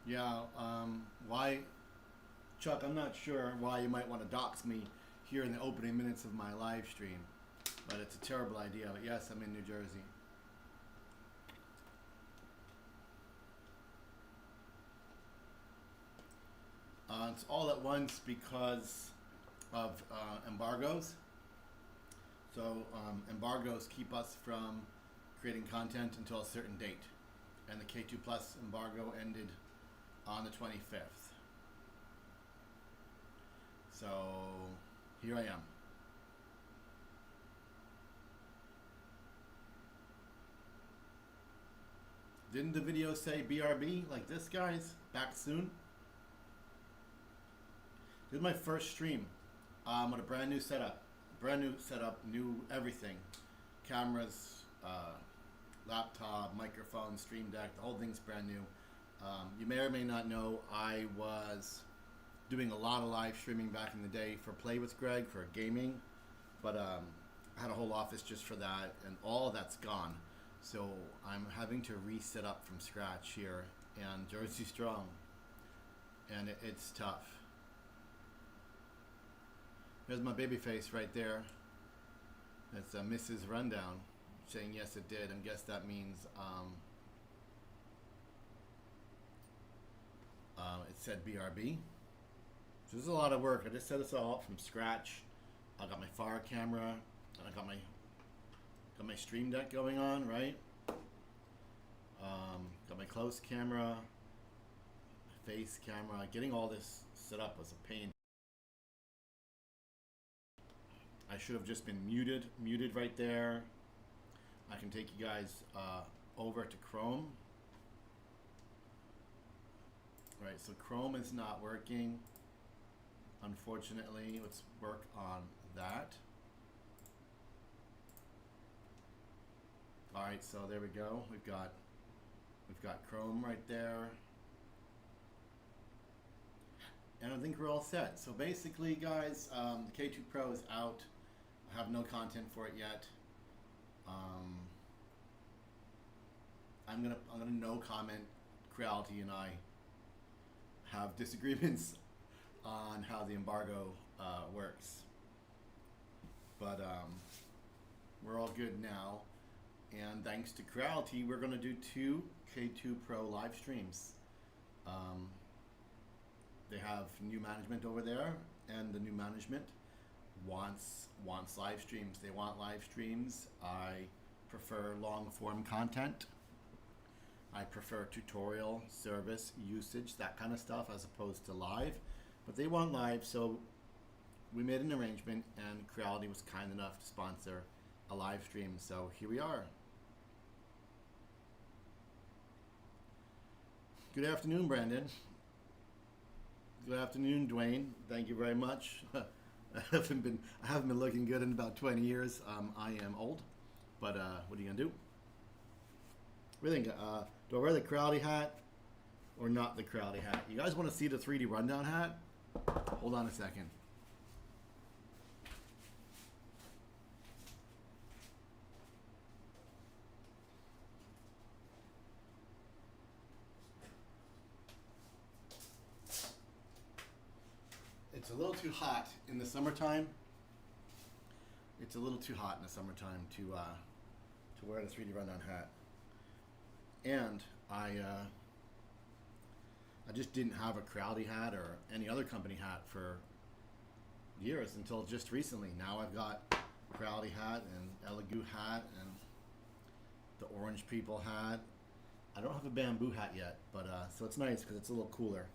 Yeah, why, Chuck, I'm not sure why you might want to dox me here in the opening minutes of my live stream, but it's a terrible idea. But yes, I'm in New Jersey. It's all at once because of embargoes. So embargoes keep us from creating content until a certain date. And the K2 Plus embargo ended on the 25th. So here I am. Didn't the video say BRB like this, guys? Back soon? This is my first stream with a brand new setup. Brand new setup, new everything. Cameras, laptop, microphone, stream deck, the whole thing's brand new. You may or may not know I was doing a lot of live streaming back in the day for Play with Greg, for gaming, but I had a whole office just for that, and all of that's gone. So I'm having to reset up from scratch here, and Jersey Strong, and it's tough. There's my baby face right there. It's Mrs. Rundown saying yes it did, and guess that means it said BRB. So this is a lot of work. I just set this all up from scratch. I got my fire camera, and I got my stream deck going on, right? Got my close camera, face camera. Getting all this set up was a pain. I should have just been muted right there. I can take you guys over to Chrome. Right, so Chrome is not working, unfortunately. Let's work on that. All right, so there we go. We've got Chrome right there. And I think we're all set. So basically, guys, the K2 Pro is out. I have no content for it yet. I'm gonna no comment. Creality and I have disagreements on how the embargo works, but we're all good now. And thanks to Creality, we're gonna do 2 K2 Pro live streams. They have new management over there, and the new management wants live streams. They want live streams. I prefer long form content. I prefer tutorial, service, usage, that kind of stuff, as opposed to live. But they want live, so we made an arrangement, and Creality was kind enough to sponsor a live stream. So here we are. Good afternoon, Brandon. Good afternoon, Dwayne. Thank you very much. I haven't been looking good in about 20 years. I am old, but what are you gonna do? What do you think? Do I wear the Creality hat or not the Creality hat? You guys want to see the 3D rundown hat? Hold on a second. It's a little too hot in the summertime. It's a little too hot in the summertime to wear the 3D rundown hat. And I just didn't have a Creality hat or any other company hat for years until just recently. Now I've got Creality hat and Elegoo hat and the Orange People hat. I don't have a bamboo hat yet, but so it's nice because it's a little cooler.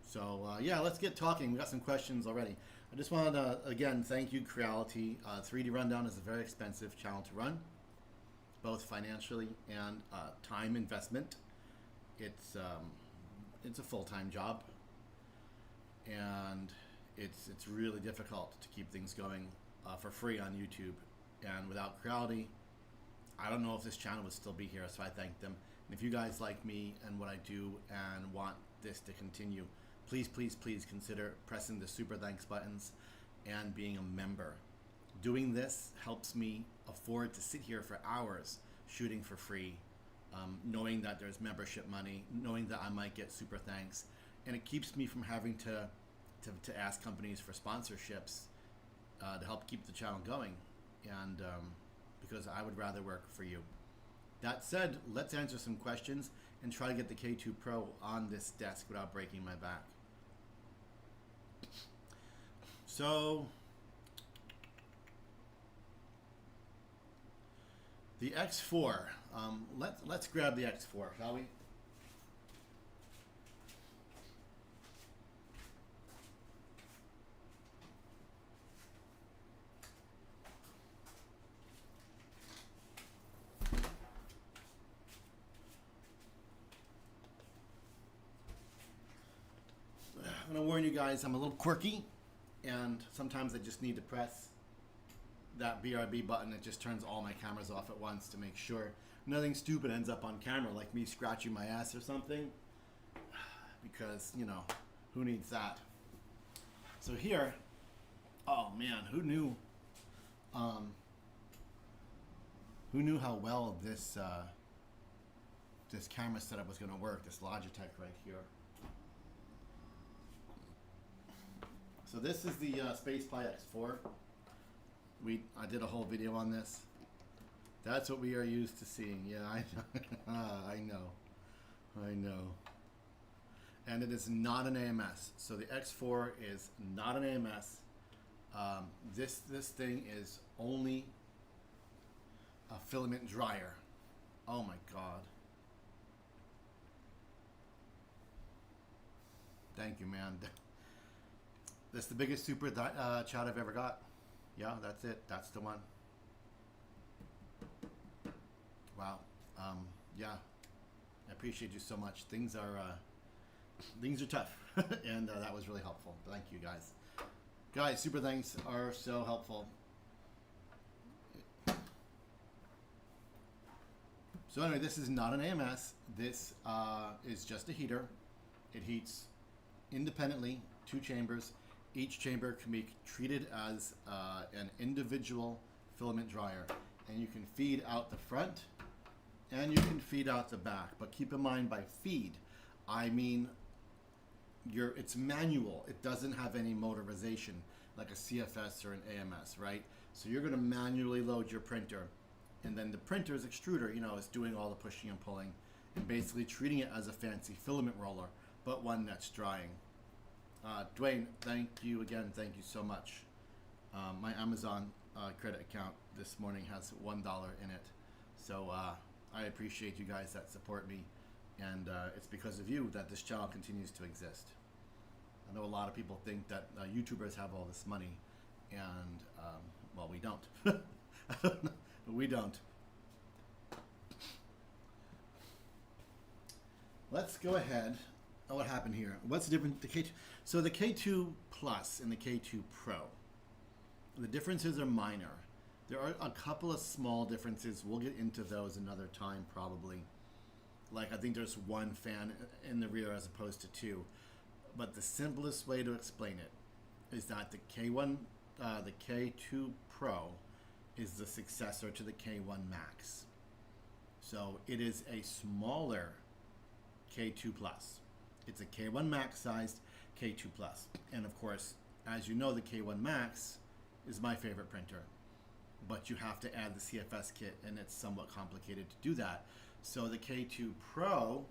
So yeah, let's get talking. We got some questions already. I just wanted to, again, thank you, Creality. 3D Rundown is a very expensive channel to run, both financially and time investment. It's a full-time job, and it's really difficult to keep things going for free on YouTube. And without Creality, I don't know if this channel would still be here, so I thank them. And if you guys like me and what I do and want this to continue, please, please, please consider pressing the super thanks buttons and being a member. Doing this helps me afford to sit here for hours shooting for free knowing that there's membership money, knowing that I might get super thanks, and it keeps me from having to ask companies for sponsorships to help keep the channel going, and because I would rather work for you. That said, let's answer some questions and try to get the K2 Pro on this desk without breaking my back. So, the X4. Let's grab the X4, shall we? I'm gonna warn you guys, I'm a little quirky, and sometimes I just need to press that BRB button. It just turns all my cameras off at once to make sure nothing stupid ends up on camera, like me scratching my ass or something, because, you know, who needs that? So here, oh man, who knew how well this this camera setup was gonna work, this Logitech right here. So this is the SpacePi X4. I did a whole video on this. That's what we are used to seeing. Yeah, I know. I know. And it is not an AMS. So the X4 is not an AMS. This thing is only a filament dryer. Oh my God. Thank you, man. That's the biggest super chat I've ever got. Yeah, that's it. That's the one. Wow. Yeah. I appreciate you so much. Things are tough, and that was really helpful. Thank you, guys. Guys, super thanks are so helpful. So anyway, this is not an AMS. This is just a heater. It heats independently, 2 chambers. Each chamber can be treated as an individual filament dryer, and you can feed out the front and you can feed out the back. But keep in mind, by feed, I mean it's manual. It doesn't have any motorization like a CFS or an AMS, right? So you're going to manually load your printer, and then the printer's extruder, you know, is doing all the pushing and pulling and basically treating it as a fancy filament roller, but one that's drying. Dwayne, thank you again. Thank you so much. My Amazon credit account this morning has $1 in it. So I appreciate you guys that support me. And it's because of you that this channel continues to exist. I know a lot of people think that YouTubers have all this money. And, well, we don't. We don't. Let's go ahead. Oh, what happened here? What's the difference? The K2. So the K2 Plus and the K2 Pro. The differences are minor. There are a couple of small differences. We'll get into those another time, probably. Like, I think there's 1 fan in the rear as opposed to 2. But the simplest way to explain it is that the K2 Pro is the successor to the K1 Max. So it is a smaller K2 Plus. It's a K1 Max sized K2 Plus. And of course, as you know, the K1 Max is my favorite printer. But you have to add the CFS kit, and it's somewhat complicated to do that. So the K2 Pro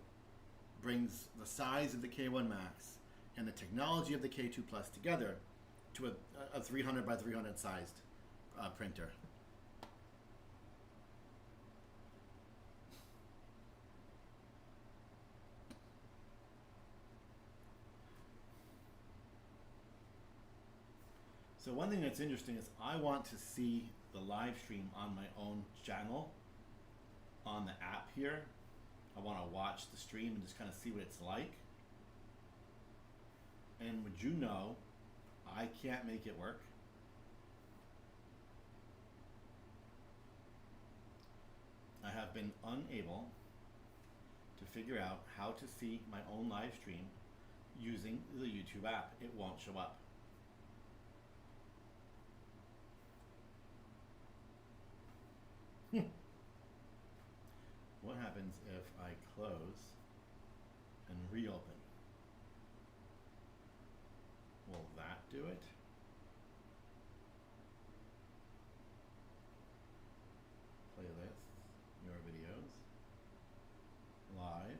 brings the size of the K1 Max and the technology of the K2 Plus together to a 300 by 300 sized printer. So one thing that's interesting is I want to see the live stream on my own channel on the app here. I want to watch the stream and just kind of see what it's like. And would you know, I can't make it work. I have been unable to figure out how to see my own live stream using the YouTube app. It won't show up. What happens if I close and reopen? Will that do it? Playlists, your videos, live.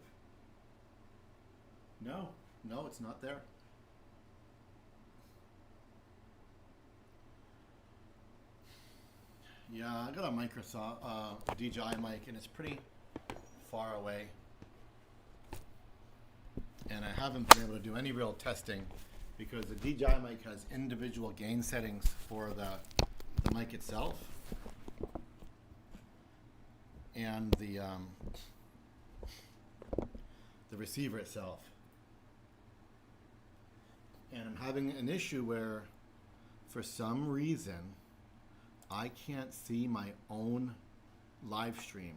No, no, it's not there. Yeah, I got a Microsoft DJI mic, and it's pretty far away, and I haven't been able to do any real testing because the DJI mic has individual gain settings for the mic itself and the receiver itself, and I'm having an issue where for some reason I can't see my own live stream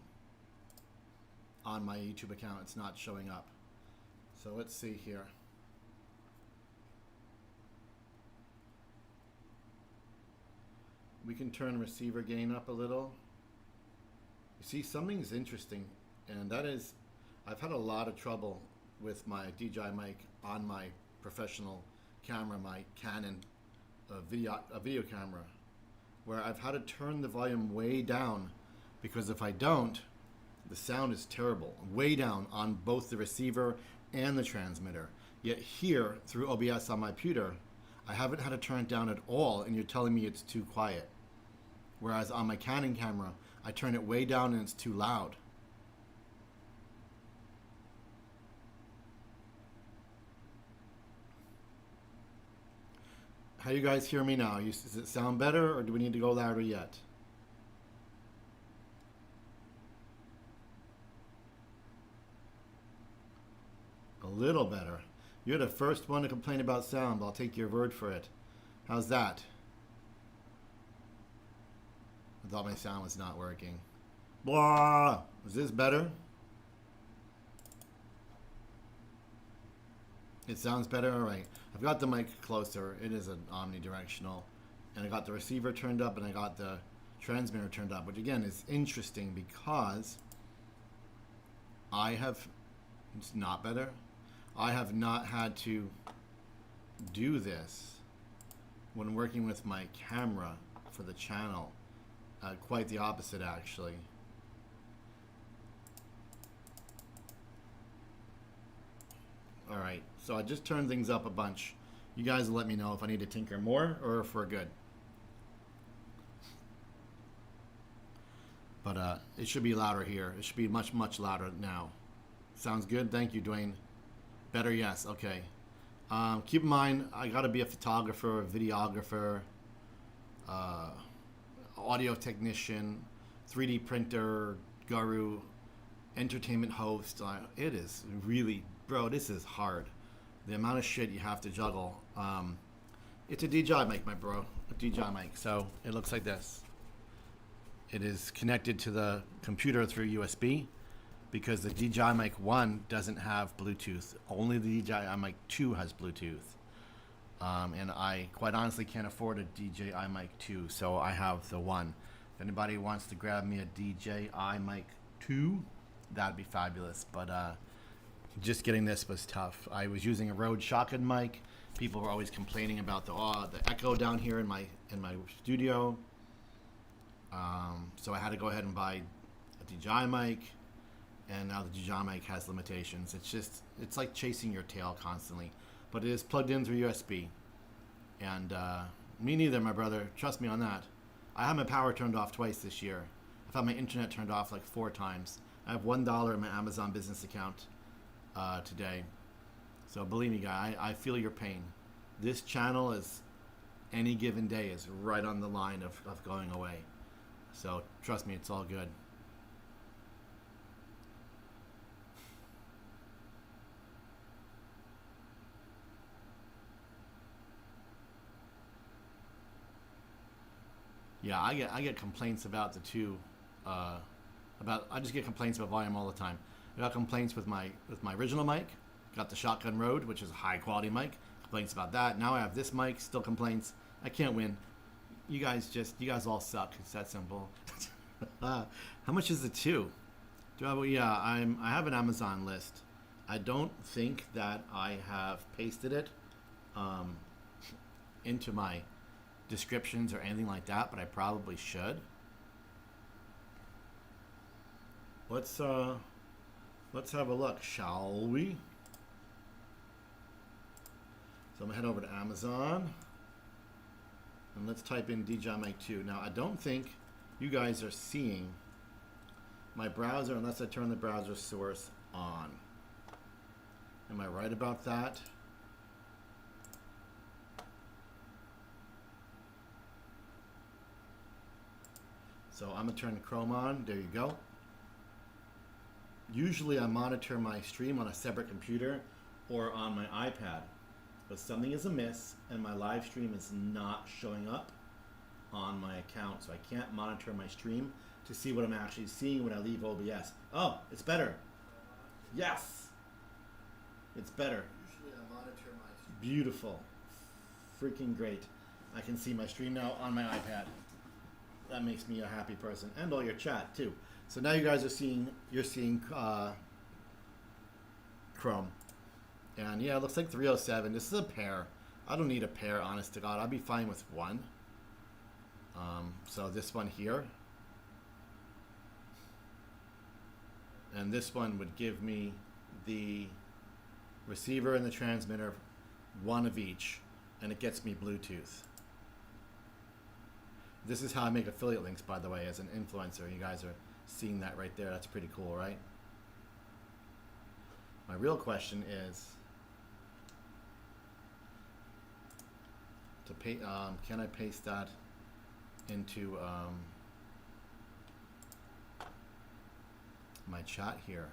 on my YouTube account. It's not showing up. So let's see here. We can turn receiver gain up a little. You see, something's interesting, and that is, I've had a lot of trouble with my DJI mic on my professional camera, my Canon video camera, where I've had to turn the volume way down, because if I don't, the sound is terrible, way down on both the receiver and the transmitter. Yet here, through OBS on my computer, I haven't had to turn it down at all, and you're telling me it's too quiet. Whereas on my Canon camera, I turn it way down and it's too loud. How you guys hear me now? Does it sound better, or do we need to go louder yet? A little better. You're the first one to complain about sound, but I'll take your word for it. How's that? I thought my sound was not working. Blah! Is this better? It sounds better? Alright. I've got the mic closer. It is an omnidirectional. And I got the receiver turned up and I got the transmitter turned up, which again is interesting because it's not better. I have not had to do this when working with my camera for the channel. Quite the opposite, actually. Alright, so I just turned things up a bunch. You guys will let me know if I need to tinker more or if we're good. But it should be louder here. It should be much, much louder now. Sounds good? Thank you, Dwayne. Better, yes. Okay. Keep in mind, I got to be a photographer, a videographer, audio technician, 3D printer, guru, entertainment host. It is really, bro, this is hard. The amount of shit you have to juggle. It's a DJI mic, my bro. A DJI mic. So it looks like this. It is connected to the computer through USB because the DJI Mic 1 doesn't have Bluetooth. Only the DJI Mic 2 has Bluetooth. And I quite honestly can't afford a DJI Mic 2, so I have the 1. If anybody wants to grab me a DJI Mic 2, that'd be fabulous. But just getting this was tough. I was using a Rode shotgun mic. People were always complaining about the echo down here in my studio. So I had to go ahead and buy a DJI mic, and now the DJI mic has limitations. It's like chasing your tail constantly, but it is plugged in through USB. And me neither, my brother. Trust me on that. I had my power turned off twice this year. I've had my internet turned off like 4 times. I have $1 in my Amazon business account today. So believe me, guy, I feel your pain. This channel is, any given day, is right on the line of going away. So trust me, it's all good. Yeah, I get complaints about the two. I just get complaints about volume all the time. I got complaints with my original mic. Got the Shotgun Rode, which is a high quality mic. Complaints about that. Now I have this mic, still complaints. I can't win. You guys all suck. It's that simple. How much is the 2? Yeah, I have an Amazon list. I don't think that I have pasted it um, into my descriptions or anything like that, but I probably should. Let's have a look, shall we? So I'm gonna head over to Amazon and let's type in DJI Mic 2. Now I don't think you guys are seeing my browser unless I turn the browser source on. Am I right about that? So I'm gonna turn Chrome on. There you go. Usually I monitor my stream on a separate computer or on my iPad, but something is amiss and my live stream is not showing up on my account, so I can't monitor my stream to see what I'm actually seeing when I leave OBS. Oh, it's better. Yes, it's better. Usually I monitor my stream. Beautiful, freaking great. I can see my stream now on my iPad. That makes me a happy person, and all your chat too. So now you guys are seeing, Chrome. And yeah, it looks like 307. This is a pair. I don't need a pair, honest to God. I'll be fine with one. So this one here. And this one would give me the receiver and the transmitter, one of each, and it gets me Bluetooth. This is how I make affiliate links, by the way, as an influencer. You guys are seeing that right there. That's pretty cool, right? My real question is to pay, can I paste that into my chat here?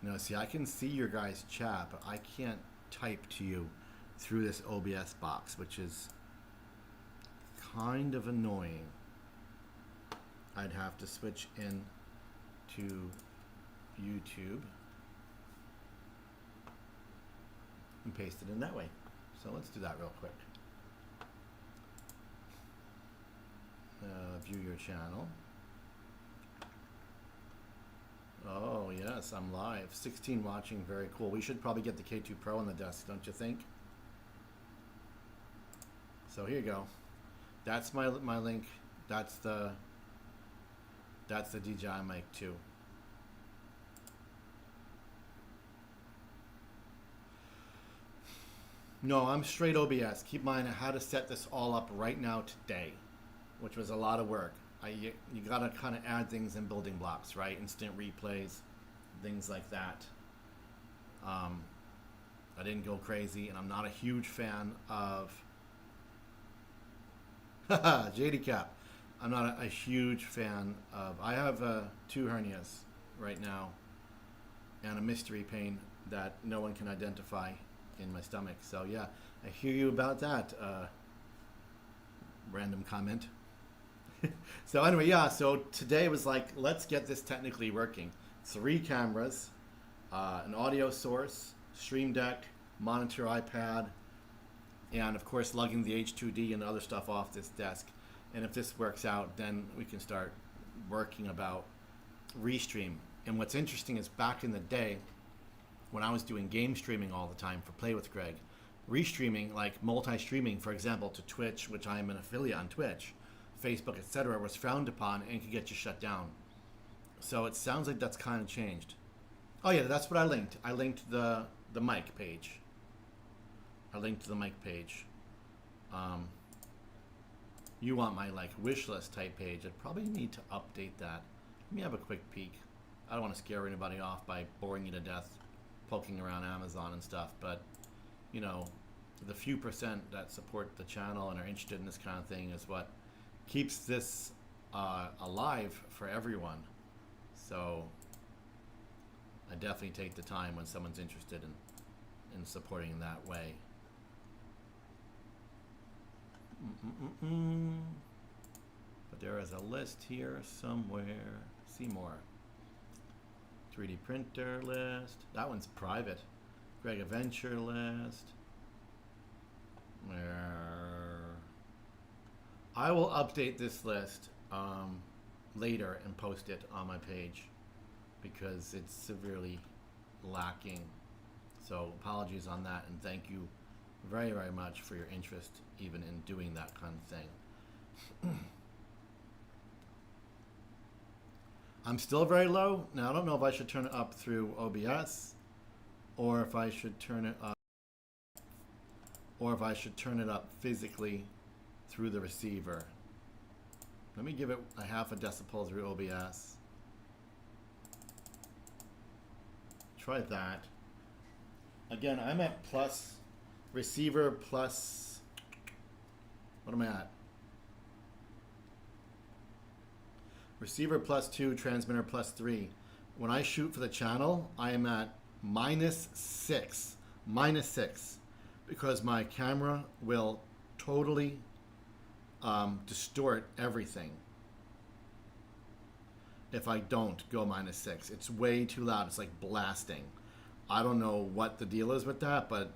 No, see, I can see your guys' chat, but I can't type to you through this OBS box, which is kind of annoying. I'd have to switch in to YouTube and paste it in that way. So let's do that real quick. View your channel. Oh yes, I'm live. 16 watching, very cool. We should probably get the K2 Pro on the desk, don't you think? So here you go. That's my link. That's the DJI Mic 2. No, I'm straight OBS. Keep in mind I had to set this all up right now today, which was a lot of work. You gotta kind of add things in building blocks, right? Instant replays, things like that. I didn't go crazy, and I'm not a huge fan of JD Cap. I'm not a huge fan of. I have 2 hernias right now, and a mystery pain that no one can identify in my stomach. So yeah, I hear you about that. Random comment. So anyway, yeah. So today was like, let's get this technically working. 3 cameras, an audio source, Stream Deck, monitor, iPad, and of course lugging the H2D and other stuff off this desk. And if this works out, then we can start working about Restream. And what's interesting is back in the day, when I was doing game streaming all the time for Play with Greg, Restreaming, like multi-streaming, for example, to Twitch, which I am an affiliate on Twitch, Facebook, etc., was frowned upon and could get you shut down. So it sounds like that's kind of changed. Oh yeah, that's what I linked. I linked the mic page. I linked to the mic page. You want my like wish list type page. I'd probably need to update that. Let me have a quick peek. I don't want to scare anybody off by boring you to death poking around Amazon and stuff, but you know, the few percent that support the channel and are interested in this kind of thing is what keeps this alive for everyone. So I definitely take the time when someone's interested in supporting in that way. But there is a list here somewhere. See more. 3D printer list. That one's private. Greg Adventure list. I will update this list later and post it on my page. because it's severely lacking. So apologies on that, and thank you very, very much for your interest even in doing that kind of thing. I'm still very low. Now I don't know if I should turn it up through OBS or if I should turn it up physically through the receiver. Let me give it a half a decibel through OBS. Try that. Again, I'm at plus receiver plus, what am I at? Receiver plus 2, transmitter plus 3. When I shoot for the channel, I am at -6. -6. Because my camera will totally distort everything if I don't go -6. It's way too loud. It's like blasting. I don't know what the deal is with that, but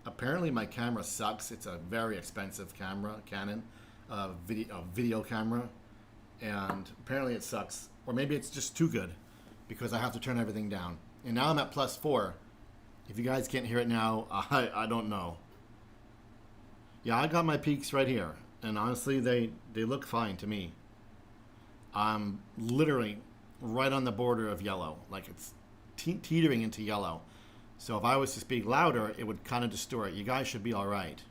apparently my camera sucks. It's a very expensive camera, Canon video camera, and apparently it sucks. Or maybe it's just too good because I have to turn everything down. And now I'm at +4. If you guys can't hear it now, I don't know. Yeah, I got my peaks right here, and honestly, they look fine to me. I'm literally right on the border of yellow, like it's teetering into yellow. So if I was to speak louder, it would kind of distort. You guys should be all right.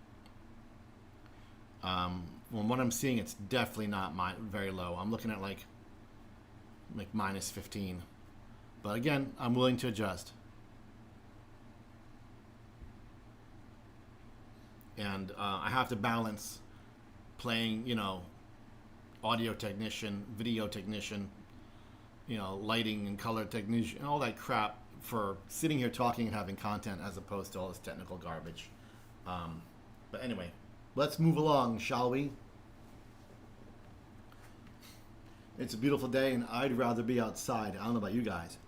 From what I'm seeing, it's definitely not very low. I'm looking at like -15. But again, I'm willing to adjust. And I have to balance playing, you know, audio technician, video technician, you know, lighting and color technician, all that crap for sitting here talking and having content as opposed to all this technical garbage. But anyway, let's move along, shall we? It's a beautiful day and I'd rather be outside. I don't know about you guys.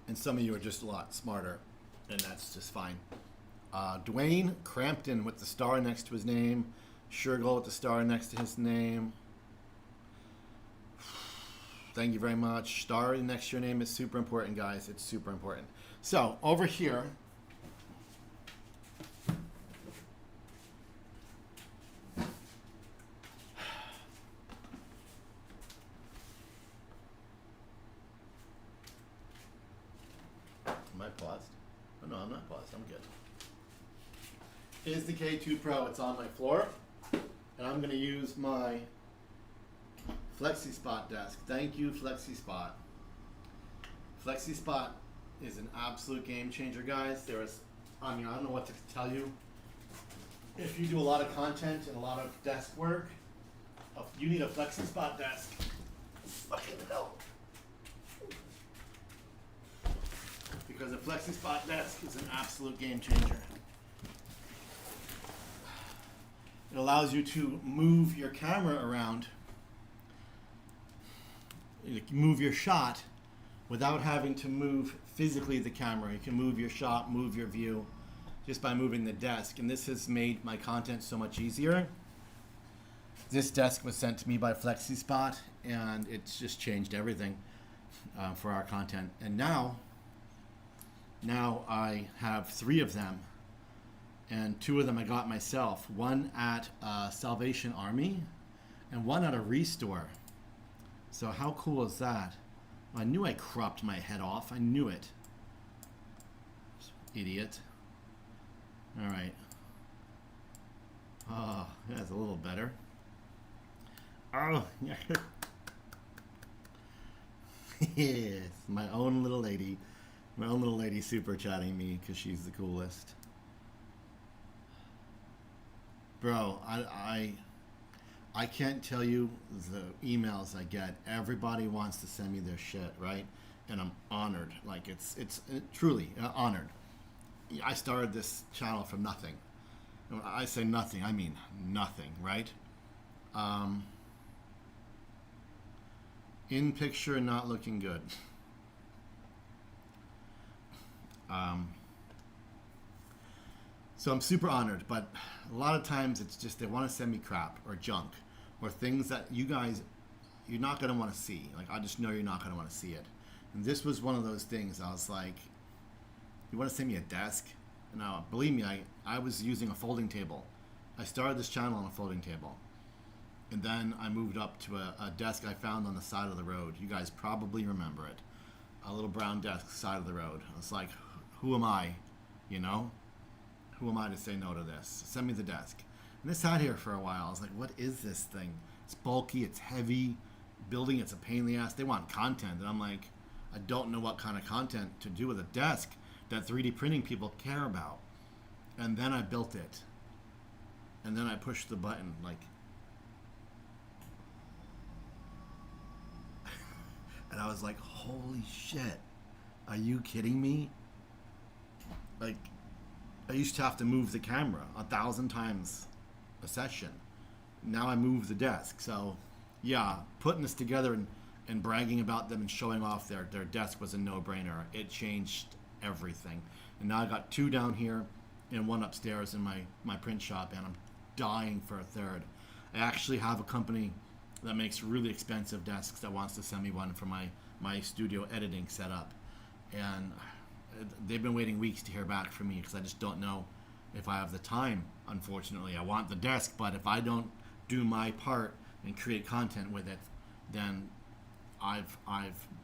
And some of you are just a lot smarter, and that's just fine. Dwayne Crampton with the star next to his name. Shergol with the star next to his name. Thank you very much. Star next to your name is super important, guys. It's super important. So, over here, am I paused? Oh, no, I'm not paused. I'm good. Is the K2 Pro. It's on my floor. And I'm going to use my FlexiSpot desk. Thank you, FlexiSpot. FlexiSpot is an absolute game changer, guys. I don't know what to tell you. If you do a lot of content and a lot of desk work, you need a FlexiSpot desk. Fucking hell. Because a FlexiSpot desk is an absolute game changer. It allows you to move your camera around, move your shot without having to move physically the camera. You can move your shot, move your view just by moving the desk. And this has made my content so much easier. This desk was sent to me by FlexiSpot and it's just changed everything for our content. And now I have 3 of them. And 2 of them I got myself. One at Salvation Army and one at a Restore. So how cool is that? I knew I cropped my head off. I knew it. Idiot. All right. Oh, that's a little better. Oh, yes, my own little lady. My own little lady super chatting me because she's the coolest. Bro, I can't tell you the emails I get. Everybody wants to send me their shit, right? And I'm honored. Like it's truly honored. I started this channel from nothing. When I say nothing, I mean nothing, right? In picture, not looking good. So I'm super honored, but a lot of times it's just they want to send me crap or junk or things that you guys, you're not going to want to see. Like, I just know you're not going to want to see it. And this was one of those things. I was like, you want to send me a desk? Now, believe me, I was using a folding table. I started this channel on a folding table. And then I moved up to a desk I found on the side of the road. You guys probably remember it. A little brown desk, side of the road. I was like, who am I? You know? Who am I to say no to this? Send me the desk. And it sat here for a while. I was like, what is this thing? It's bulky, it's heavy. Building, it's a pain in the ass. They want content. And I'm like, I don't know what kind of content to do with a desk that 3D printing people care about. And then I built it. And then I pushed the button, like, and I was like, holy shit, are you kidding me? Like, I used to have to move the camera 1,000 times a session. Now I move the desk. So yeah, putting this together and bragging about them and showing off their desk was a no-brainer. It changed everything. And now I got 2 down here and 1 upstairs in my print shop, and I'm dying for a 3rd. I actually have a company that makes really expensive desks that wants to send me one for my studio editing setup. And they've been waiting weeks to hear back from me because I just don't know if I have the time, unfortunately. I want the desk, but if I don't do my part and create content with it, then I've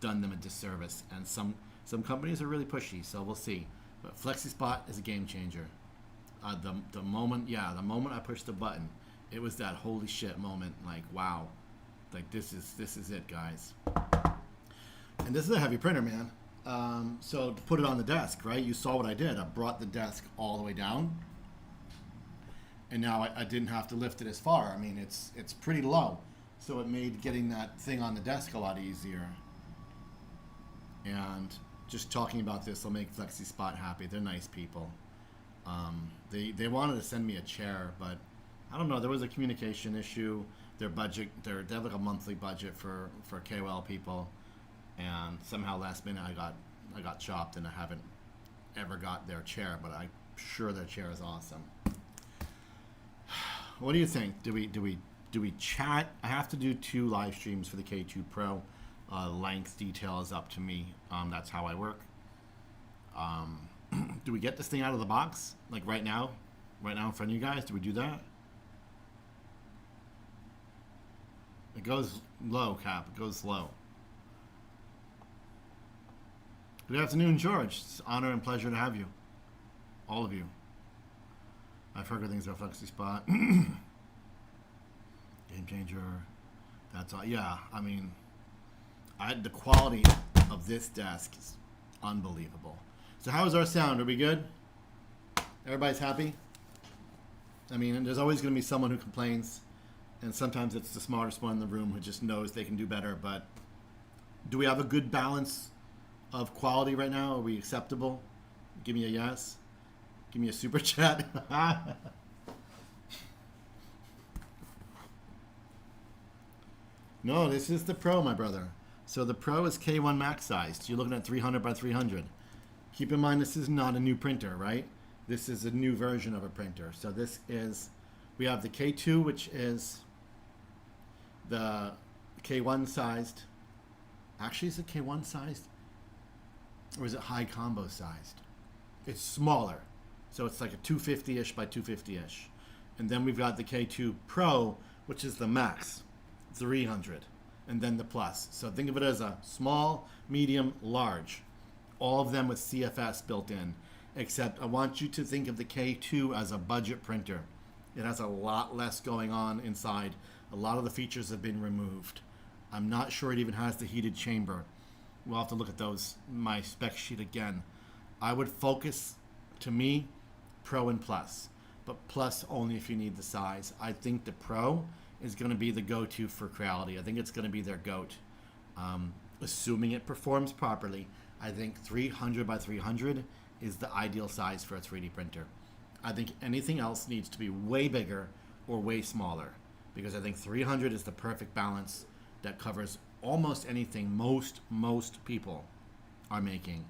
done them a disservice. And some companies are really pushy, so we'll see. But FlexiSpot is a game changer. The moment I pushed the button, it was that holy shit moment. Like, wow, like this is it, guys. And this is a heavy printer, man. So to put it on the desk, right? You saw what I did. I brought the desk all the way down, and now I didn't have to lift it as far. I mean, it's pretty low, so it made getting that thing on the desk a lot easier. And just talking about this will make FlexiSpot happy. They're nice people. They wanted to send me a chair, but I don't know. There was a communication issue. Their budget, they have like a monthly budget for KOL people, and somehow last minute I got chopped, and I haven't ever got their chair. But I'm sure their chair is awesome. What do you think? Do we chat? I have to do 2 live streams for the K2 Pro. Length detail is up to me. That's how I work. Do we get this thing out of the box like right now in front of you guys? Do we do that? It goes low, Cap. It goes low. Good afternoon, George. It's an honor and pleasure to have you. All of you. I've heard good things about FlexiSpot. Game changer. That's all. Yeah, I mean, the quality of this desk is unbelievable. So how is our sound? Are we good? Everybody's happy? I mean, there's always going to be someone who complains, and sometimes it's the smartest one in the room who just knows they can do better. But do we have a good balance of quality right now? Are we acceptable? Give me a yes. Give me a super chat. No, this is the Pro, my brother. So the Pro is K1 max sized. You're looking at 300 by 300. Keep in mind, this is not a new printer, right? This is a new version of a printer. So this is, we have the K2, which is the K1 sized. Actually, is it K1 sized? Or is it high combo sized? It's smaller. So it's like a 250-ish by 250-ish. And then we've got the K2 Pro, which is the max, 300. And then the plus. So think of it as a small, medium, large. All of them with CFS built in. Except I want you to think of the K2 as a budget printer. It has a lot less going on inside. A lot of the features have been removed. I'm not sure it even has the heated chamber. We'll have to look at my spec sheet again. I would focus, to me, Pro and Plus. But Plus only if you need the size. I think the Pro is going to be the go-to for Creality. I think it's going to be their GOAT. Assuming it performs properly, I think 300 by 300 is the ideal size for a 3D printer. I think anything else needs to be way bigger or way smaller, because I think 300 is the perfect balance that covers almost anything most people are making.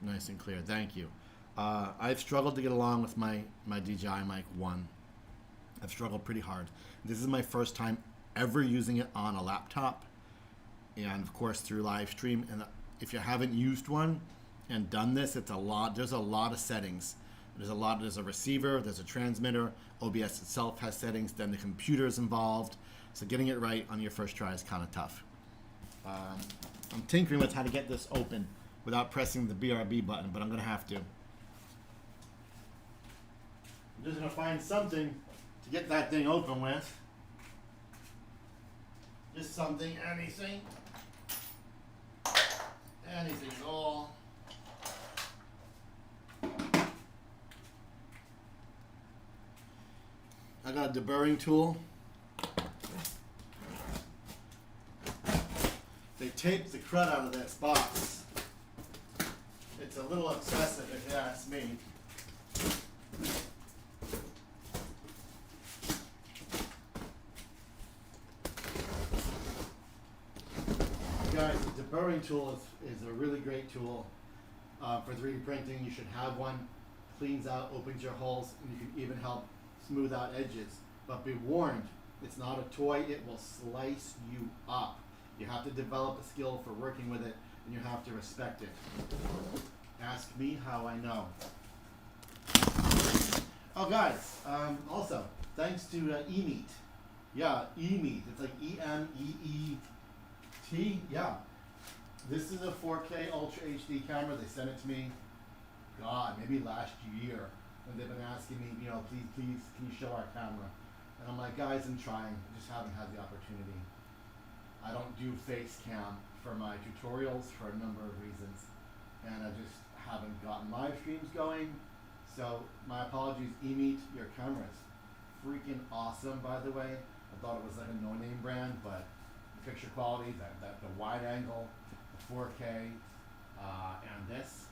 Nice and clear. Thank you. I've struggled to get along with my DJI Mic 1. I've struggled pretty hard. This is my first time ever using it on a laptop, and of course through live stream. And if you haven't used one and done this, it's a lot. There's a lot of settings. There's a receiver, there's a transmitter, OBS itself has settings, then the computer's involved. So getting it right on your first try is kind of tough. I'm tinkering with how to get this open without pressing the BRB button, but I'm gonna have to. I'm just gonna find something to get that thing open with. Just something, anything at all. I got a deburring tool. They taped the crud out of this box. It's a little excessive if you ask me. Guys, the deburring tool is a really great tool for 3D printing. You should have one. Cleans out, opens your holes, and you can even help smooth out edges. But be warned, it's not a toy. It will slice you up. You have to develop a skill for working with it, and you have to respect it. Ask me how I know. Oh, guys, also, thanks to eMeet. Yeah, eMeet. It's like E-M-E-E-T. Yeah. This is a 4K Ultra HD camera. They sent it to me, God, maybe last year. And they've been asking me, you know, please, can you show our camera? And I'm like, guys, I'm trying. I just haven't had the opportunity. I don't do face cam for my tutorials for a number of reasons. And I just haven't gotten live streams going. So my apologies, eMeet, your camera is freaking awesome, by the way. I thought it was like a no-name brand, but the picture quality, the wide angle, the 4K, and this.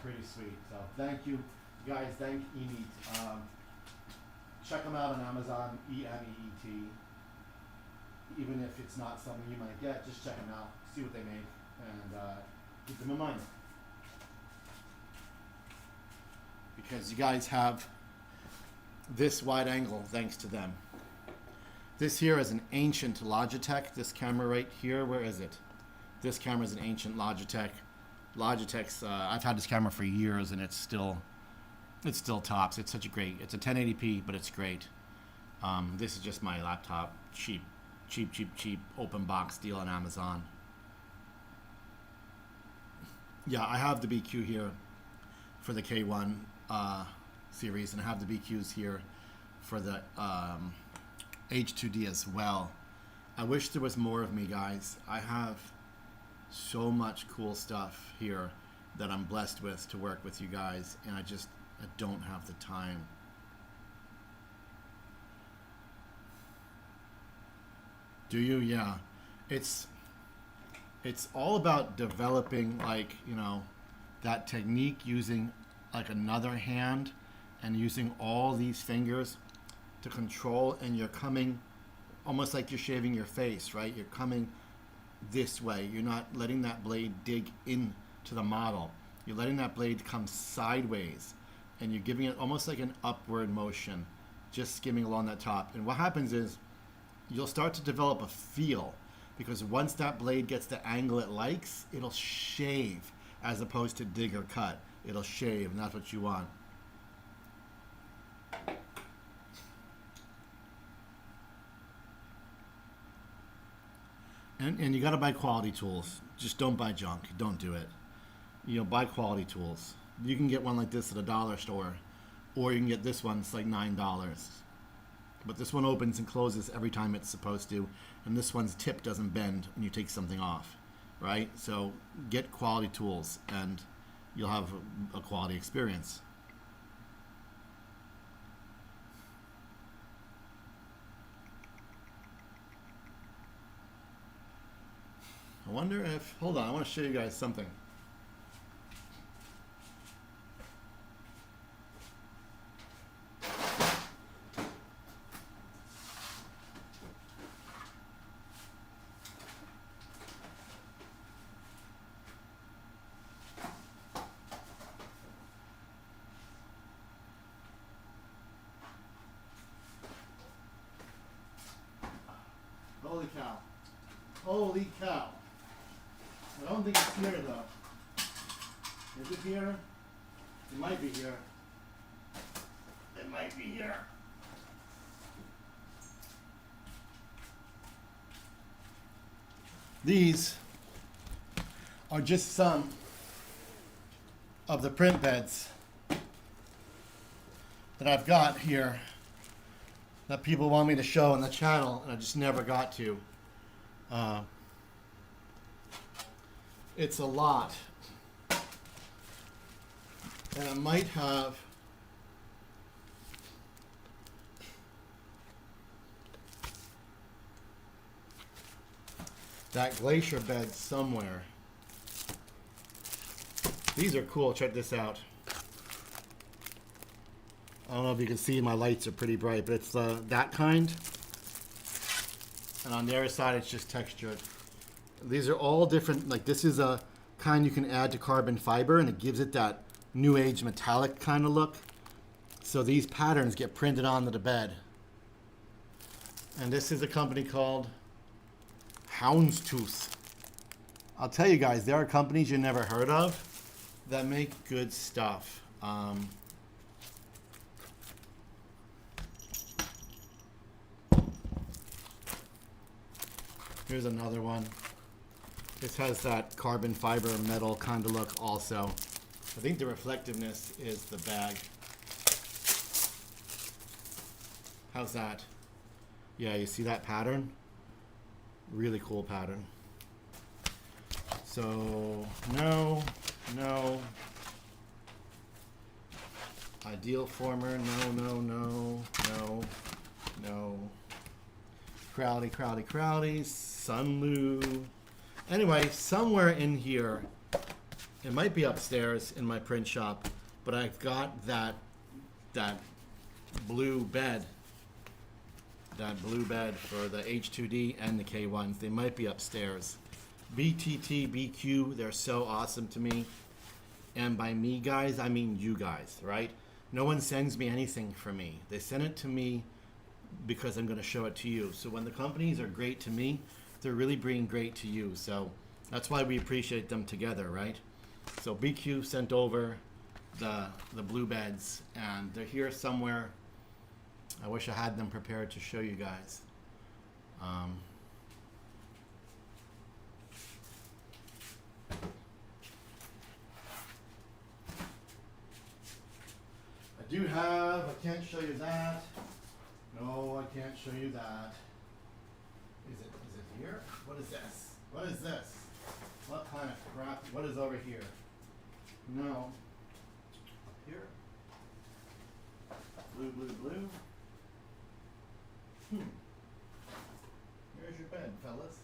Pretty sweet. So thank you, guys. Thank eMeet. Check them out on Amazon, E-M-E-E-T. Even if it's not something you might get, just check them out, see what they make, and keep them in mind. Because you guys have this wide angle thanks to them. This here is an ancient Logitech. This camera right here, where is it? This camera is an ancient Logitech. Logitech's, I've had this camera for years and it's still tops. It's such a great, it's a 1080p, but it's great. This is just my laptop, cheap open box deal on Amazon. Yeah, I have the BQ here for the K1 series, and I have the BQs here for the H2D as well. I wish there was more of me, guys. I have so much cool stuff here that I'm blessed with to work with you guys, and I don't have the time. Do you? Yeah. It's all about developing, like, you know, that technique, using like another hand and using all these fingers to control, and you're coming almost like you're shaving your face, right? You're coming this way. You're not letting that blade dig into the model. You're letting that blade come sideways, and you're giving it almost like an upward motion, just skimming along that top. And what happens is you'll start to develop a feel, because once that blade gets the angle it likes, it'll shave as opposed to dig or cut. It'll shave, and that's what you want. And you got to buy quality tools. Just don't buy junk. Don't do it. You know, buy quality tools. You can get one like this at a dollar store, or you can get this one. It's like $9. But this one opens and closes every time it's supposed to, and this one's tip doesn't bend when you take something off, right? So get quality tools, and you'll have a quality experience. I wonder if, hold on, I want to show you guys something. Holy cow. I don't think it's here though. Is it here? It might be here. It might be here. These are just some of the print beds that I've got here that people want me to show on the channel, and I just never got to. It's a lot. And I might have that glacier bed somewhere. These are cool. Check this out. I don't know if you can see, my lights are pretty bright, but it's that kind. And on the other side, it's just textured. These are all different. Like, this is a kind you can add to carbon fiber, and it gives it that new age metallic kind of look. So these patterns get printed onto the bed. And this is a company called Houndstooth. I'll tell you guys, there are companies you never heard of that make good stuff. Here's another one. This has that carbon fiber metal kind of look also. I think the reflectiveness is the bag. How's that? Yeah, you see that pattern? Really cool pattern. So, no. Ideal former, no. Creality, Sunlu. Anyway, somewhere in here, it might be upstairs in my print shop, but I've got that blue bed. That blue bed for the H2D and the K1s. They might be upstairs. BTT, BQ, they're so awesome to me. And by me, guys, I mean you guys, right? No one sends me anything for me. They send it to me because I'm going to show it to you. So when the companies are great to me, they're really being great to you. So that's why we appreciate them together, right? So BQ sent over the blue beds, and they're here somewhere. I wish I had them prepared to show you guys. I do have, I can't show you that. No, I can't show you that. Is it here? What is this? What is this? What kind of crap? What is over here? No. Here. Blue. Here's your bed, fellas.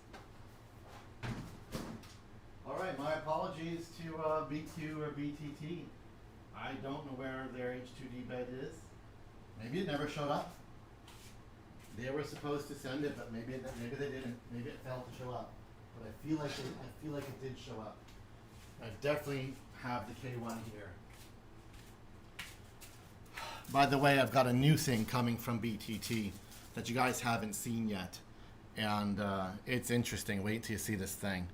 All right, my apologies to BQ or BTT. I don't know where their H2D bed is. Maybe it never showed up. They were supposed to send it, but maybe they didn't. Maybe it failed to show up. But I feel like it did show up. I definitely have the K1 here. By the way, I've got a new thing coming from BTT that you guys haven't seen yet, and it's interesting. Wait till you see this thing.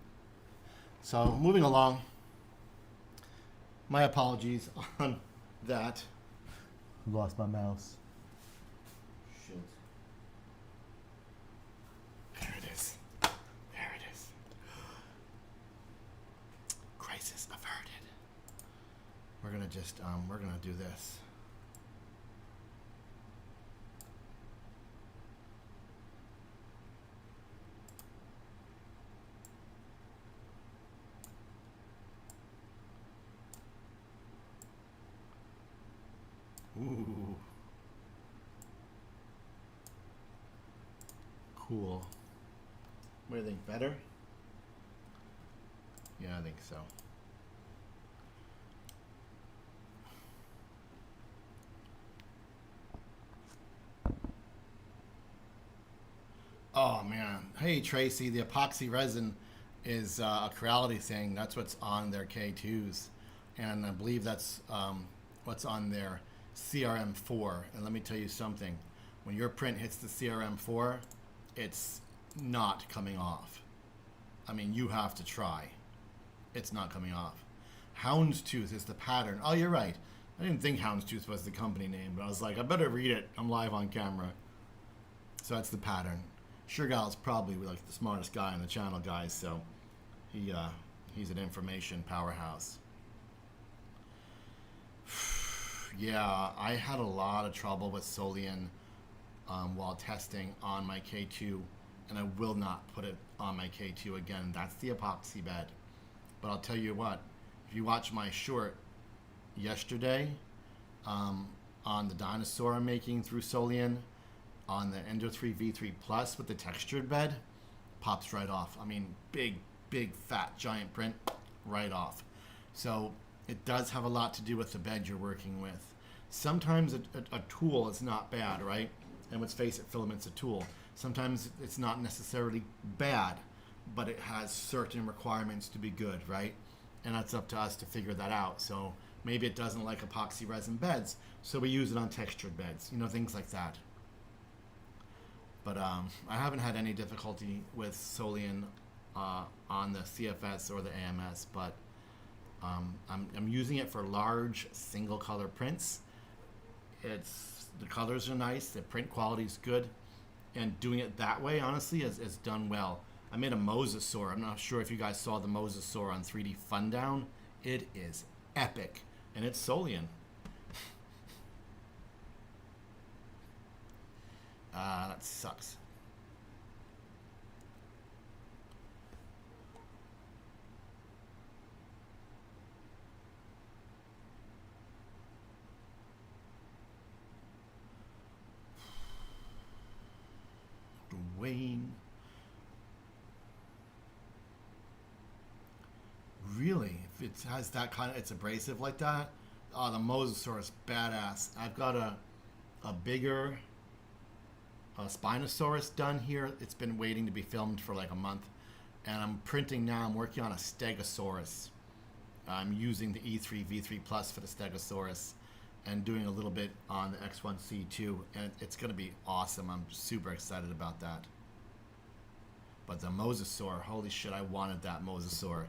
So moving along, my apologies on that. Lost my mouse. Shit. There it is. Crisis averted. We're gonna just we're gonna do this. Ooh. Cool. What do you think? Better? Yeah, I think so. Oh man. Hey Tracy, the epoxy resin is a Creality thing. That's what's on their K2s. And I believe that's what's on their CRM4. And let me tell you something. When your print hits the CRM4, it's not coming off. I mean, you have to try. It's not coming off. Houndstooth is the pattern. Oh, you're right. I didn't think Houndstooth was the company name, but I was like, I better read it. I'm live on camera. So that's the pattern. Suregal's probably like the smartest guy on the channel, guys, so he's an information powerhouse. Yeah, I had a lot of trouble with Solian while testing on my K2, and I will not put it on my K2 again. That's the epoxy bed. But I'll tell you what, if you watch my short yesterday on the dinosaur I'm making through Solian, on the Ender 3 V3 Plus with the textured bed, pops right off. I mean, big, fat, giant print, right off. So it does have a lot to do with the bed you're working with. Sometimes a tool is not bad, right? And let's face it, filament's a tool. Sometimes it's not necessarily bad, but it has certain requirements to be good, right? And that's up to us to figure that out. So maybe it doesn't like epoxy resin beds, so we use it on textured beds, you know, things like that. But I haven't had any difficulty with Solian on the CFS or the AMS, but I'm using it for large single color prints. The colors are nice, the print quality is good, and doing it that way, honestly, is done well. I made a mosasaur. I'm not sure if you guys saw the mosasaur on 3D Fundown. It is epic, and it's Solian. That sucks. Dwayne. Really? If it has that kind of, it's abrasive like that? Oh, the mosasaur is badass. I've got a bigger Spinosaurus done here. It's been waiting to be filmed for like a month, and I'm printing now. I'm working on a Stegosaurus. I'm using the E3 V3 Plus for the Stegosaurus and doing a little bit on the X1C2, and it's going to be awesome. I'm super excited about that. But the mosasaur, holy shit, I wanted that mosasaur,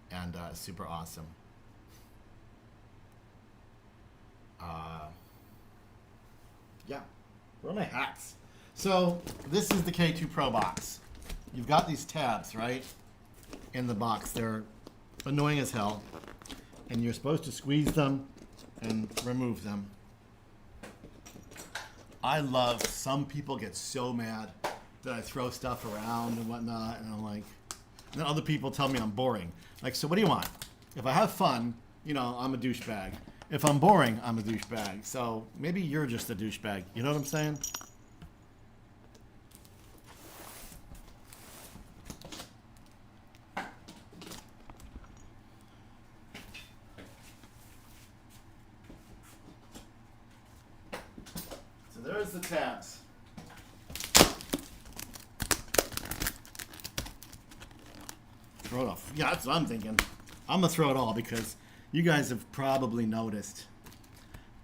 and super awesome. Yeah, where are my hats? So this is the K2 Pro box. You've got these tabs, right, in the box. They're annoying as hell, and you're supposed to squeeze them and remove them. I love, some people get so mad that I throw stuff around and whatnot, and I'm like, and then other people tell me I'm boring. Like, so what do you want? If I have fun, you know, I'm a douchebag. If I'm boring, I'm a douchebag. So maybe you're just a douchebag. You know what I'm saying? So there's the tabs. Throw it off. Yeah, that's what I'm thinking. I'm gonna throw it all because you guys have probably noticed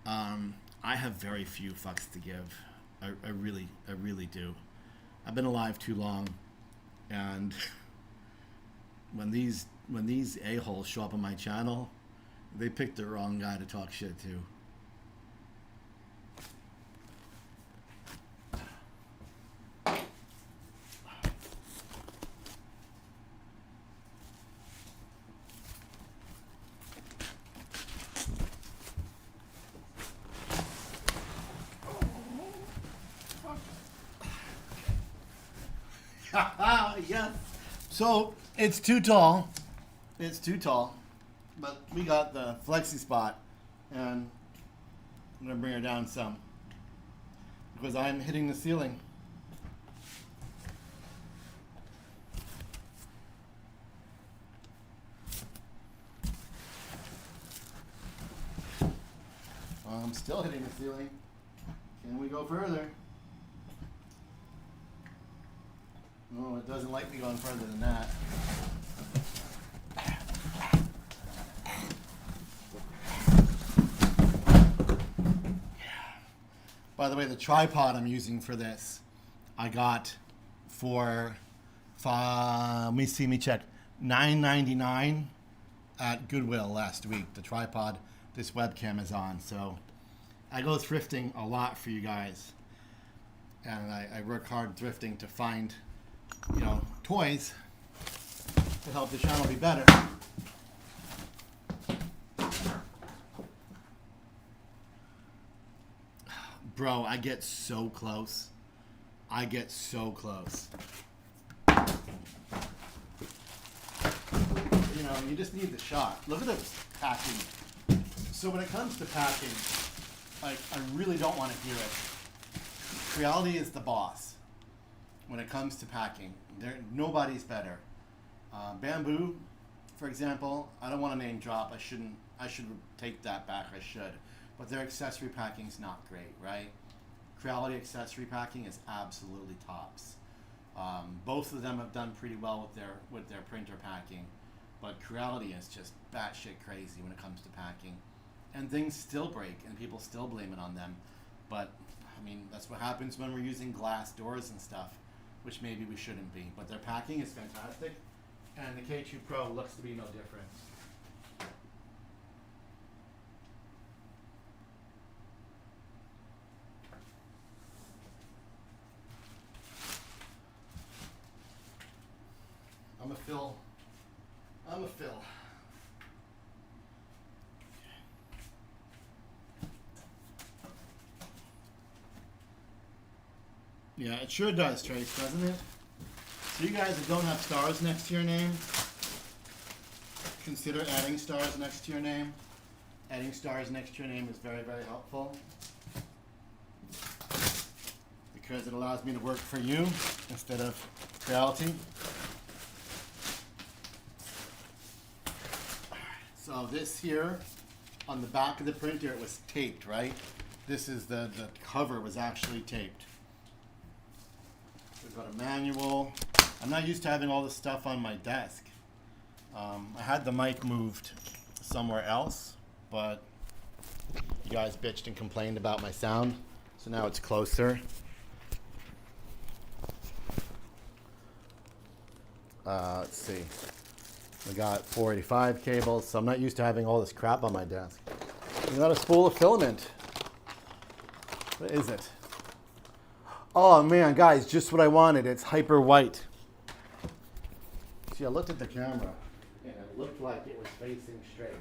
I have very few fucks to give. I really do. I've been alive too long, and when these a-holes show up on my channel, they picked the wrong guy to talk shit to. Yeah. So it's too tall. It's too tall. But we got the flexi spot, and I'm gonna bring her down some because I'm hitting the ceiling. I'm still hitting the ceiling. Can we go further? No, it doesn't like me going further than that. By the way, the tripod I'm using for this, I got for Let me check. $9.99 at Goodwill last week. The tripod this webcam is on. So I go thrifting a lot for you guys, and I work hard thrifting to find, toys to help the channel be better. Bro, I get so close. You just need the shot. Look at this packing. So when it comes to packing, I really don't want to hear it. Creality is the boss when it comes to packing. Nobody's better. Bamboo, for example, I don't want to name drop. I should take that back. I should. But their accessory packing is not great, right? Creality accessory packing is absolutely tops. Both of them have done pretty well with their printer packing, but Creality is just batshit crazy when it comes to packing, and things still break, and people still blame it on them. But I mean, that's what happens when we're using glass doors and stuff, which maybe we shouldn't be. But their packing is fantastic, and the K2 Pro looks to be no different. I'm a fill. Yeah, it sure does, Trace, doesn't it? So you guys that don't have stars next to your name, consider adding stars next to your name. Adding stars next to your name is very, very helpful, because it allows me to work for you instead of Creality. So this here, on the back of the printer, it was taped, right? This is the cover was actually taped. We've got a manual. I'm not used to having all this stuff on my desk. I had the mic moved somewhere else, but you guys bitched and complained about my sound, so now it's closer. Let's see. We got 485 cables, so I'm not used to having all this crap on my desk. We got a spool of filament. What is it? Oh man, guys, just what I wanted. It's hyper white. See, I looked at the camera and it looked like it was facing straight,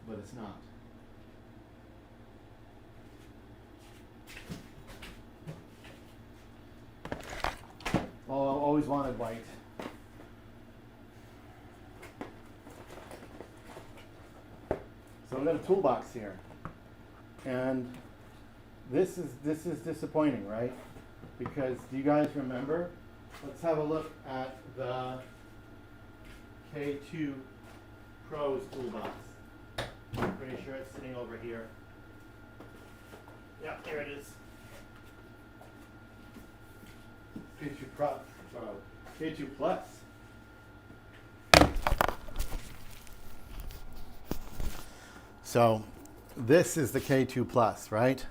but it's not. Oh, I always wanted white. So I've got a toolbox here, and this is disappointing, right? Because do you guys remember? Let's have a look at the K2 Pro's toolbox. I'm pretty sure it's sitting over here. Yep, there it is. K2 Pro, K2 Plus. So this is the K2 Plus, right?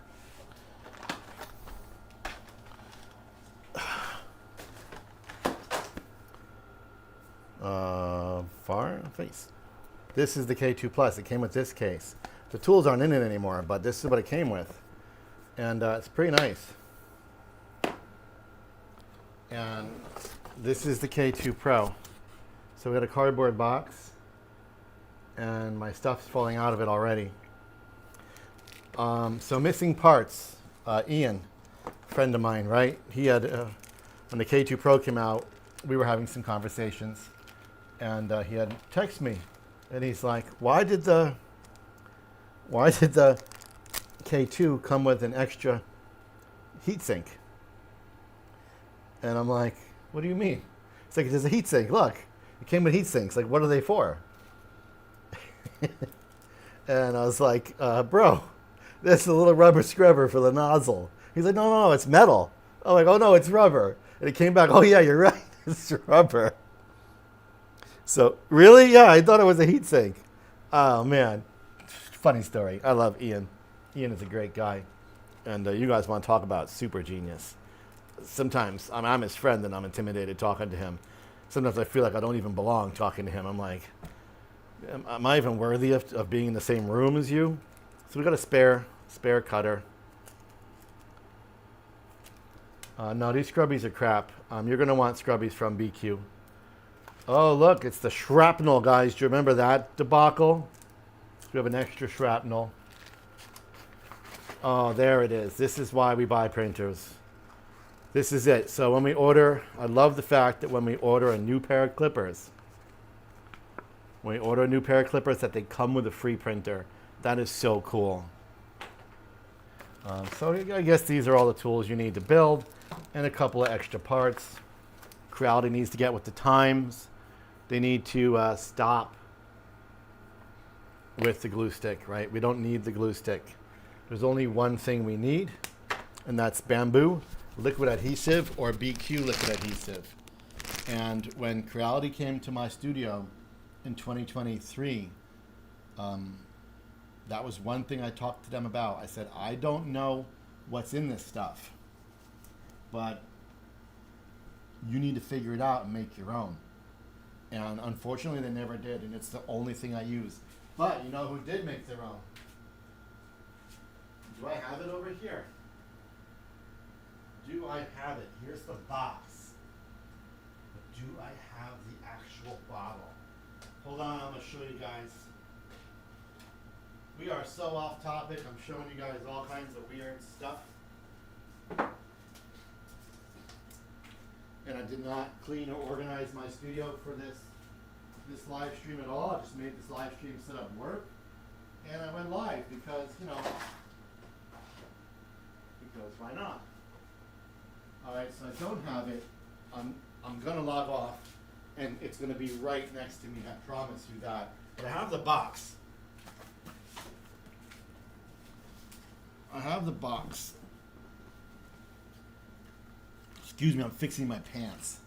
Far face. This is the K2 Plus. It came with this case. The tools aren't in it anymore, but this is what it came with. And it's pretty nice. And this is the K2 Pro. So we got a cardboard box, and my stuff's falling out of it already. So missing parts. Ian, a friend of mine, right? He had, when the K2 Pro came out, we were having some conversations, and he had texted me, and he's like, why did the K2 come with an extra heatsink? And I'm like, what do you mean? It's like, there's a heatsink. Look, it came with heatsinks. Like, what are they for? And I was like, bro, this is a little rubber scrubber for the nozzle. He's like, no, it's metal. I'm like, oh no, it's rubber. And it came back, oh yeah, you're right, it's rubber. So, really? Yeah, I thought it was a heatsink. Oh man, funny story. I love Ian. Ian is a great guy. And you guys want to talk about super genius. sometimes I'm his friend and I'm intimidated talking to him. Sometimes I feel like I don't even belong talking to him. I'm like, am I even worthy of being in the same room as you? So we got a spare cutter. No, these scrubbies are crap. You're going to want scrubbies from BQ. Oh, look, it's the shrapnel, guys. Do you remember that debacle? We have an extra shrapnel. Oh, there it is. This is why we buy printers. This is it. So when we order, I love the fact that when we order a new pair of clippers, that they come with a free printer. That is so cool. So I guess these are all the tools you need to build, and a couple of extra parts. Creality needs to get with the times. They need to stop with the glue stick, right? We don't need the glue stick. There's only one thing we need, and that's bamboo liquid adhesive or BQ liquid adhesive. And when Creality came to my studio in 2023, that was one thing I talked to them about. I said, I don't know what's in this stuff, but you need to figure it out and make your own. And unfortunately, they never did, and it's the only thing I use. But you know who did make their own? Do I have it over here? Do I have it? Here's the box. But do I have the actual bottle? Hold on, I'm going to show you guys. We are so off topic. I'm showing you guys all kinds of weird stuff. And I did not clean or organize my studio for this live stream at all. I just made this live stream setup work. And I went live because, because why not? Alright, so I don't have it. I'm gonna log off and it's gonna be right next to me, I promise you that. But I have the box. Excuse me, I'm fixing my pants.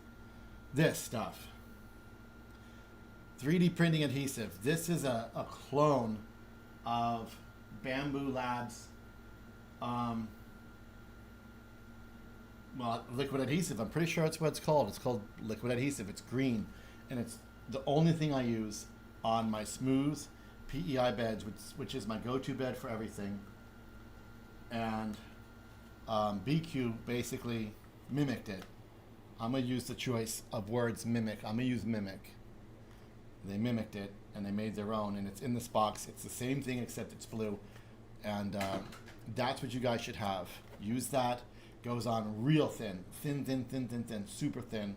This stuff. 3D printing adhesive. This is a clone of Bamboo Labs liquid adhesive. I'm pretty sure that's what it's called. It's called liquid adhesive. It's green, and it's the only thing I use on my smooth PEI beds, which is my go-to bed for everything. And BQ basically mimicked it. I'm going to use the choice of words mimic. I'm going to use mimic. They mimicked it, and they made their own, and it's in this box. It's the same thing except it's blue. And that's what you guys should have. Use that. Goes on real thin, super thin.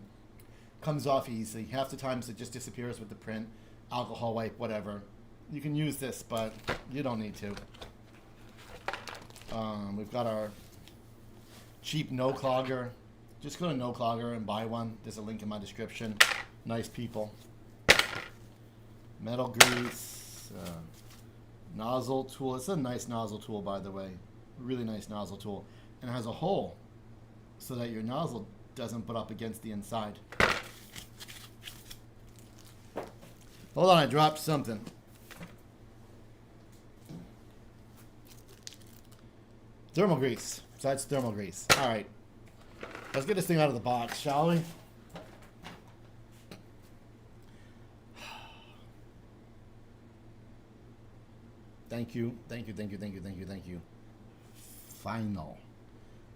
Comes off easily. Half the times it just disappears with the print, alcohol wipe, whatever. You can use this, but you don't need to. We've got our cheap no clogger. Just go to no clogger and buy one. There's a link in my description. Nice people. Metal grease. Nozzle tool. It's a nice nozzle tool, by the way. Really nice nozzle tool. And it has a hole so that your nozzle doesn't butt up against the inside. Hold on, I dropped something. Thermal grease. So that's thermal grease. All right. Let's get this thing out of the box, shall we? Thank you. Thank you, thank you, thank you, thank you, thank you. Final.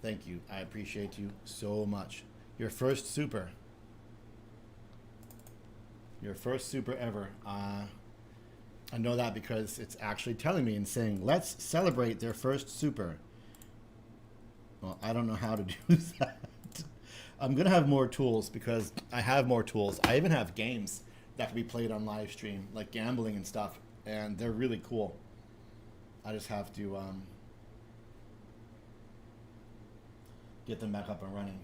Thank you. I appreciate you so much. Your first super. Your first super ever. I know that because it's actually telling me and saying, let's celebrate their first super. Well, I don't know how to do that. I'm going to have more tools because I have more tools. I even have games that can be played on live stream, like gambling and stuff, and they're really cool. I just have to get them back up and running.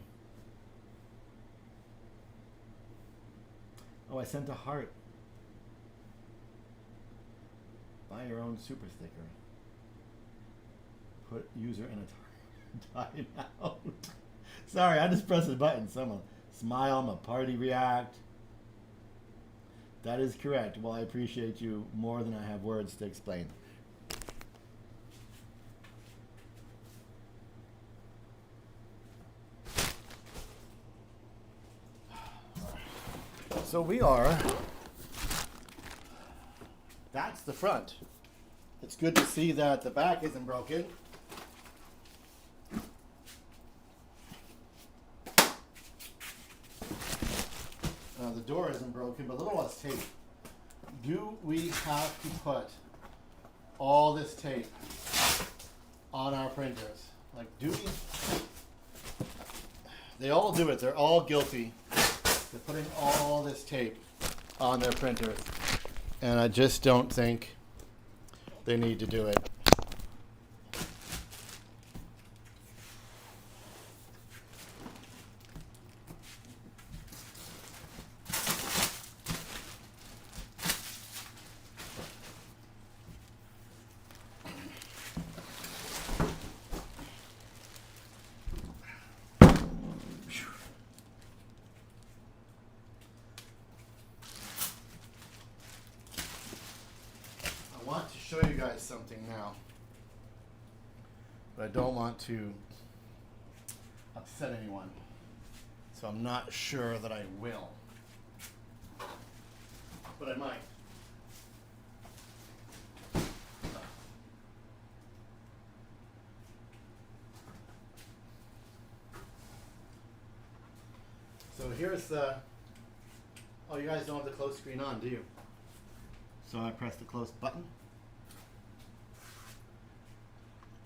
Oh, I sent a heart. Buy your own super sticker. Put user in a timeout. Sorry, I just pressed the button. So I'm a smile, I'm a party react. That is correct. Well, I appreciate you more than I have words to explain. So that's the front. It's good to see that the back isn't broken. The door isn't broken, but look at all this tape. Do we have to put all this tape on our printers? Like, do we? They all do it. They're all guilty. They're putting all this tape on their printers. And I just don't think they need to do it. I want to show you guys something now, but I don't want to upset anyone, so I'm not sure that I will, but I might. So here's the, oh, you guys don't have the close screen on, do you? So I press the close button.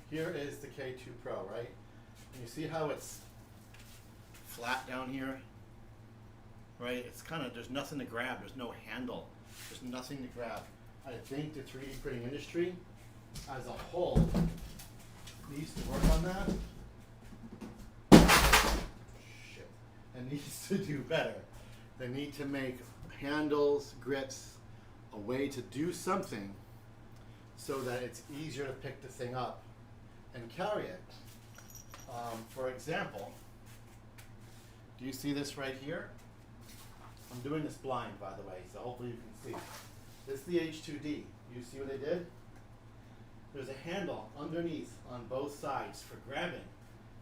Here is the K2 Pro, right? And you see how it's flat down here, right? It's kind of, there's nothing to grab. There's no handle. There's nothing to grab. I think the 3D printing industry as a whole needs to work on that. Shit. And needs to do better. They need to make handles, grips, a way to do something so that it's easier to pick the thing up and carry it. For example, do you see this right here? I'm doing this blind, by the way, so hopefully you can see. This is the H2D. You see what they did? There's a handle underneath on both sides for grabbing,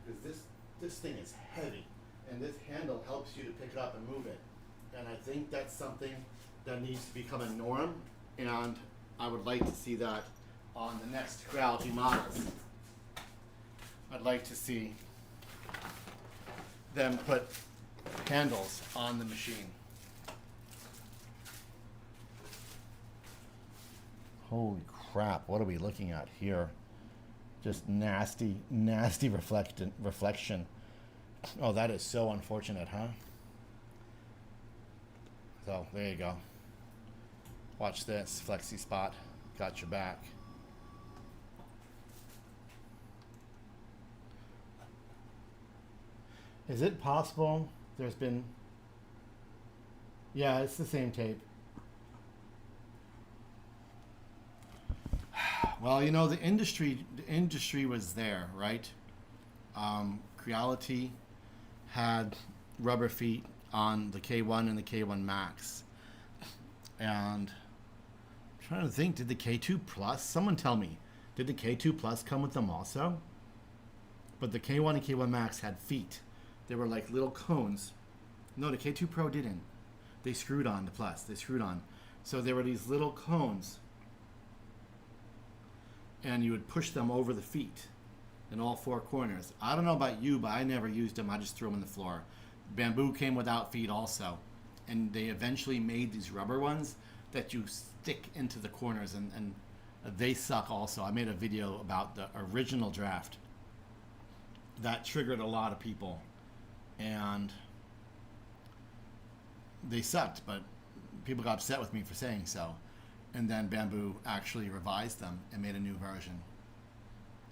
because this thing is heavy, and this handle helps you to pick it up and move it. And I think that's something that needs to become a norm, and I would like to see that on the next Creality models. I'd like to see them put handles on the machine. Holy crap, what are we looking at here? Just nasty, nasty reflection. Oh, that is so unfortunate, huh? So, there you go. Watch this, flexi spot. Got your back. Is it possible there's been... Yeah, it's the same tape. Well, you know, the industry was there, right? Creality had rubber feet on the K1 and the K1 Max. And I'm trying to think, did the K2 Plus, someone tell me, did the K2 Plus come with them also? But the K1 and K1 Max had feet. They were like little cones. No, the K2 Pro didn't. They screwed on the Plus. They screwed on. So there were these little cones. And you would push them over the feet in all four corners. I don't know about you, but I never used them. I just threw them on the floor. Bamboo came without feet also. And they eventually made these rubber ones that you stick into the corners, and they suck also. I made a video about the original draft. That triggered a lot of people. And they sucked, but people got upset with me for saying so. And then Bamboo actually revised them and made a new version.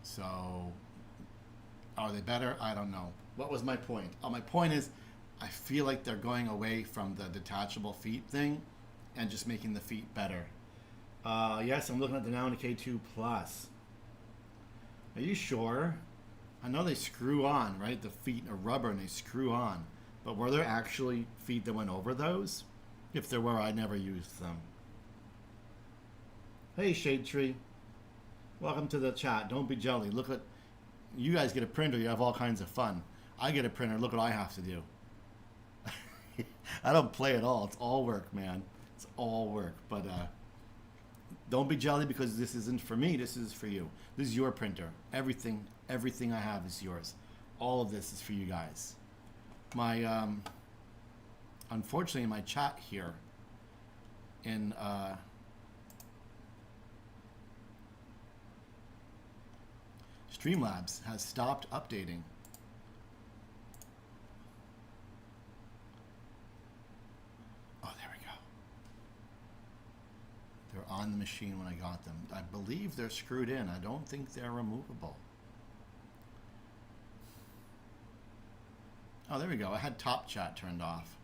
So, are they better? I don't know. What was my point? Oh, my point is, I feel like they're going away from the detachable feet thing and just making the feet better. Yes, I'm looking at the now in the K2 Plus. Are you sure? I know they screw on, right? The feet are rubber and they screw on. But were there actually feet that went over those? If there were, I never used them. Hey, Shade Tree. Welcome to the chat. Don't be jelly. Look at, you guys get a printer, you have all kinds of fun. I get a printer, look what I have to do. I don't play at all. It's all work, man. It's all work. But don't be jelly because this isn't for me. This is for you. This is your printer. Everything I have is yours. All of this is for you guys. My unfortunately, my chat here in Streamlabs has stopped updating. Oh, there we go. They're on the machine when I got them. I believe they're screwed in. I don't think they're removable. Oh, there we go. I had top chat turned off.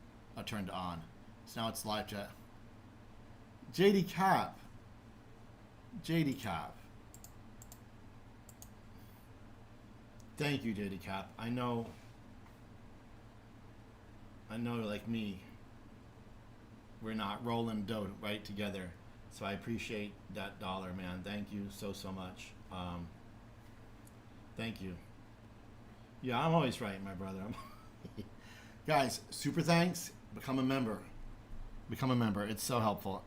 Turned on. So now it's live chat. JD Cap. JD Cap. Thank you, JD Cap. I know like me, we're not rolling dough right together. So I appreciate that dollar, man. Thank you so much. Thank you. Yeah, I'm always right, my brother. Guys, super thanks. Become a member. Become a member. It's so helpful.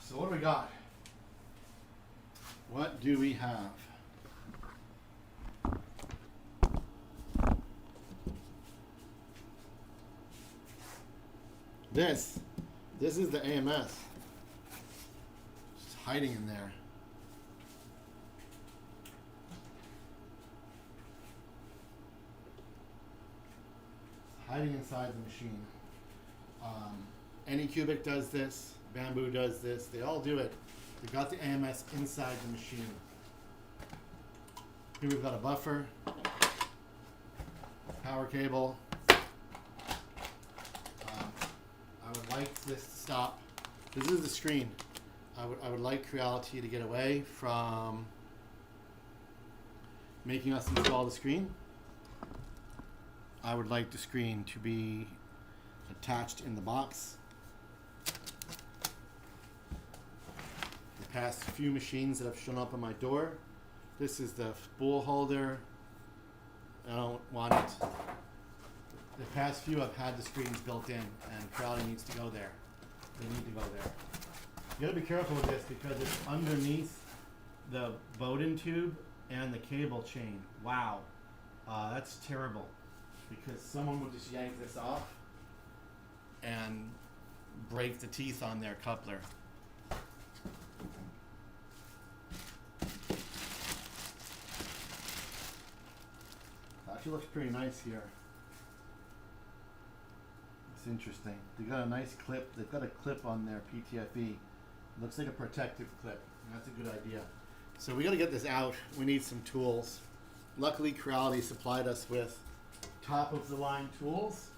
So what do we got? What do we have? This is the AMS. Just hiding in there. It's hiding inside the machine. Anycubic does this. Bamboo does this. They all do it. We've got the AMS inside the machine. Here we've got a buffer, power cable. I would like this to stop. This is the screen. I would like Creality to get away from making us install the screen. I would like the screen to be attached in the box. The past few machines that have shown up on my door, this is the spool holder. I don't want it. The past few I've had the screens built in, and Creality needs to go there. They need to go there. You gotta be careful with this because it's underneath the Bowden tube and the cable chain. Wow, that's terrible. Because someone would just yank this off and break the teeth on their coupler. Actually looks pretty nice here. It's interesting. They got a nice clip. They've got a clip on their PTFE. It looks like a protective clip. And that's a good idea. So we got to get this out. We need some tools. Luckily, Creality supplied us with top of the line tools.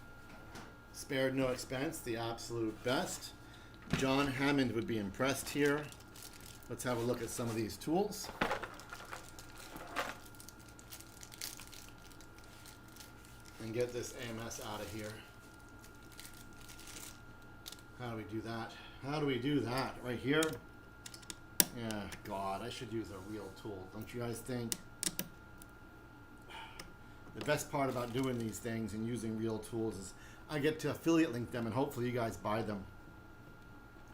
Spared no expense. The absolute best. John Hammond would be impressed here. Let's have a look at some of these tools. And get this AMS out of here. How do we do that? How do we do that? Right here? Yeah, God, I should use a real tool. Don't you guys think? The best part about doing these things and using real tools is I get to affiliate link them and hopefully you guys buy them.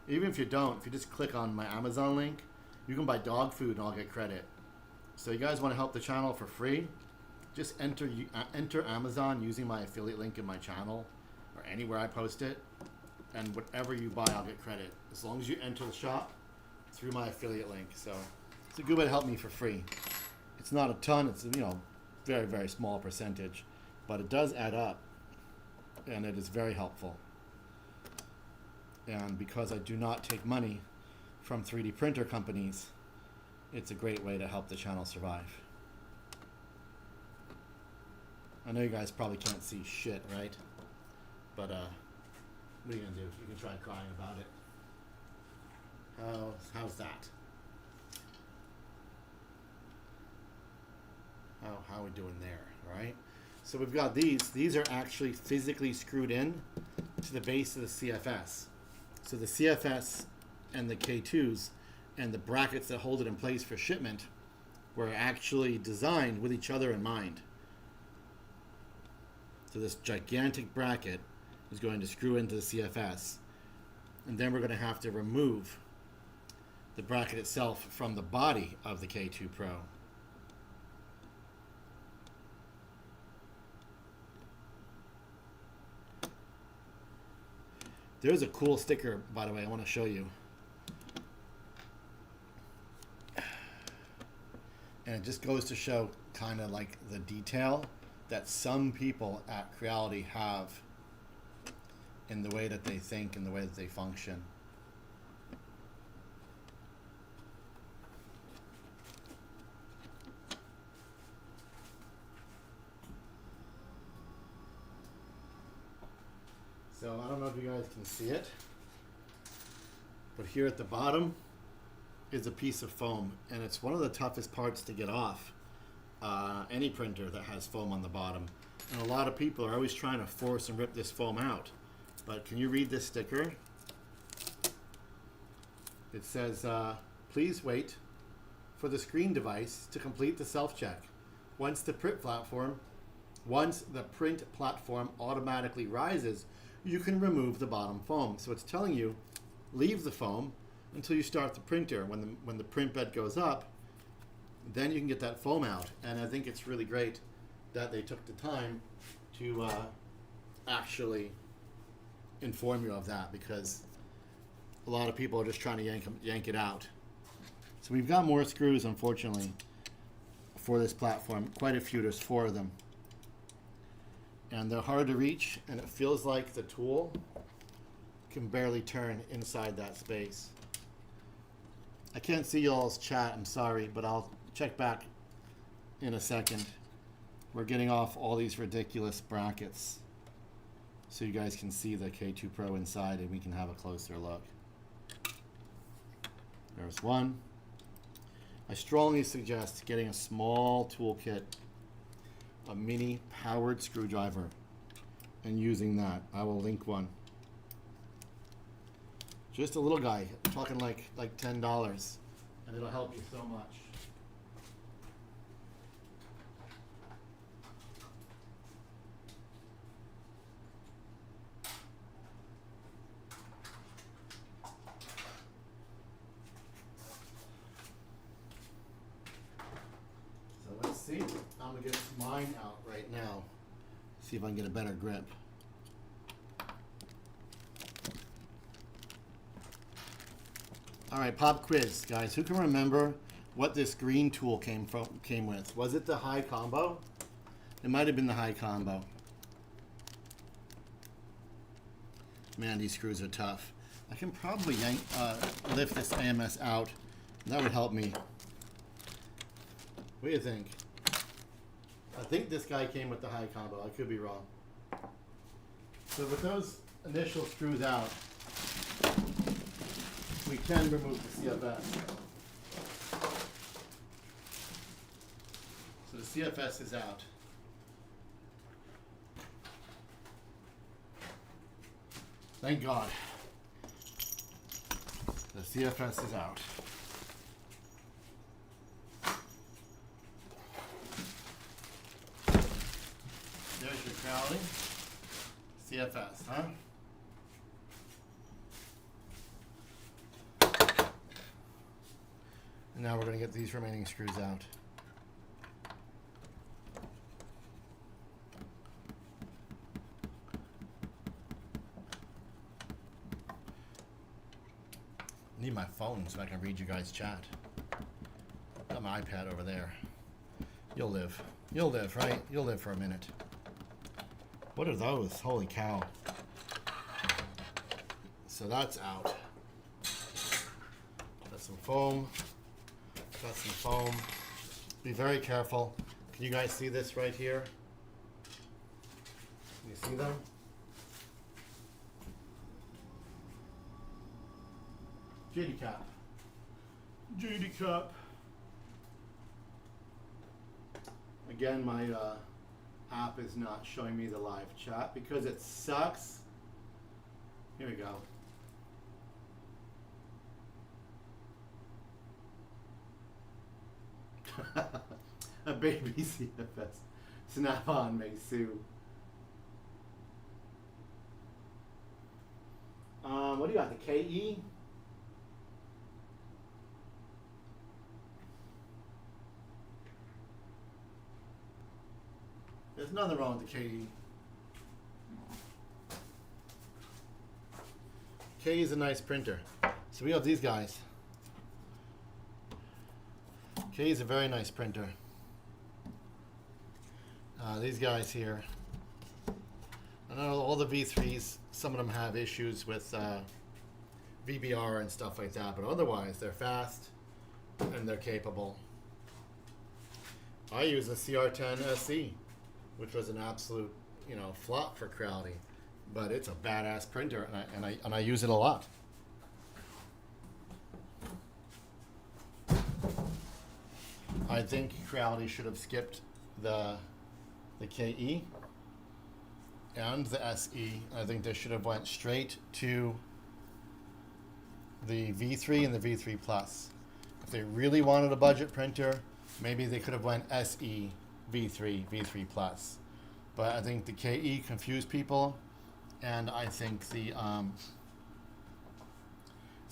Even if you don't, if you just click on my Amazon link, you can buy dog food and I'll get credit. So you guys want to help the channel for free? Just enter Amazon using my affiliate link in my channel or anywhere I post it, and whatever you buy, I'll get credit as long as you enter the shop through my affiliate link. So it's a good way to help me for free. It's not a ton. It's very, very small percentage, but it does add up, and it is very helpful. And because I do not take money from 3D printer companies, it's a great way to help the channel survive. I know you guys probably can't see shit, right? But what are you gonna do? You can try crying about it. How's that? How are we doing there, right? So we've got these. These are actually physically screwed in to the base of the CFS. So the CFS and the K2s and the brackets that hold it in place for shipment were actually designed with each other in mind. So this gigantic bracket is going to screw into the CFS, and then we're going to have to remove the bracket itself from the body of the K2 Pro. There's a cool sticker, by the way, I want to show you. And it just goes to show kind of like the detail that some people at Creality have in the way that they think and the way that they function. So I don't know if you guys can see it, but here at the bottom is a piece of foam, and it's one of the toughest parts to get off any printer that has foam on the bottom. And a lot of people are always trying to force and rip this foam out. But can you read this sticker? It says, please wait for the screen device to complete the self-check. Once the print platform automatically rises, you can remove the bottom foam. So it's telling you, leave the foam until you start the printer. When the print bed goes up, then you can get that foam out. And I think it's really great that they took the time to actually inform you of that, because a lot of people are just trying to yank it out. So we've got more screws, unfortunately, for this platform. Quite a few, there's 4 of them. And they're hard to reach, and it feels like the tool can barely turn inside that space. I can't see y'all's chat, I'm sorry, but I'll check back in a second. We're getting off all these ridiculous brackets so you guys can see the K2 Pro inside and we can have a closer look. There's one. I strongly suggest getting a small toolkit, a mini powered screwdriver, and using that. I will link one. Just a little guy, I'm talking like $10, and it'll help you so much. So let's see. I'm gonna get mine out right now. See if I can get a better grip. All right, pop quiz, guys. Who can remember what this green tool came with? Was it the high combo? It might have been the high combo. Man, these screws are tough. I can probably lift this AMS out. That would help me. What do you think? I think this guy came with the high combo. I could be wrong. So with those initial screws out, we can remove the CFS. So the CFS is out. Thank God. The CFS is out. There's your Creality CFS, huh? And now we're going to get these remaining screws out. I need my phone so I can read you guys' chat. Got my iPad over there. You'll live. You'll live, right? You'll live for a minute. What are those? Holy cow. So that's out. Got some foam. Got some foam. Be very careful. Can you guys see this right here? Can you see them? JD Cap. JD Cap. Again, my app is not showing me the live chat because it sucks. Here we go. A baby CFS. Snap-on may sue. What do you got? The KE? There's nothing wrong with the KE. KE is a nice printer. So we have these guys. KE is a very nice printer. These guys here. I know all the V3s, some of them have issues with VBR and stuff like that, but otherwise they're fast and they're capable. I use a CR10 SE, which was an absolute, flop for Creality, but it's a badass printer, and I use it a lot. I think Creality should have skipped the KE and the SE. I think they should have went straight to the V3 and the V3 Plus. If they really wanted a budget printer, maybe they could have went SE, V3, V3 Plus. But I think the KE confused people, and I think the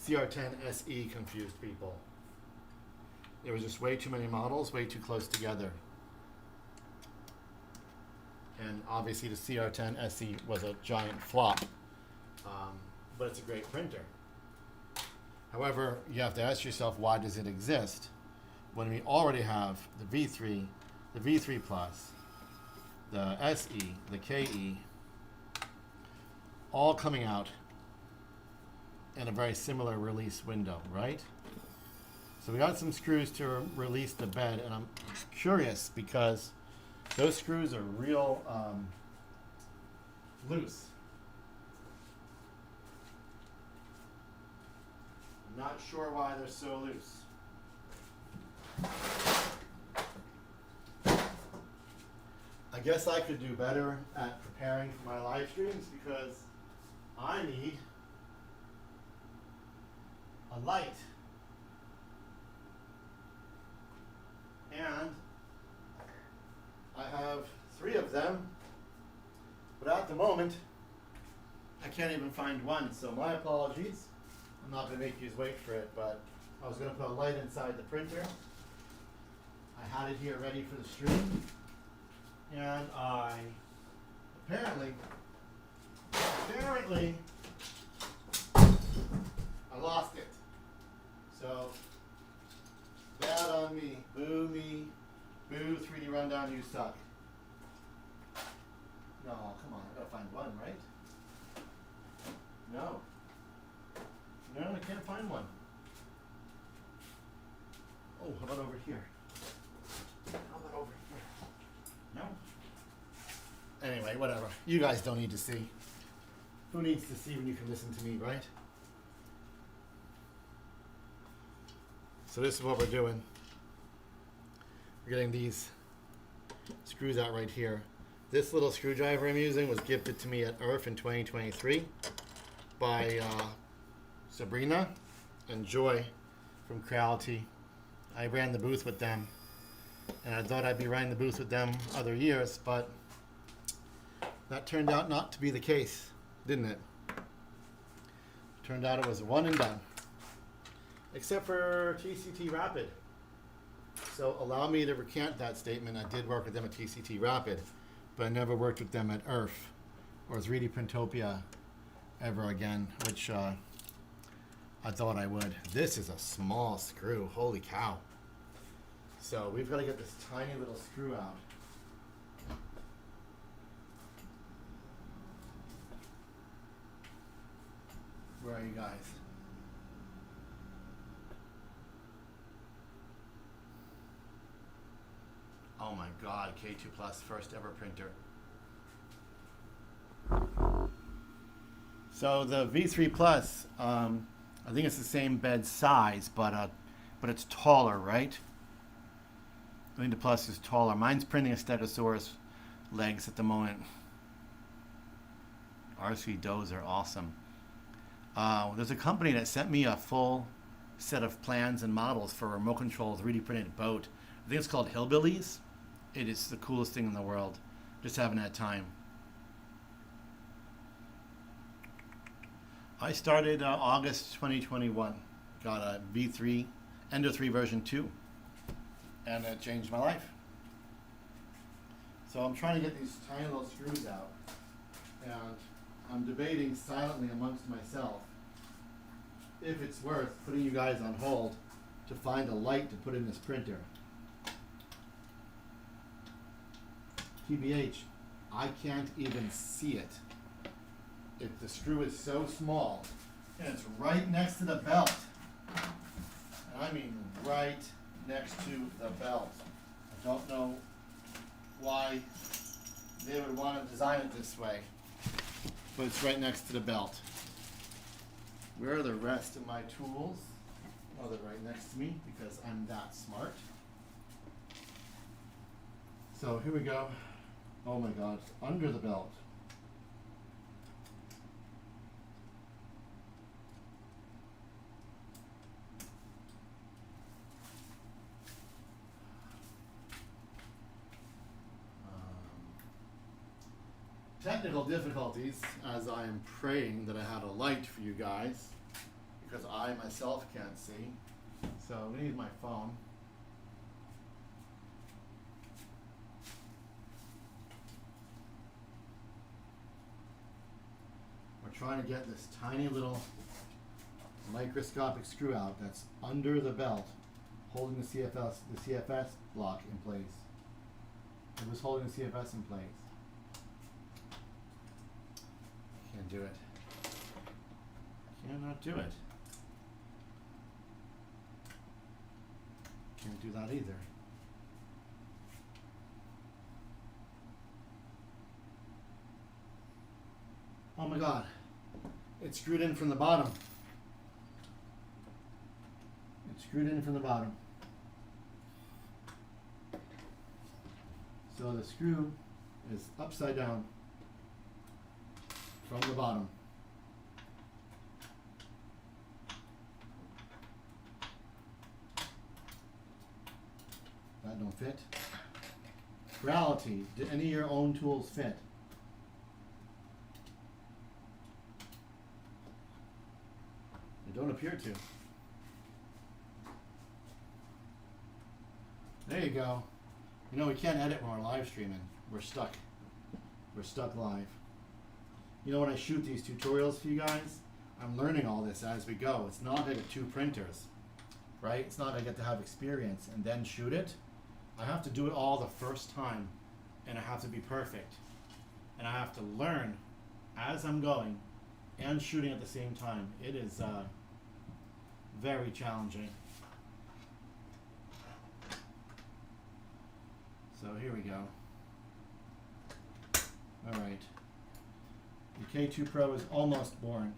CR10 SE confused people. There was just way too many models, way too close together. And obviously the CR10 SE was a giant flop, but it's a great printer. However, you have to ask yourself, why does it exist when we already have the V3, the V3 Plus, the SE, the KE, all coming out in a very similar release window, right? So we got some screws to release the bed, and I'm curious because those screws are real loose. I'm not sure why they're so loose. I guess I could do better at preparing for my live streams because I need a light. And I have 3 of them, but at the moment, I can't even find one, so my apologies. I'm not going to make you wait for it, but I was going to put a light inside the printer. I had it here ready for the stream, and I apparently, I lost it. So, bad on me. Boo me. Boo 3D Rundown, you suck. No, come on, I gotta find one, right? No. No, I can't find one. Oh, how about over here? How about over here? No? Anyway, whatever. You guys don't need to see. Who needs to see when you can listen to me, right? So this is what we're doing. We're getting these screws out right here. This little screwdriver I'm using was gifted to me at IRF in 2023 by Sabrina and Joy from Creality. I ran the booth with them, and I thought I'd be running the booth with them other years, but that turned out not to be the case, didn't it? Turned out it was a one and done, except for TCT Rapid. So allow me to recant that statement. I did work with them at TCT Rapid, but I never worked with them at IRF or 3D Printopia ever again, which I thought I would. This is a small screw, holy cow. So we've got to get this tiny little screw out. Where are you guys? Oh my God, K2 Plus, first ever printer. So the V3 Plus, I think it's the same bed size, but it's taller, right? I think the Plus is taller. Mine's printing a Stegosaurus legs at the moment. RC Does are awesome. There's a company that sent me a full set of plans and models for a remote control 3D printed boat. I think it's called Hillbillies. It is the coolest thing in the world. Just haven't had time. I started August 2021. Got a V3, Ender 3 version 2. And it changed my life. So I'm trying to get these tiny little screws out. And I'm debating silently amongst myself if it's worth putting you guys on hold to find a light to put in this printer. TBH, I can't even see it. If the screw is so small, and it's right next to the belt. And I mean right next to the belt. I don't know why they would want to design it this way, but it's right next to the belt. Where are the rest of my tools? Oh, they're right next to me because I'm that smart. So here we go. Oh my God, it's under the belt. Technical difficulties, as I am praying that I had a light for you guys, because I myself can't see. So we need my phone. We're trying to get this tiny little microscopic screw out that's under the belt, holding the CFS block in place. It was holding the CFS in place. Can't do it. Cannot do it. Can't do that either. Oh my God. It's screwed in from the bottom. It's screwed in from the bottom. So the screw is upside down from the bottom. That don't fit. Creality, do any of your own tools fit? They don't appear to. There you go. You know, we can't edit when we're live streaming. We're stuck. We're stuck live. You know, when I shoot these tutorials for you guys, I'm learning all this as we go. It's not like I get 2 printers, right? It's not like I get to have experience and then shoot it. I have to do it all the first time, and I have to be perfect. And I have to learn as I'm going and shooting at the same time. It is very challenging. So here we go. All right. The K2 Pro is almost born.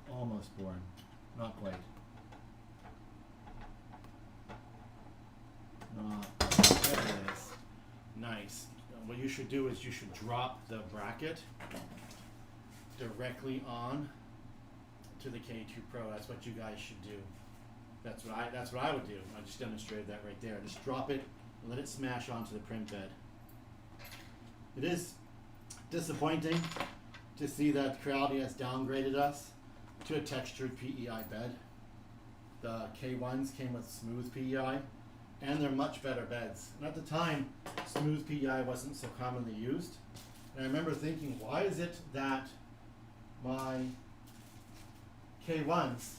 Almost born. Not quite. There it is. Nice. What you should do is you should drop the bracket directly on to the K2 Pro. That's what you guys should do. That's what I would do. I just demonstrated that right there. Just drop it and let it smash onto the print bed. It is disappointing to see that Creality has downgraded us to a textured PEI bed. The K1s came with smooth PEI, and they're much better beds. And at the time, smooth PEI wasn't so commonly used. And I remember thinking, why is it that my K1s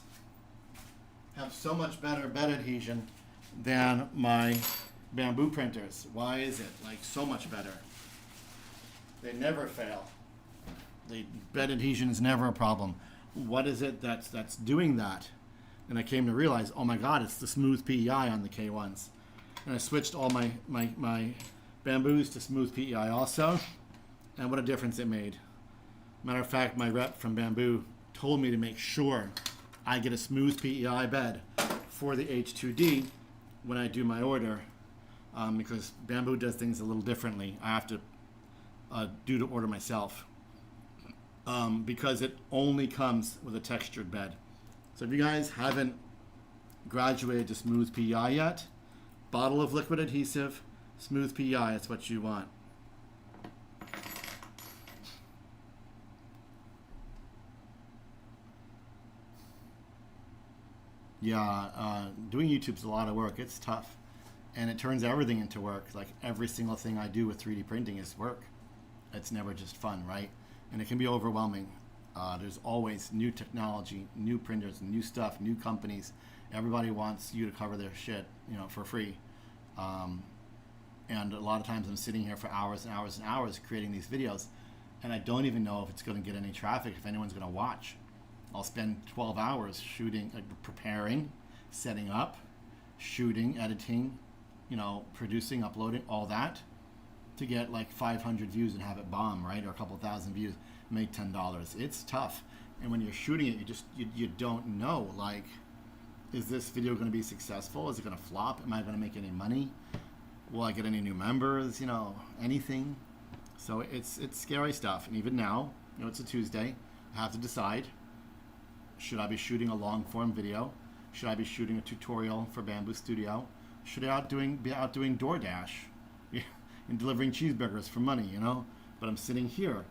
have so much better bed adhesion than my Bamboo printers? Why is it like so much better? They never fail. The bed adhesion is never a problem. What is it that's doing that? And I came to realize, oh my God, it's the smooth PEI on the K1s. And I switched all my Bamboos to smooth PEI also, and what a difference it made. Matter of fact, my rep from Bamboo told me to make sure I get a smooth PEI bed for the H2D when I do my order, because Bamboo does things a little differently. I have to do the order myself. because it only comes with a textured bed. So if you guys haven't graduated to smooth PEI yet, bottle of liquid adhesive, smooth PEI, that's what you want. Yeah, doing YouTube's a lot of work. It's tough. And it turns everything into work. Like every single thing I do with 3D printing is work. It's never just fun, right? And it can be overwhelming. There's always new technology, new printers, new stuff, new companies. Everybody wants you to cover their shit, for free. And a lot of times I'm sitting here for hours and hours and hours creating these videos, and I don't even know if it's going to get any traffic, if anyone's going to watch. I'll spend 12 hours shooting, preparing, setting up, shooting, editing, producing, uploading, all that, to get like 500 views and have it bomb, right? Or a couple thousand views, make $10. It's tough. And when you're shooting it, you don't know, like, is this video going to be successful? Is it going to flop? Am I going to make any money? Will I get any new members? Anything. So it's scary stuff. And even now, it's a Tuesday. I have to decide. Should I be shooting a long form video? Should I be shooting a tutorial for Bamboo Studio? Should I be out doing DoorDash and delivering cheeseburgers for money, But I'm sitting here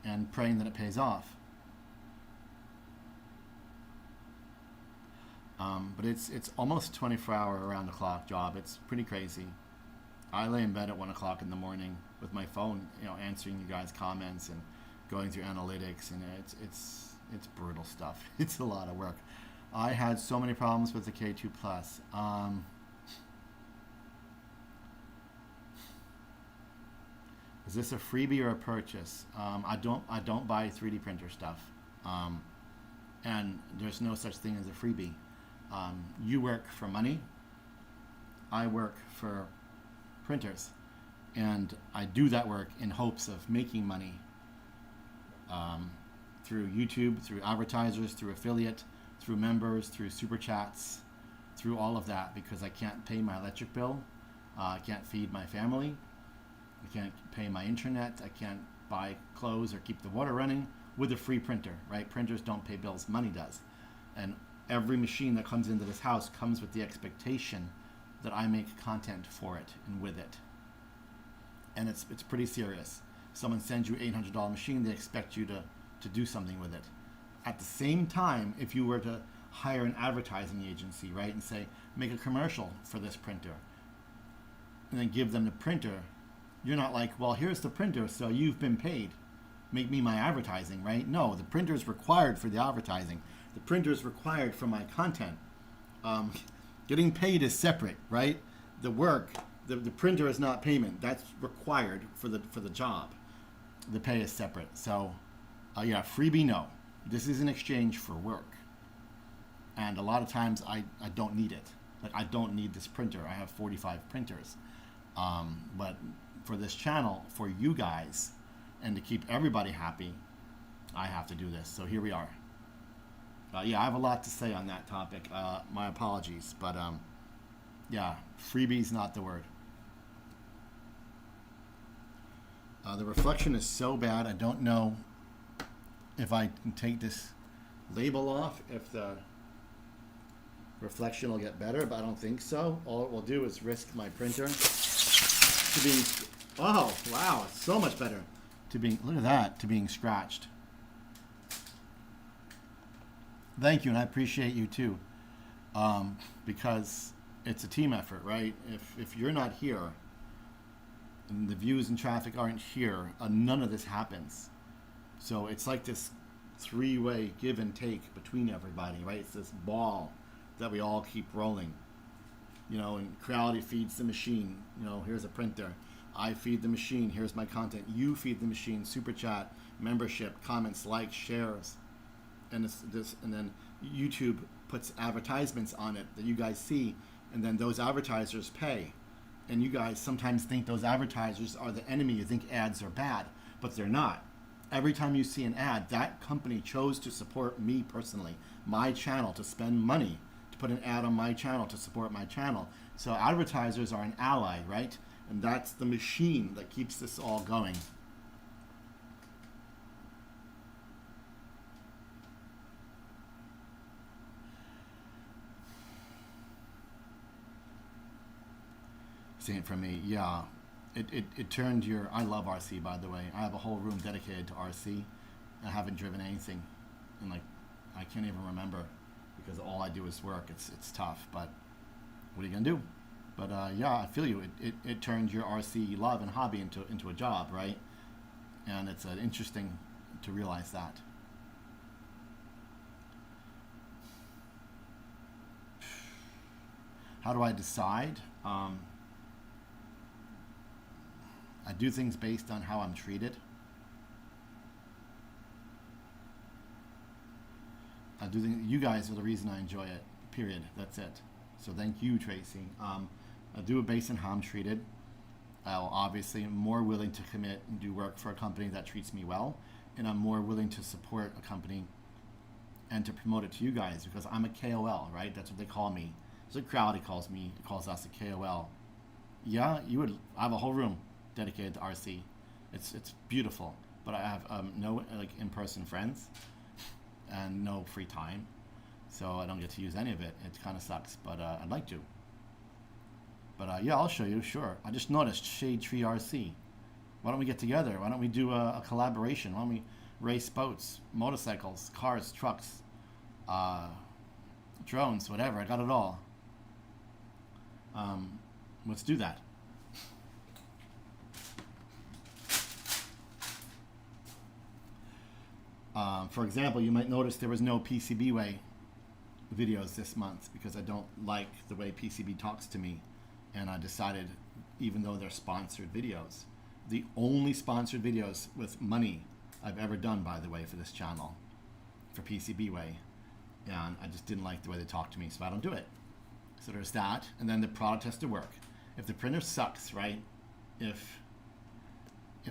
and praying that it pays off. But it's almost a 24-hour around-the-clock job. It's pretty crazy. I lay in bed at 1 o'clock in the morning with my phone, answering you guys' comments and going through analytics, and it's brutal stuff. It's a lot of work. I had so many problems with the K2 Plus. Is this a freebie or a purchase? I don't buy 3D printer stuff, and there's no such thing as a freebie. You work for money. I work for printers, and I do that work in hopes of making money. Through YouTube, through advertisers, through affiliate, through members, through super chats, through all of that, because I can't pay my electric bill, I can't feed my family, I can't pay my internet, I can't buy clothes or keep the water running with a free printer, right? Printers don't pay bills, money does. And every machine that comes into this house comes with the expectation that I make content for it and with it. And it's pretty serious. Someone sends you an $800 machine, they expect you to do something with it. At the same time, if you were to hire an advertising agency, right, and say, make a commercial for this printer, and then give them the printer, you're not like, well, here's the printer, so you've been paid. Make me my advertising, right? No, the printer is required for the advertising. The printer is required for my content. Getting paid is separate, right? The work, the printer is not payment. That's required for the job. The pay is separate. So, yeah, freebie, no. This is an exchange for work. And a lot of times I don't need it. Like, I don't need this printer. I have 45 printers. But for this channel, for you guys, and to keep everybody happy, I have to do this. So here we are. Yeah, I have a lot to say on that topic. My apologies. But, yeah, freebie's not the word. The reflection is so bad, I don't know if I can take this label off, if the reflection will get better, but I don't think so. All it will do is risk my printer to being, oh, wow, it's so much better to being, look at that, to being scratched. Thank you, and I appreciate you too, because it's a team effort, right? If you're not here, and the views and traffic aren't here, none of this happens. So it's like this three-way give and take between everybody, right? It's this ball that we all keep rolling. And Creality feeds the machine. Here's a printer. I feed the machine. Here's my content. You feed the machine. Super chat, membership, comments, likes, shares, and and then YouTube puts advertisements on it that you guys see, and then those advertisers pay. And you guys sometimes think those advertisers are the enemy. You think ads are bad, but they're not. Every time you see an ad, that company chose to support me personally, my channel, to spend money to put an ad on my channel to support my channel. So advertisers are an ally, right? And that's the machine that keeps this all going. interesting for me. Yeah, it turned your. I love RC, by the way. I have a whole room dedicated to RC. I haven't driven anything, and like I can't even remember because all I do is work. It's tough, but what are you gonna do? But yeah, I feel you. It turned your RC love and hobby into a job, right? And it's interesting to realize that. How do I decide? I do things based on how I'm treated. I do think you guys are the reason I enjoy it. Period. That's it. So thank you, Tracy. I do it based on how I'm treated. I'll obviously am more willing to commit and do work for a company that treats me well, and I'm more willing to support a company and to promote it to you guys because I'm a KOL, right? That's what they call me. So Creality calls us a KOL. Yeah, you would. I have a whole room dedicated to RC. It's beautiful, but I have no like in-person friends and no free time, so I don't get to use any of it. It kind of sucks, but I'd like to. But yeah, I'll show you. Sure. I just noticed Shade Tree RC. Why don't we get together? Why don't we do a collaboration? Why don't we race boats, motorcycles, cars, trucks, drones, whatever? I got it all. Let's do that. For example, you might notice there was no PCBWay videos this month because I don't like the way PCB talks to me, and I decided, even though they're sponsored videos, the only sponsored videos with money I've ever done, by the way, for this channel, for PCBWay, and I just didn't like the way they talk to me, so I don't do it. So there's that, and then the product has to work. If the printer sucks, right? If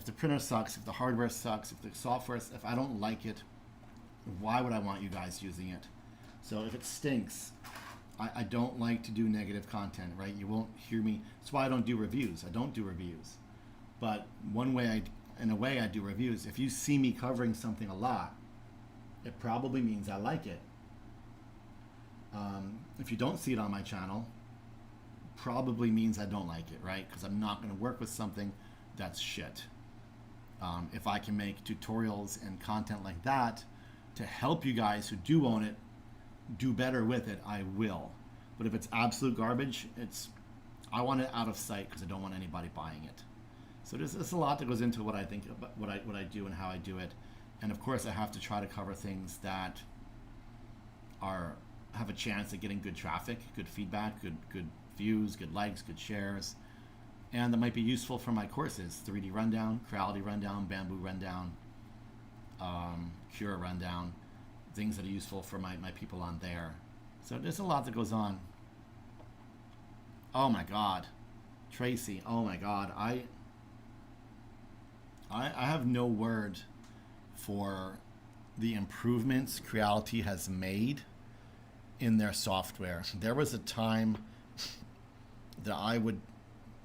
the printer sucks, if the hardware sucks, if the software, if I don't like it, why would I want you guys using it? So if it stinks, I don't like to do negative content, right? You won't hear me. That's why I don't do reviews. I don't do reviews. But in a way I do reviews. If you see me covering something a lot, it probably means I like it. If you don't see it on my channel, probably means I don't like it, right? Because I'm not going to work with something that's shit. If I can make tutorials and content like that to help you guys who do own it do better with it, I will. But if it's absolute garbage, I want it out of sight because I don't want anybody buying it. So there's a lot that goes into what I think about what I do and how I do it. And of course I have to try to cover things that have a chance at getting good traffic, good feedback, good views, good likes, good shares, and that might be useful for my courses: 3D Rundown, Creality Rundown, Bamboo Rundown, Cura Rundown, things that are useful for my people on there. So there's a lot that goes on. Oh my God, Tracy, oh my God, I have no word for the improvements Creality has made in their software. There was a time that I would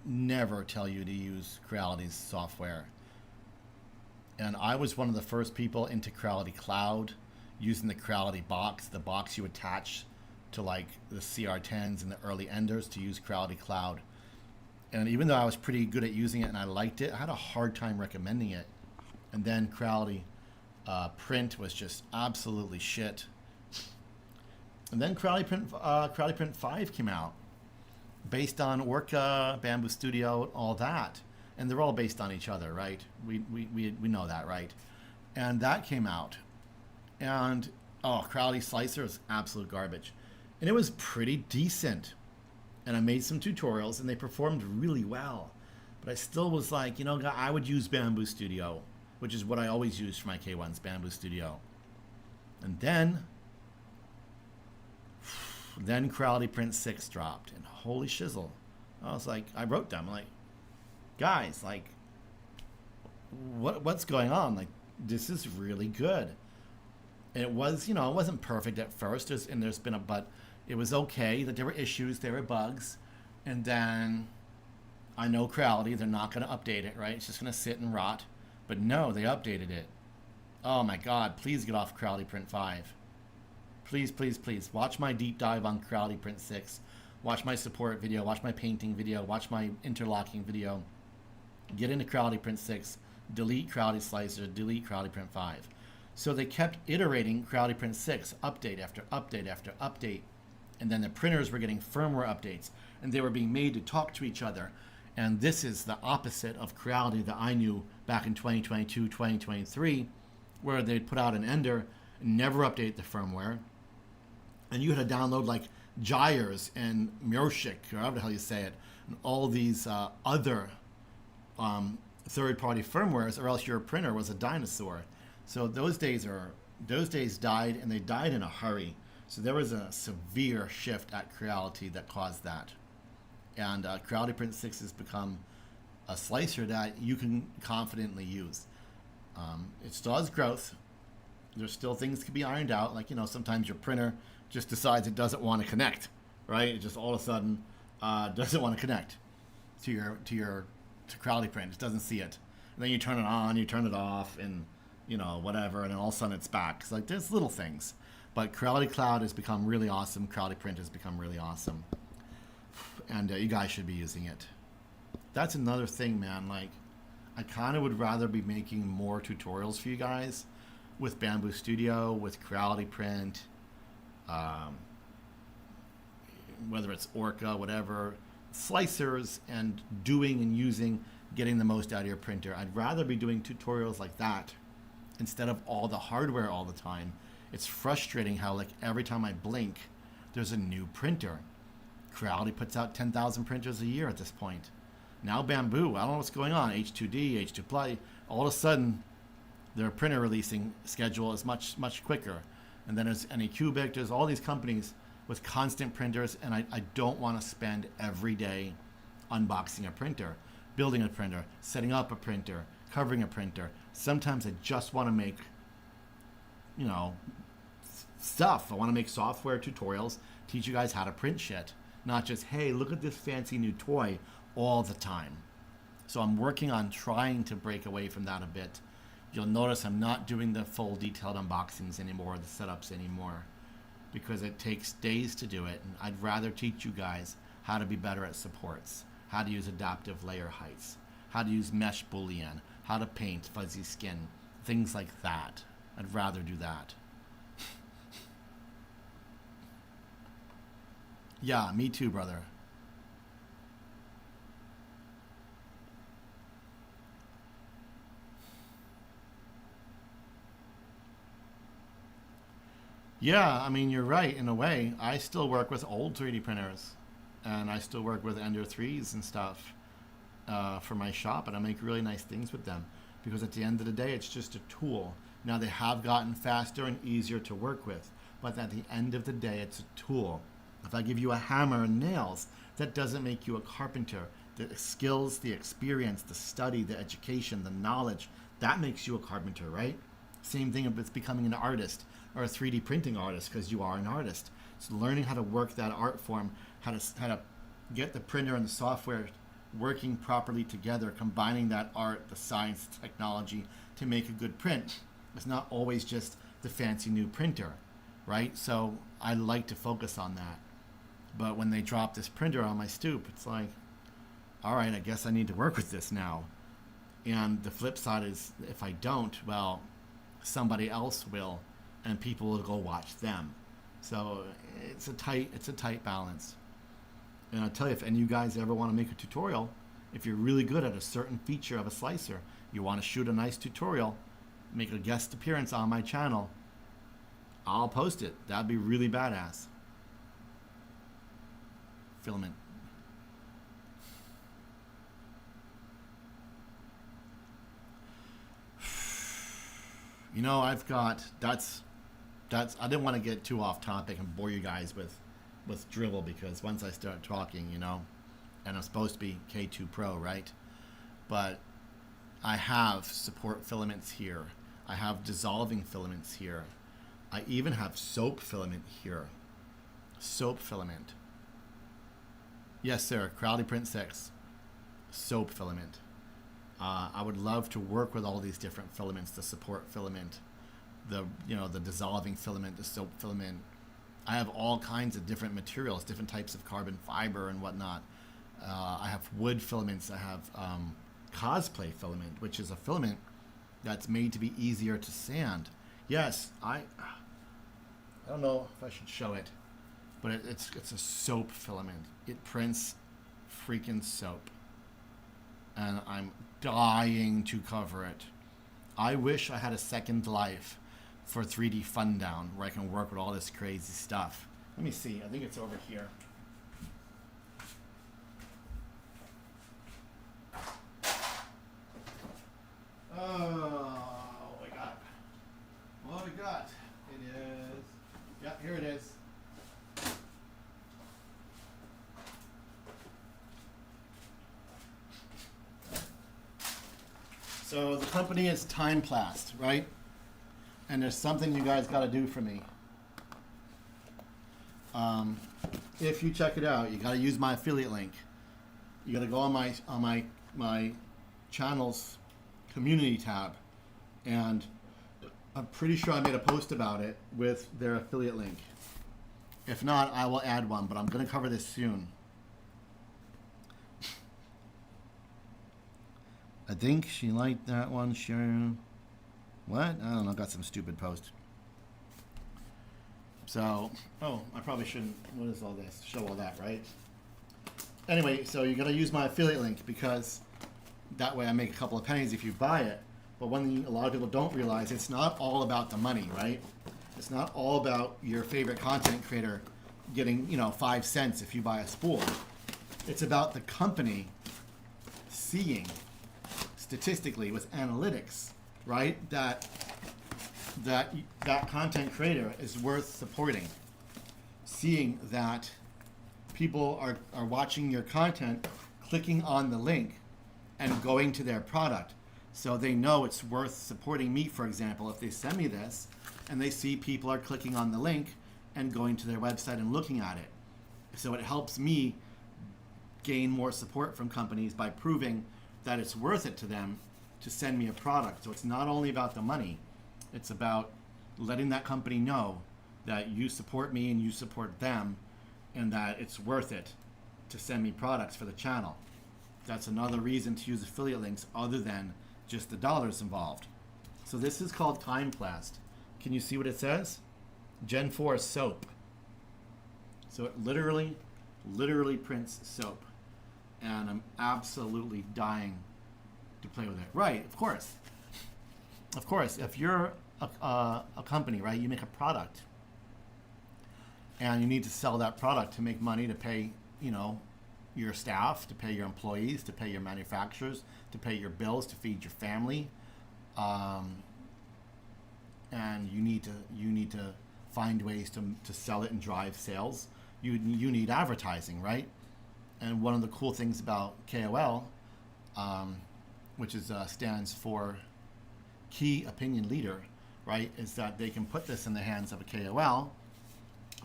never tell you to use Creality's software. And I was one of the first people into Creality Cloud using the Creality box, the box you attach to like the CR10s and the early Enders to use Creality Cloud. And even though I was pretty good at using it and I liked it, I had a hard time recommending it. And then Creality Print was just absolutely shit. And then Creality Print 5 came out, based on Orca, Bamboo Studio, all that. And they're all based on each other, right? We know that, right? And that came out. And, Creality Slicer is absolute garbage. And it was pretty decent. And I made some tutorials, and they performed really well. But I still was like, I would use Bamboo Studio, which is what I always use for my K1s, Bamboo Studio. And then Creality Print 6 dropped, and holy shizzle. I was like, I wrote them, like, guys, like, what's going on? Like, this is really good. And it was, it wasn't perfect at first, but it was okay, that there were issues, there were bugs, and then I know Creality, they're not going to update it, right? It's just going to sit and rot. But no, they updated it. Oh my God, please get off Creality Print 5. Please, please, please. Watch my deep dive on Creality Print 6. watch my support video, watch my painting video, watch my interlocking video, get into Creality Print 6, delete Creality Slicer, delete Creality Print 5. So they kept iterating Creality Print 6, update after update after update, and then the printers were getting firmware updates, and they were being made to talk to each other. And this is the opposite of Creality that I knew back in 2022, 2023, where they'd put out an ender and never update the firmware. And you had to download like Gyres and Murshik, or however the hell you say it, and all these other third-party firmwares, or else your printer was a dinosaur. So those days died, and they died in a hurry. So there was a severe shift at Creality that caused that. And Creality Print 6 has become a slicer that you can confidently use. It still has growth. There's still things that can be ironed out. Like, sometimes your printer just decides it doesn't want to connect, right? It just all of a sudden doesn't want to connect to Creality Print. It doesn't see it. And then you turn it on, you turn it off, and whatever, and then all of a sudden it's back. So like, there's little things. But Creality Cloud has become really awesome. Creality Print has become really awesome. And you guys should be using it. That's another thing, man. Like, I kind of would rather be making more tutorials for you guys with Bamboo Studio, with Creality Print, whether it's Orca, whatever, slicers, and doing and using, getting the most out of your printer. I'd rather be doing tutorials like that instead of all the hardware all the time. It's frustrating how, like, every time I blink, there's a new printer. Creality puts out 10,000 printers a year at this point. Now Bamboo, I don't know what's going on. H2D, H2 Play, all of a sudden their printer releasing schedule is much, much quicker. And then there's Anycubic, there's all these companies with constant printers, and I don't want to spend every day unboxing a printer, building a printer, setting up a printer, covering a printer. Sometimes I just want to make, stuff. I want to make software tutorials, teach you guys how to print shit. Not just, hey, look at this fancy new toy all the time. So I'm working on trying to break away from that a bit. You'll notice I'm not doing the full detailed unboxings anymore, the setups anymore, because it takes days to do it. And I'd rather teach you guys how to be better at supports, how to use adaptive layer heights, how to use mesh boolean, how to paint fuzzy skin, things like that. I'd rather do that. Yeah, me too, brother. Yeah, I mean, you're right in a way. I still work with old 3D printers, and I still work with Ender 3s and stuff for my shop, and I make really nice things with them, because at the end of the day, it's just a tool. Now, they have gotten faster and easier to work with, but at the end of the day, it's a tool. If I give you a hammer and nails, that doesn't make you a carpenter. The skills, the experience, the study, the education, the knowledge, that makes you a carpenter, right? Same thing with becoming an artist or a 3D printing artist, because you are an artist. So learning how to work that art form, how to get the printer and the software working properly together, combining that art, the science, the technology to make a good print. It's not always just the fancy new printer, right? So I like to focus on that. But when they drop this printer on my stoop, it's like, all right, I guess I need to work with this now. And the flip side is, if I don't, well, somebody else will, and people will go watch them. So it's a tight balance. And I'll tell you, if any of you guys ever want to make a tutorial, if you're really good at a certain feature of a slicer, you want to shoot a nice tutorial, make a guest appearance on my channel, I'll post it. That'd be really badass. Filament. I've got, that's, I didn't want to get too off topic and bore you guys with drivel, because once I start talking, and I'm supposed to be K2 Pro, right? But I have support filaments here. I have dissolving filaments here. I even have soap filament here. Soap filament. Yes, sir. Creality Print 6. Soap filament. I would love to work with all these different filaments, the support filament, the dissolving filament, the soap filament, I have all kinds of different materials, different types of carbon fiber and whatnot. I have wood filaments. I have cosplay filament, which is a filament that's made to be easier to sand. Yes, I don't know if I should show it, but it's a soap filament. It prints freaking soap, and I'm dying to cover it. I wish I had a second life for 3D Fundown where I can work with all this crazy stuff. Let me see. I think it's over here. Oh, what we got? What we got? It is. Yeah, here it is. So the company is Timeplast, right? And there's something you guys got to do for me. If you check it out, you got to use my affiliate link. You got to go on my channel's community tab, and I'm pretty sure I made a post about it with their affiliate link. If not, I will add one, but I'm going to cover this soon. I think she liked that one, Sharon. What? I don't know, got some stupid post. So, oh, I probably shouldn't, what is all this? Show all that, right? Anyway, so you gotta use my affiliate link because that way I make a couple of pennies if you buy it. But one thing a lot of people don't realize, it's not all about the money, right? It's not all about your favorite content creator getting, 5 cents if you buy a spool. It's about the company seeing statistically with analytics, right, that content creator is worth supporting. Seeing that people are watching your content, clicking on the link, and going to their product. So they know it's worth supporting me, for example, if they send me this, and they see people are clicking on the link and going to their website and looking at it. So it helps me gain more support from companies by proving that it's worth it to them to send me a product. So it's not only about the money, it's about letting that company know that you support me and you support them, and that it's worth it to send me products for the channel. That's another reason to use affiliate links other than just the dollars involved. So this is called Timeplast. Can you see what it says? Gen 4 soap. So it literally prints soap. And I'm absolutely dying to play with it. Right, of course. Of course, if you're a company, right, you make a product and you need to sell that product to make money to pay, your staff, to pay your employees, to pay your manufacturers, to pay your bills, to feed your family, and you need to find ways to sell it and drive sales. You need advertising, right? And one of the cool things about KOL, which stands for Key Opinion Leader, right, is that they can put this in the hands of a KOL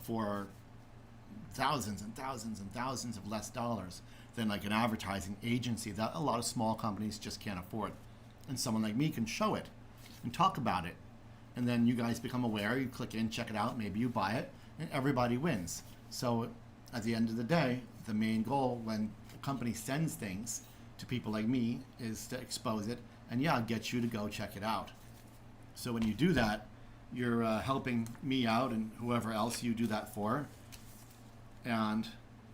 for thousands and thousands and thousands of less dollars than like an advertising agency that a lot of small companies just can't afford. And someone like me can show it and talk about it. And then you guys become aware, you click in, check it out, maybe you buy it, and everybody wins. So at the end of the day, the main goal when a company sends things to people like me is to expose it and get you to go check it out. So when you do that, you're helping me out and whoever else you do that for, and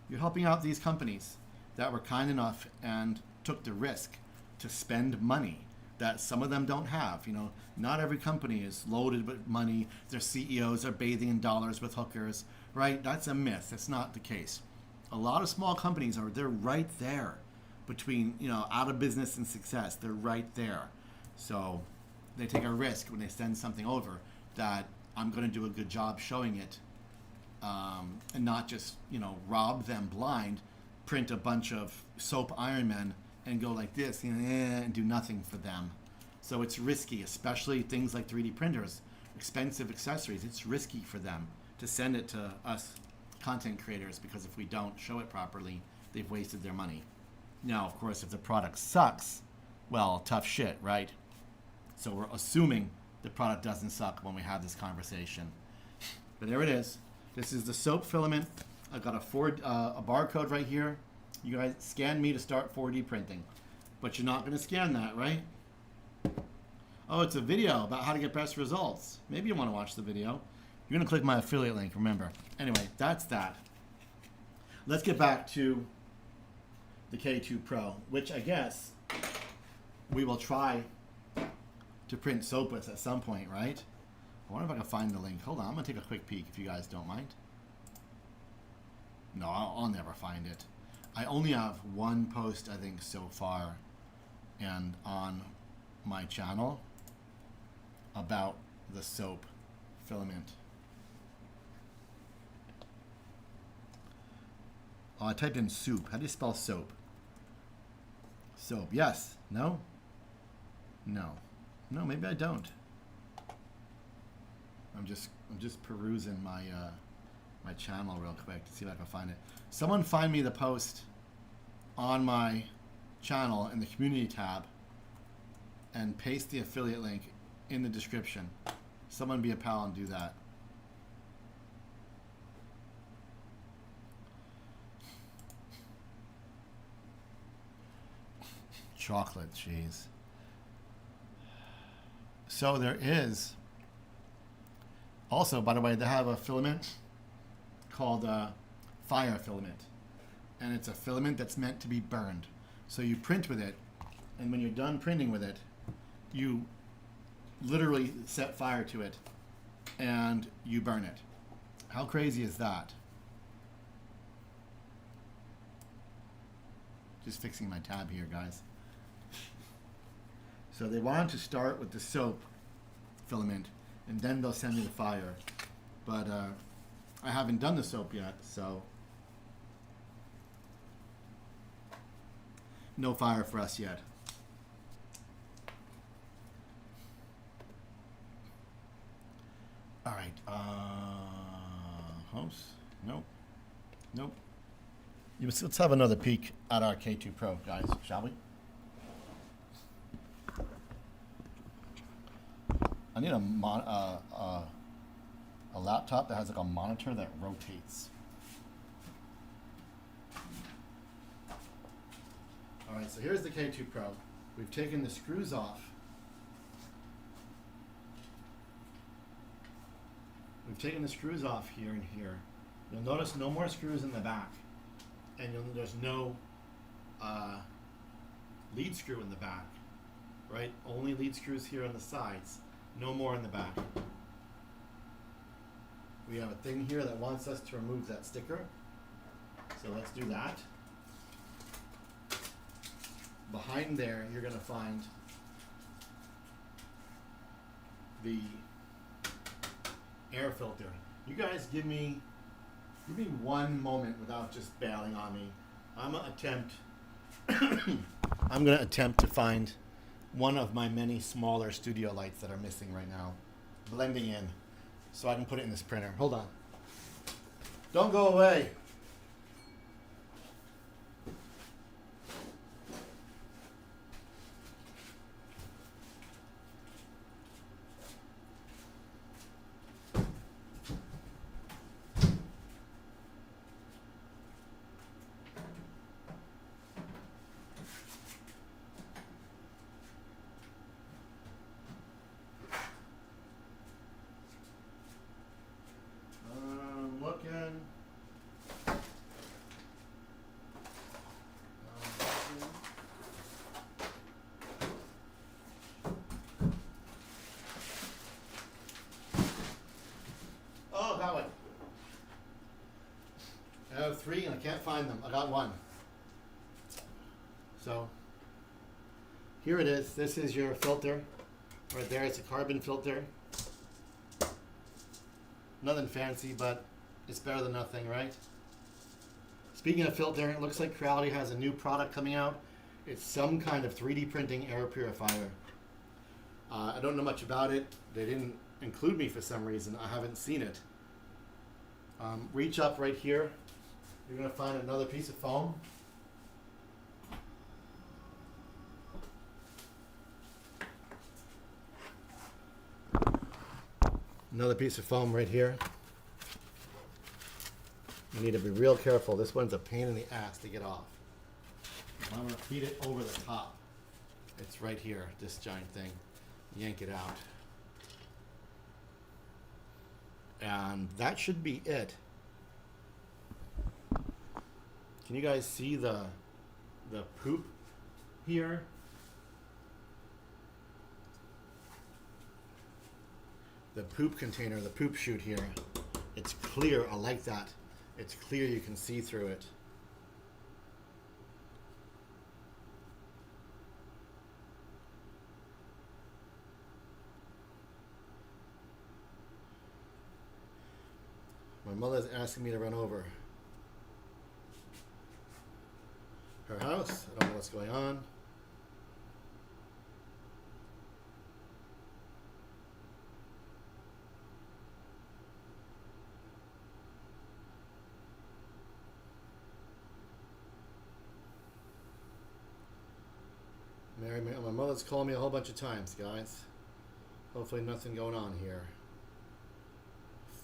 you're helping out these companies that were kind enough and took the risk to spend money that some of them don't have. Not every company is loaded with money. Their CEOs are bathing in dollars with hookers, right? That's a myth. That's not the case. A lot of small companies they're right there between, out of business and success. They're right there. So they take a risk when they send something over that I'm going to do a good job showing it, and not just, rob them blind, print a bunch of soap Iron Men and go like this, and do nothing for them. So it's risky, especially things like 3D printers, expensive accessories. It's risky for them to send it to us content creators, because if we don't show it properly, they've wasted their money. Now, of course, if the product sucks, well, tough shit, right? So we're assuming the product doesn't suck when we have this conversation. But there it is. This is the soap filament. I've got a barcode right here. You guys scan me to start 4D printing. But you're not going to scan that, right? Oh, it's a video about how to get best results. Maybe you want to watch the video. You're going to click my affiliate link, remember. Anyway, that's that. Let's get back to the K2 Pro, which I guess we will try to print soap with at some point, right? I wonder if I can find the link. Hold on, I'm going to take a quick peek if you guys don't mind. No, I'll never find it. I only have one post, I think, so far, and on my channel about the soap filament. Oh, I typed in soup. How do you spell soap? Soap. Yes. No? No. No, maybe I don't. I'm just perusing my my channel real quick to see if I can find it. Someone find me the post on my channel in the community tab and paste the affiliate link in the description. Someone be a pal and do that. Chocolate cheese. So there is also, by the way, they have a filament called fire filament, and it's a filament that's meant to be burned. So you print with it, and when you're done printing with it, you literally set fire to it and you burn it. How crazy is that? Just fixing my tab here, guys. So they wanted to start with the soap filament, and then they'll send me the fire. But I haven't done the soap yet, so no fire for us yet. All right. Host? Nope. Nope. Let's have another peek at our K2 Pro, guys, shall we? I need a laptop that has like a monitor that rotates. All right, so here's the K2 Pro. We've taken the screws off. We've taken the screws off here and here. You'll notice no more screws in the back, and there's no lead screw in the back, right? Only lead screws here on the sides. No more in the back. We have a thing here that wants us to remove that sticker. So let's do that. Behind there, you're going to find the air filter. You guys give me one moment without just bailing on me. I'm going to attempt to find one of my many smaller studio lights that are missing right now, blending in, so I can put it in this printer. Hold on. Don't go away. I have three and I can't find them. I got one. So here it is. This is your filter. Right there, it's a carbon filter. Nothing fancy, but it's better than nothing, right? Speaking of filter, it looks like Creality has a new product coming out. It's some kind of 3D printing air purifier. I don't know much about it. They didn't include me for some reason. I haven't seen it. Reach up right here. You're going to find another piece of foam. Another piece of foam right here. You need to be real careful. This one's a pain in the ass to get off. I'm going to feed it over the top. It's right here, this giant thing. Yank it out. And that should be it. Can you guys see the poop here? The poop container, the poop chute here. It's clear. I like that. It's clear. You can see through it. My mother's asking me to run over her house. I don't know what's going on. My mother's called me a whole bunch of times, guys. Hopefully nothing going on here.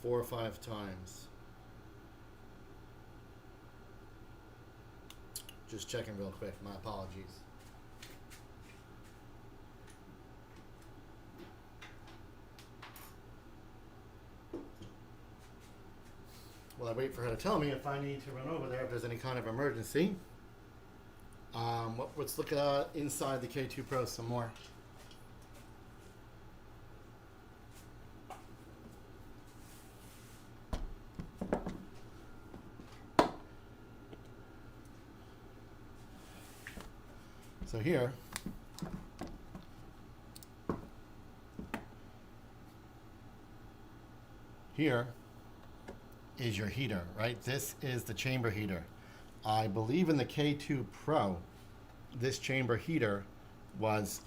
4 or 5 times. Just checking real quick. My apologies. Well, I wait for her to tell me if I need to run over there if there's any kind of emergency. Let's look at inside the K2 Pro some more. So here is your heater, right? This is the chamber heater. I believe in the K2 Pro, this chamber heater was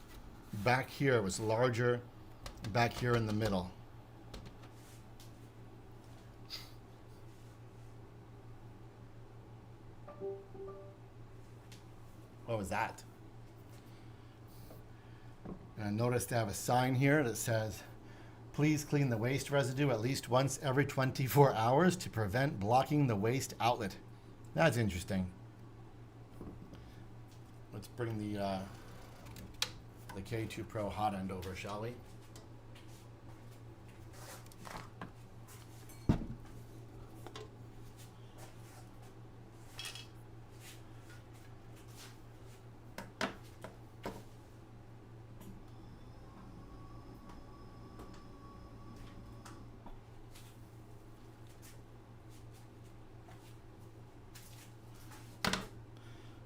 back here. It was larger back here in the middle. What was that? And notice they have a sign here that says, please clean the waste residue at least once every 24 hours to prevent blocking the waste outlet. That's interesting. Let's bring the K2 Pro hot end over, shall we?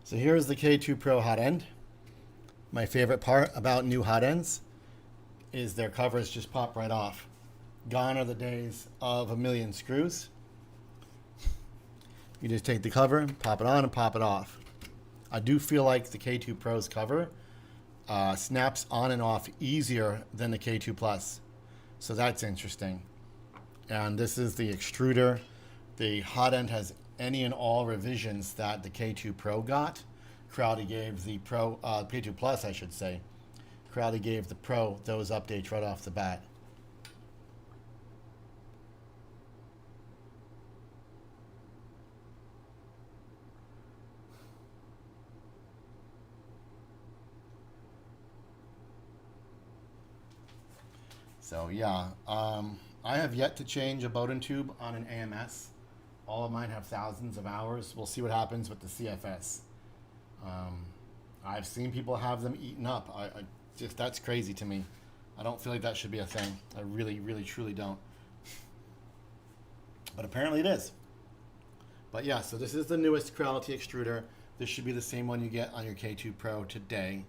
So here's the K2 Pro hot end. My favorite part about new hot ends is their covers just pop right off. Gone are the days of a million screws. You just take the cover, pop it on, and pop it off. I do feel like the K2 Pro's cover snaps on and off easier than the K2 Plus. So that's interesting. And this is the extruder. The hot end has any and all revisions that the K2 Pro got. Creality gave the Pro, K2 Plus, I should say. Creality gave the Pro those updates right off the bat. So yeah, I have yet to change a Bowden tube on an AMS. All of mine have thousands of hours. We'll see what happens with the CFS. I've seen people have them eaten up. I just, that's crazy to me. I don't feel like that should be a thing. I really, really, truly don't. But apparently it is. But yeah, so this is the newest Creality extruder. This should be the same one you get on your K2 Pro today.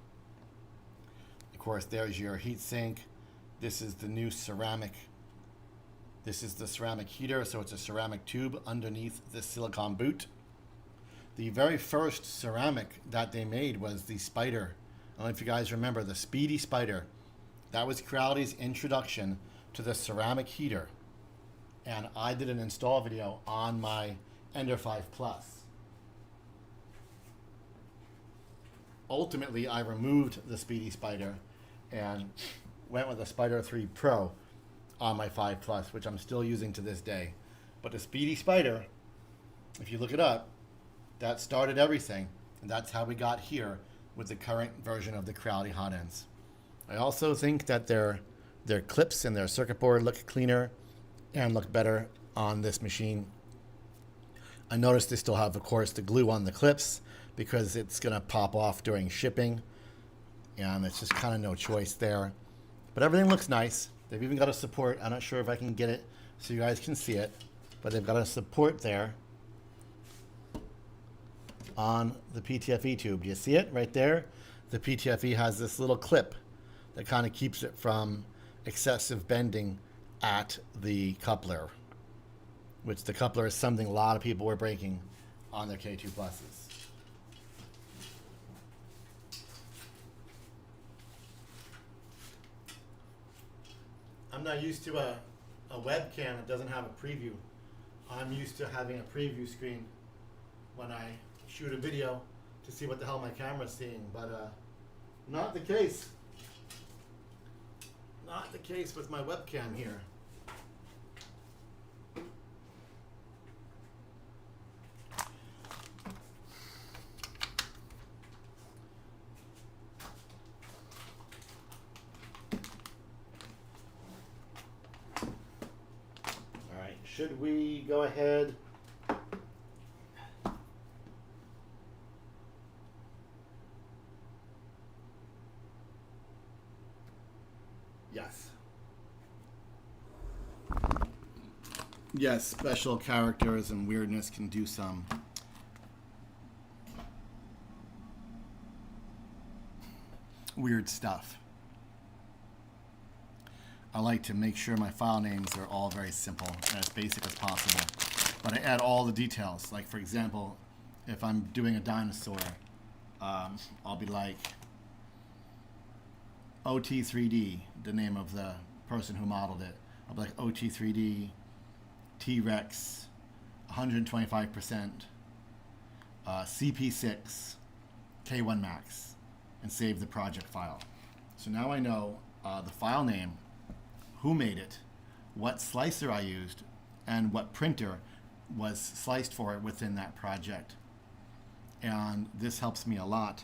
Of course, there's your heat sink. This is the new ceramic. This is the ceramic heater, so it's a ceramic tube underneath the silicone boot. The very first ceramic that they made was the Spider. I don't know if you guys remember the Speedy Spider. That was Creality's introduction to the ceramic heater. And I did an install video on my Ender 5 Plus. Ultimately, I removed the Speedy Spider and went with the Spider 3 Pro on my 5 Plus, which I'm still using to this day. But the Speedy Spider if you look it up, that started everything. And that's how we got here with the current version of the Creality hot ends. I also think that their clips and their circuit board look cleaner and look better on this machine. I noticed they still have, of course, the glue on the clips because it's going to pop off during shipping. And it's just kind of no choice there. But everything looks nice. They've even got a support. I'm not sure if I can get it so you guys can see it. But they've got a support there on the PTFE tube. Do you see it right there? The PTFE has this little clip that kind of keeps it from excessive bending at the coupler, which the coupler is something a lot of people were breaking on their K2 pluses. I'm not used to a webcam that doesn't have a preview. I'm used to having a preview screen when I shoot a video to see what the hell my camera's seeing, but not the case. Not the case with my webcam here. All right, should we go ahead? Yes. Yes, special characters and weirdness can do some weird stuff. I like to make sure my file names are all very simple and as basic as possible. But I add all the details. Like, for example, if I'm doing a dinosaur, I'll be like OT3D, the name of the person who modeled it. I'll be like OT3D, T-Rex, 125%, CP6, K1 Max, and save the project file. So now I know the file name, who made it, what slicer I used, and what printer was sliced for it within that project. And this helps me a lot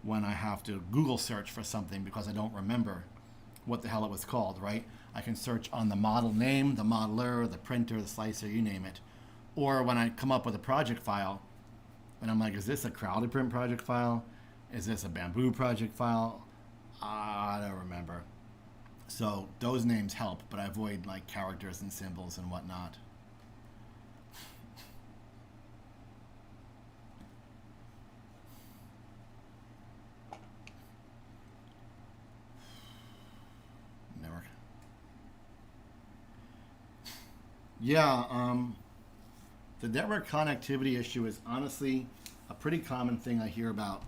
when I have to Google search for something because I don't remember what the hell it was called, right? I can search on the model name, the modeler, the printer, the slicer, you name it. Or when I come up with a project file, and I'm like, is this a Creality print project file? Is this a Bamboo project file? I don't remember. So those names help, but I avoid like characters and symbols and whatnot. Never. Yeah, the network connectivity issue is honestly a pretty common thing I hear about.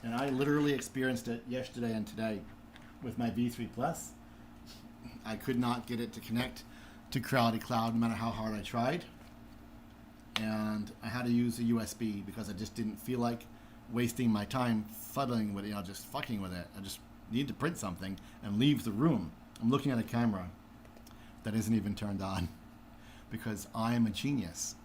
And I literally experienced it yesterday and today with my V3 Plus. I could not get it to connect to Creality Cloud no matter how hard I tried. And I had to use a USB because I just didn't feel like wasting my time fuddling with it, just fucking with it. I just need to print something and leave the room. I'm looking at a camera that isn't even turned on because I am a genius.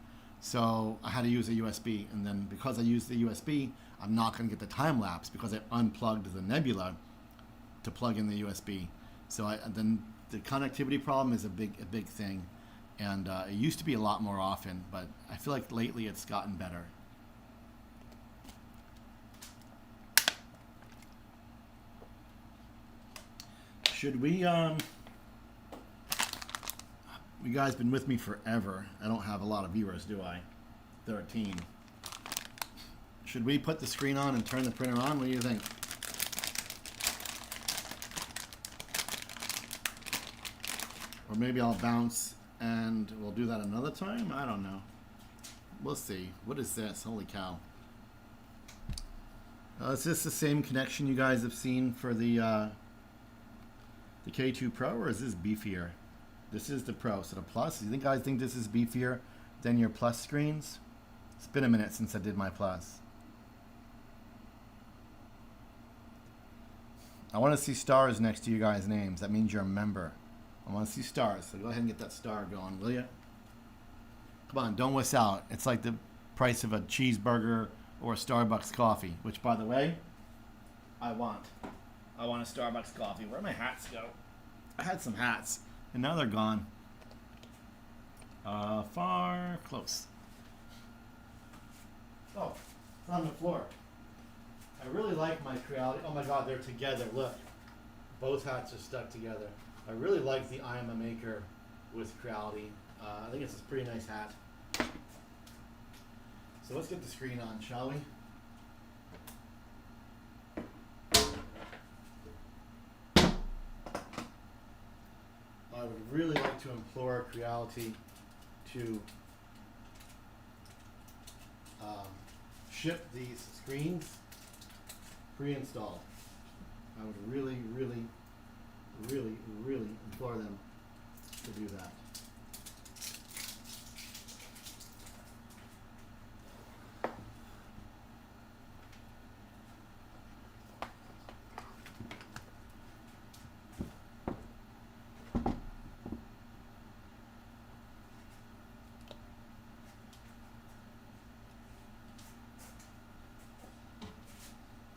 So I had to use a USB, and then because I used the USB, I'm not going to get the time lapse because I unplugged the Nebula to plug in the USB. So then the connectivity problem is a big thing, and it used to be a lot more often, but I feel like lately it's gotten better. Should we you guys been with me forever. I don't have a lot of viewers, do I? 13. Should we put the screen on and turn the printer on? What do you think? Or maybe I'll bounce and we'll do that another time? I don't know. We'll see. What is this? Holy cow. Is this the same connection you guys have seen for the K2 Pro, or is this beefier? This is the Pro, so the Plus. You guys think this is beefier than your Plus screens? It's been a minute since I did my Plus. I want to see stars next to you guys' names. That means you're a member. I want to see stars, so go ahead and get that star going, will you? Come on, don't wuss out. It's like the price of a cheeseburger or a Starbucks coffee, which, by the way, I want. I want a Starbucks coffee. Where'd my hats go? I had some hats, and now they're gone. Far close. Oh, it's on the floor. I really like my Creality. Oh my God, they're together. Look, both hats are stuck together. I really like the I Am a Maker with Creality. I think it's a pretty nice hat. So let's get the screen on, shall we? I would really like to implore Creality to ship these screens pre-installed. I would really, really, really, really implore them to do that.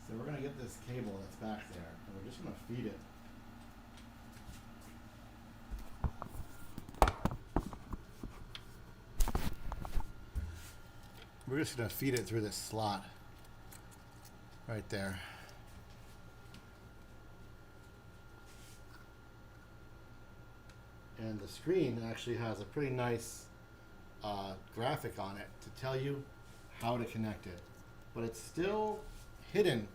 So we're going to get this cable that's back there, and we're just going to feed it. We're just going to feed it through this slot right there. And the screen actually has a pretty nice graphic on it to tell you how to connect it. But it's still hidden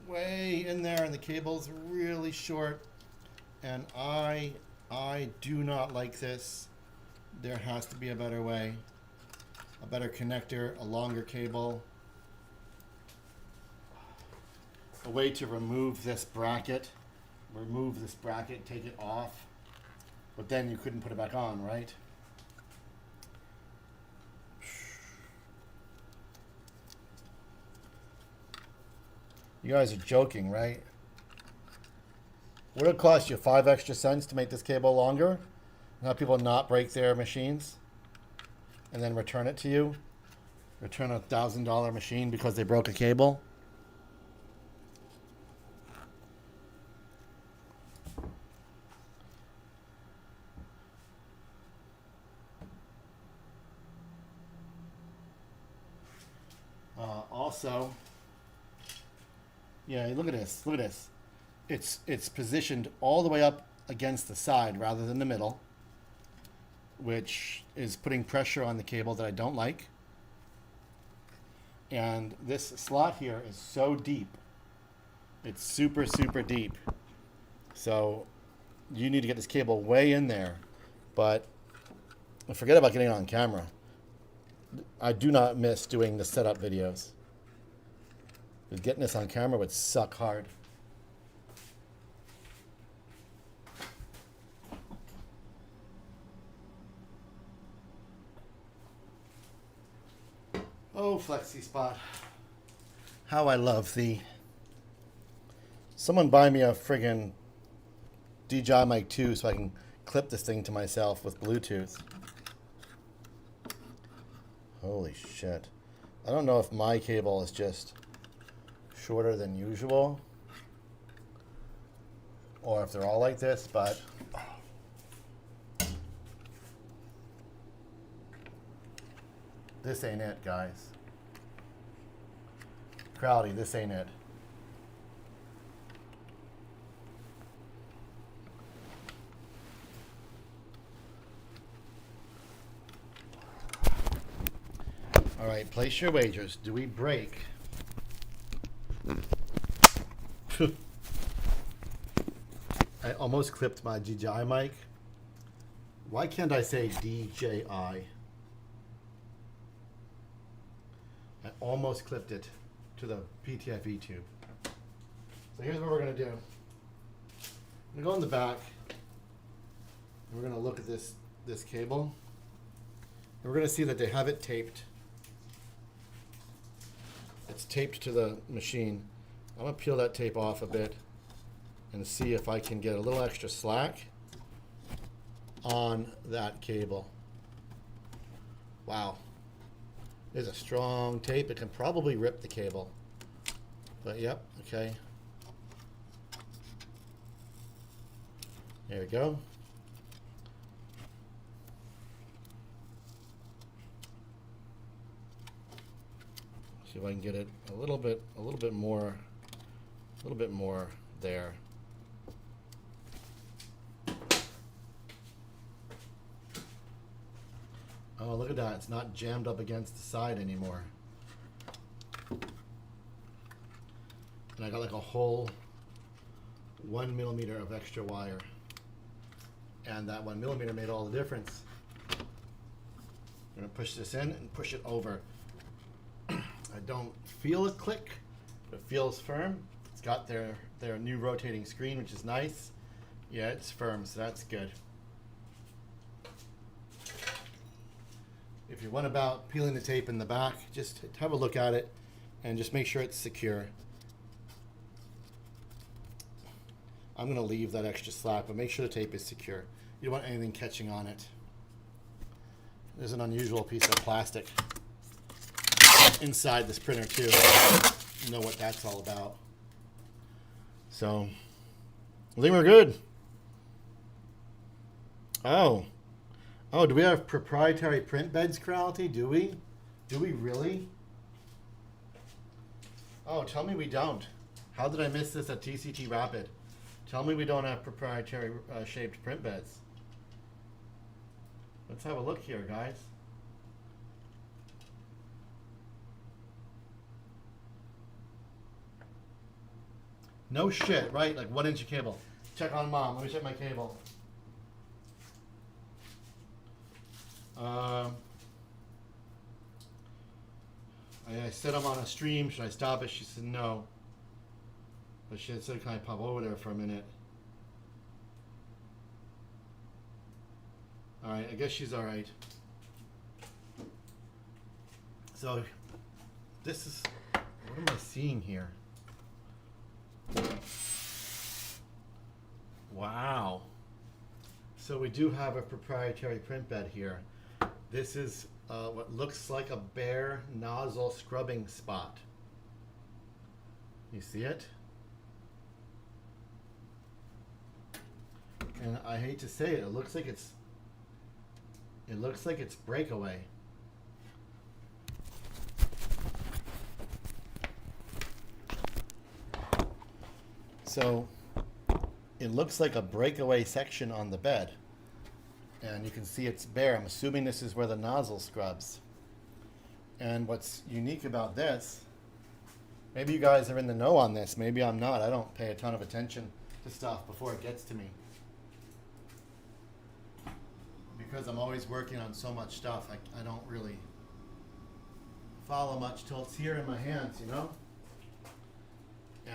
way in there, and the cable's really short, and I do not like this. There has to be a better way, a better connector, a longer cable, a way to remove this bracket, take it off, but then you couldn't put it back on, right? You guys are joking, right? Would it cost you 5 extra cents to make this cable longer and have people not break their machines and then return it to you? Return a $1,000 machine because they broke a cable? Also, yeah, look at this. Look at this. It's positioned all the way up against the side rather than the middle, which is putting pressure on the cable that I don't like. And this slot here is so deep. It's super, super deep. So you need to get this cable way in there. But forget about getting it on camera. I do not miss doing the setup videos. But getting this on camera would suck hard. Oh, Flexi Spot. How I love thee. Someone buy me a friggin' DJI Mic 2 so I can clip this thing to myself with Bluetooth. Holy shit. I don't know if my cable is just shorter than usual or if they're all like this, but this ain't it, guys. Creality, this ain't it. All right, place your wagers. Do we break? I almost clipped my DJI mic. Why can't I say DJI? I almost clipped it to the PTFE tube. So here's what we're going to do. I'm going to go in the back. And we're going to look at this cable. And we're going to see that they have it taped. It's taped to the machine. I'm going to peel that tape off a bit and see if I can get a little extra slack on that cable. Wow. There's a strong tape. It can probably rip the cable. But yep, okay. There we go. See if I can get it a little bit more there. Oh, look at that. It's not jammed up against the side anymore. And I got like a whole 1 millimeter of extra wire. And that 1 millimeter made all the difference. I'm going to push this in and push it over. I don't feel a click, but it feels firm. It's got their new rotating screen, which is nice. Yeah, it's firm, so that's good. If you want about peeling the tape in the back, just have a look at it and just make sure it's secure. I'm going to leave that extra slack, but make sure the tape is secure. You don't want anything catching on it. There's an unusual piece of plastic inside this printer too. You know what that's all about. So, I think we're good. Oh, do we have proprietary print beds, Creality? Do we? Do we really? Oh, tell me we don't. How did I miss this at TCT Rapid? Tell me we don't have proprietary shaped print beds. Let's have a look here, guys. No shit, right? Like 1 inch of cable. Check on mom. Let me check my cable. I said I'm on a stream. Should I stop it? She said no. But she said, can I pop over there for a minute? Alright, I guess she's alright. So, this is... What am I seeing here? Wow. So we do have a proprietary print bed here. This is what looks like a bare nozzle scrubbing spot. You see it? And I hate to say it, it looks like it's breakaway. So it looks like a breakaway section on the bed. And you can see it's bare. I'm assuming this is where the nozzle scrubs. And what's unique about this, maybe you guys are in the know on this, maybe I'm not. I don't pay a ton of attention to stuff before it gets to me. Because I'm always working on so much stuff, I don't really follow much till it's here in my hands, you know?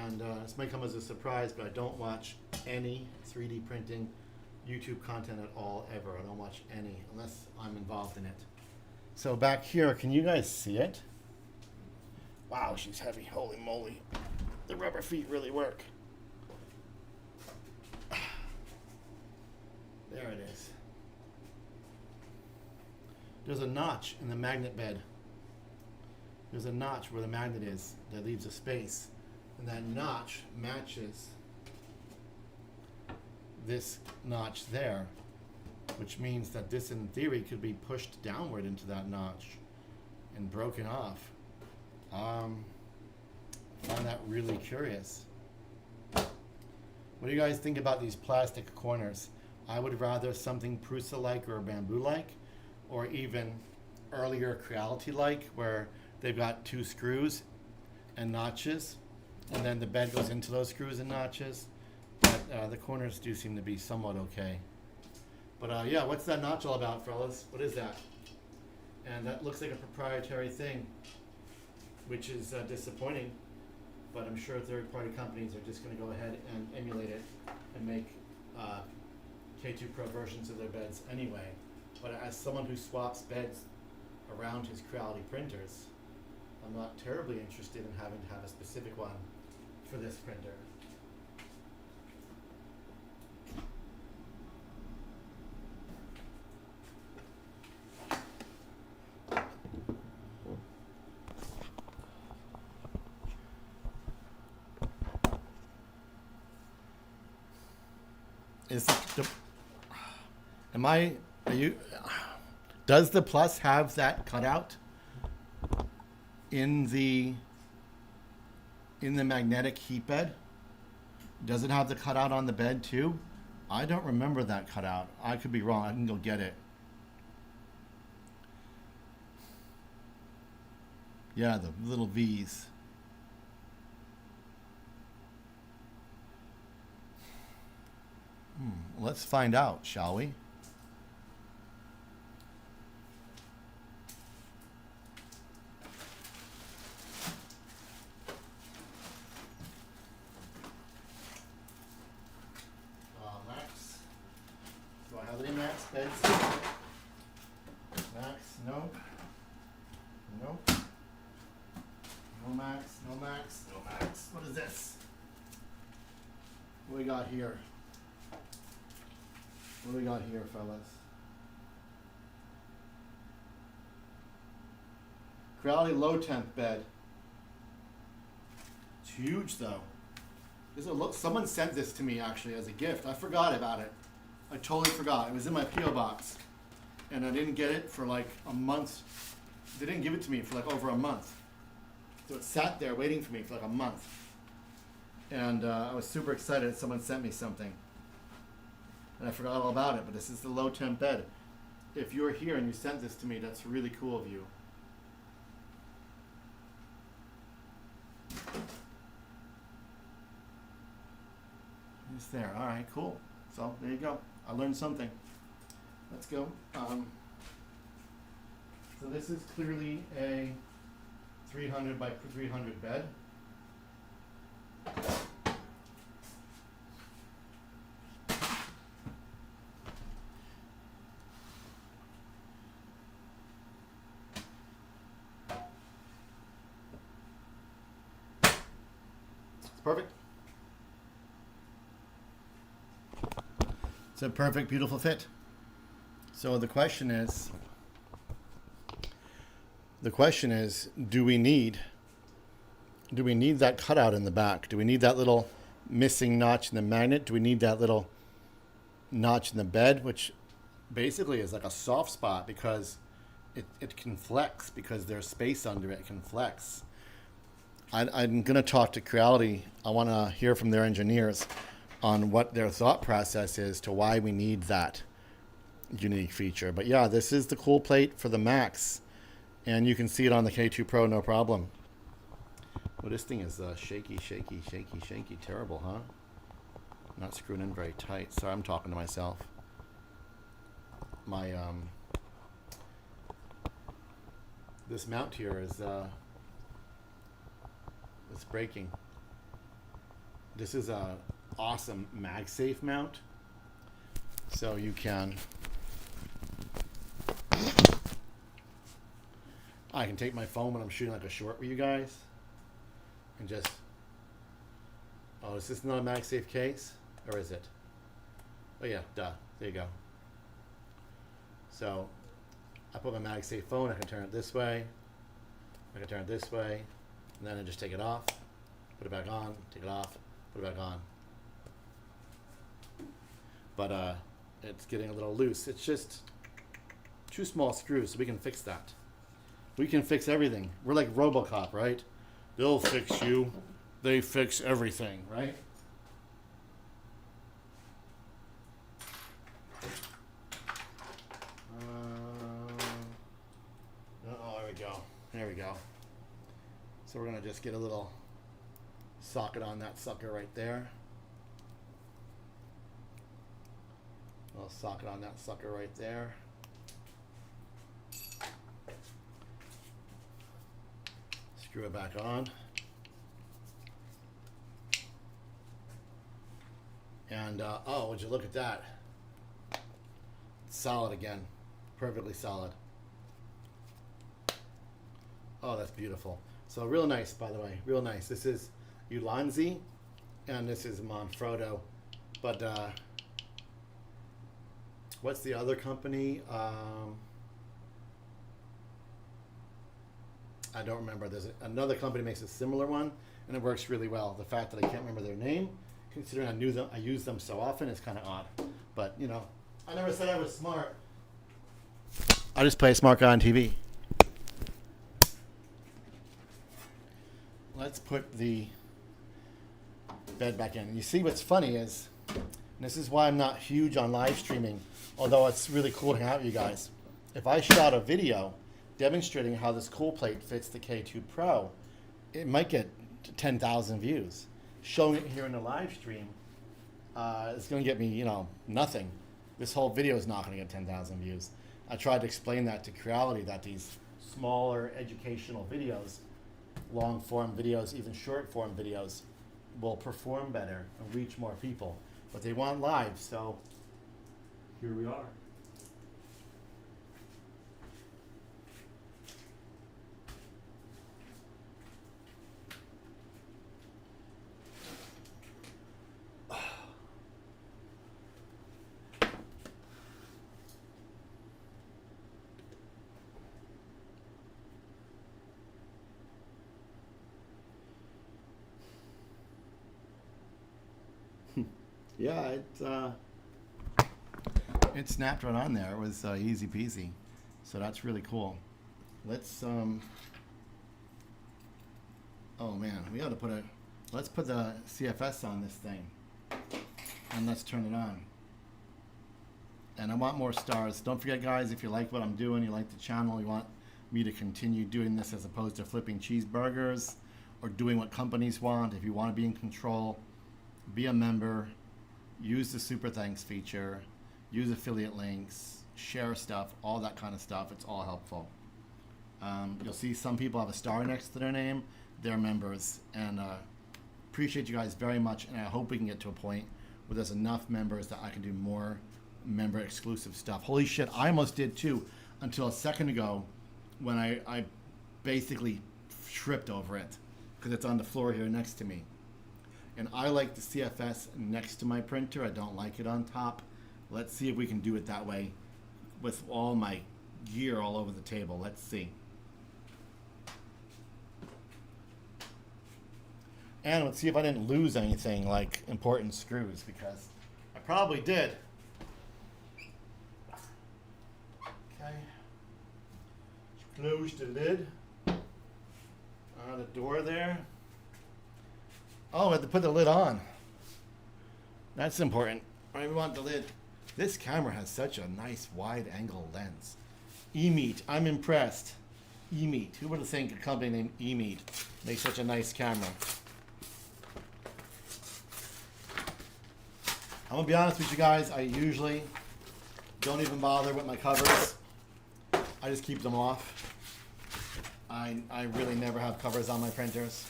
And this might come as a surprise, but I don't watch any 3D printing YouTube content at all, ever. I don't watch any, unless I'm involved in it. So back here, can you guys see it? Wow, she's heavy, holy moly. The rubber feet really work. There it is. There's a notch in the magnet bed. There's a notch where the magnet is that leaves a space. And that notch matches this notch there, which means that this in theory could be pushed downward into that notch and broken off. I find that really curious. What do you guys think about these plastic corners? I would rather something Prusa-like or bamboo-like, or even earlier Creality-like, where they've got 2 screws and notches, and then the bed goes into those screws and notches. But the corners do seem to be somewhat okay. But yeah, what's that notch all about, fellas? What is that? And that looks like a proprietary thing, which is disappointing. But I'm sure third-party companies are just going to go ahead and emulate it and make K2 Pro versions of their beds anyway. But as someone who swaps beds around his Creality printers, I'm not terribly interested in having to have a specific one for this printer. Is the, am I, are you, does the Plus have that cutout in the magnetic heat bed? Does it have the cutout on the bed too? I don't remember that cutout. I could be wrong. I can go get it. Yeah, the little V's. Let's find out, shall we? Max. Do I have any Max beds? Max, nope. Nope. No Max, no Max, no Max. What is this? What do we got here? What do we got here, fellas? Creality low temp bed. It's huge though. This is a look. Someone sent this to me actually as a gift. I forgot about it. I totally forgot. It was in my PO box, and I didn't get it for like a month. They didn't give it to me for like over a month. So it sat there waiting for me for like a month. And I was super excited that someone sent me something. And I forgot all about it, but this is the low temp bed. If you're here and you sent this to me, that's really cool of you. It's there. All right, cool. So there you go. I learned something. Let's go. So this is clearly a 300 by 300 bed. Perfect. It's a perfect, beautiful fit. So the question is, do we need that cutout in the back? Do we need that little missing notch in the magnet? Do we need that little notch in the bed, which basically is like a soft spot because it can flex because there's space under it. It can flex. I'm going to talk to Creality. I want to hear from their engineers on what their thought process is to why we need that unique feature. But yeah, this is the cool plate for the Max, and you can see it on the K2 Pro, no problem. Well, this thing is shaky, terrible, huh? Not screwing in very tight. Sorry, I'm talking to myself. My this mount here is it's breaking. This is a awesome MagSafe mount, so you can. I can take my phone when I'm shooting like a short with you guys, and just. Oh, is this not a MagSafe case, or is it? Oh yeah, duh. There you go. So, I put my MagSafe phone. I can turn it this way. I can turn it this way. And then I just take it off, put it back on, take it off, put it back on. But it's getting a little loose. It's just 2 small screws, so we can fix that. We can fix everything. We're like RoboCop, right? They'll fix you. They fix everything, right? Oh, there we go. There we go. So we're going to just get a little socket on that sucker right there. A little socket on that sucker right there. Screw it back on. And, oh, would you look at that? Solid again. Perfectly solid. Oh, that's beautiful. So real nice, by the way, real nice. This is Ulanzi, and this is Manfrotto. But what's the other company? I don't remember. There's another company makes a similar one, and it works really well. The fact that I can't remember their name considering I use them so often, it's kind of odd. But you know, I never said I was smart. I just play a smart guy on TV. Let's put the bed back in. And you see what's funny is, and this is why I'm not huge on live streaming, although it's really cool to hang out with you guys. If I shot a video demonstrating how this cool plate fits the K2 Pro, it might get 10,000 views. Showing it here in the live stream is going to get me, you know, nothing. This whole video is not going to get 10,000 views. I tried to explain that to Creality, that these smaller educational videos, long form videos, even short form videos, will perform better and reach more people. But they want live, so here we are. Yeah, it snapped right on there. It was easy peasy, so that's really cool. Let's oh man, we ought to let's put the CFS on this thing, and let's turn it on. And I want more stars. Don't forget, guys, if you like what I'm doing, you like the channel, you want me to continue doing this as opposed to flipping cheeseburgers or doing what companies want. If you want to be in control, be a member. Use the super thanks feature, use affiliate links, share stuff, all that kind of stuff. It's all helpful. You'll see some people have a star next to their name. They're members, and appreciate you guys very much. And I hope we can get to a point where there's enough members that I can do more member exclusive stuff. Holy shit, I almost did too until a second ago when I basically tripped over it because it's on the floor here next to me. And I like the CFS next to my printer. I don't like it on top. Let's see if we can do it that way with all my gear all over the table. Let's see. And let's see if I didn't lose anything like important screws, because I probably did. Okay. Close the lid. The door there. Oh, I had to put the lid on. That's important. Right, we want the lid. This camera has such a nice wide angle lens. eMeet, I'm impressed. eMeet, who would have think a company named eMeet makes such a nice camera? I'm gonna be honest with you guys, I usually don't even bother with my covers. I just keep them off. I really never have covers on my printers.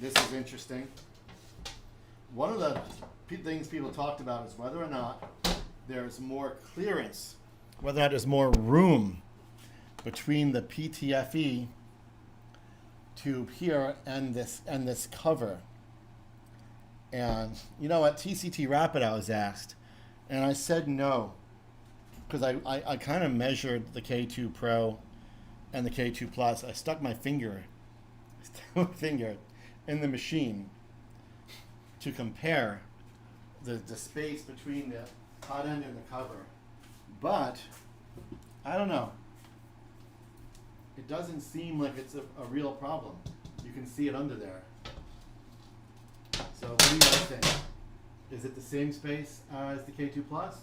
This is interesting. One of the things people talked about is whether or not there's more clearance, whether or not there's more room between the PTFE tube here and this cover. And you know, at TCT Rapid I was asked, and I said no, because I kind of measured the K2 Pro and the K2 Plus. I stuck my finger in the machine to compare the space between the hot end and the cover. But I don't know. It doesn't seem like it's a real problem. You can see it under there. So what do you guys think? Is it the same space as the K2 Plus,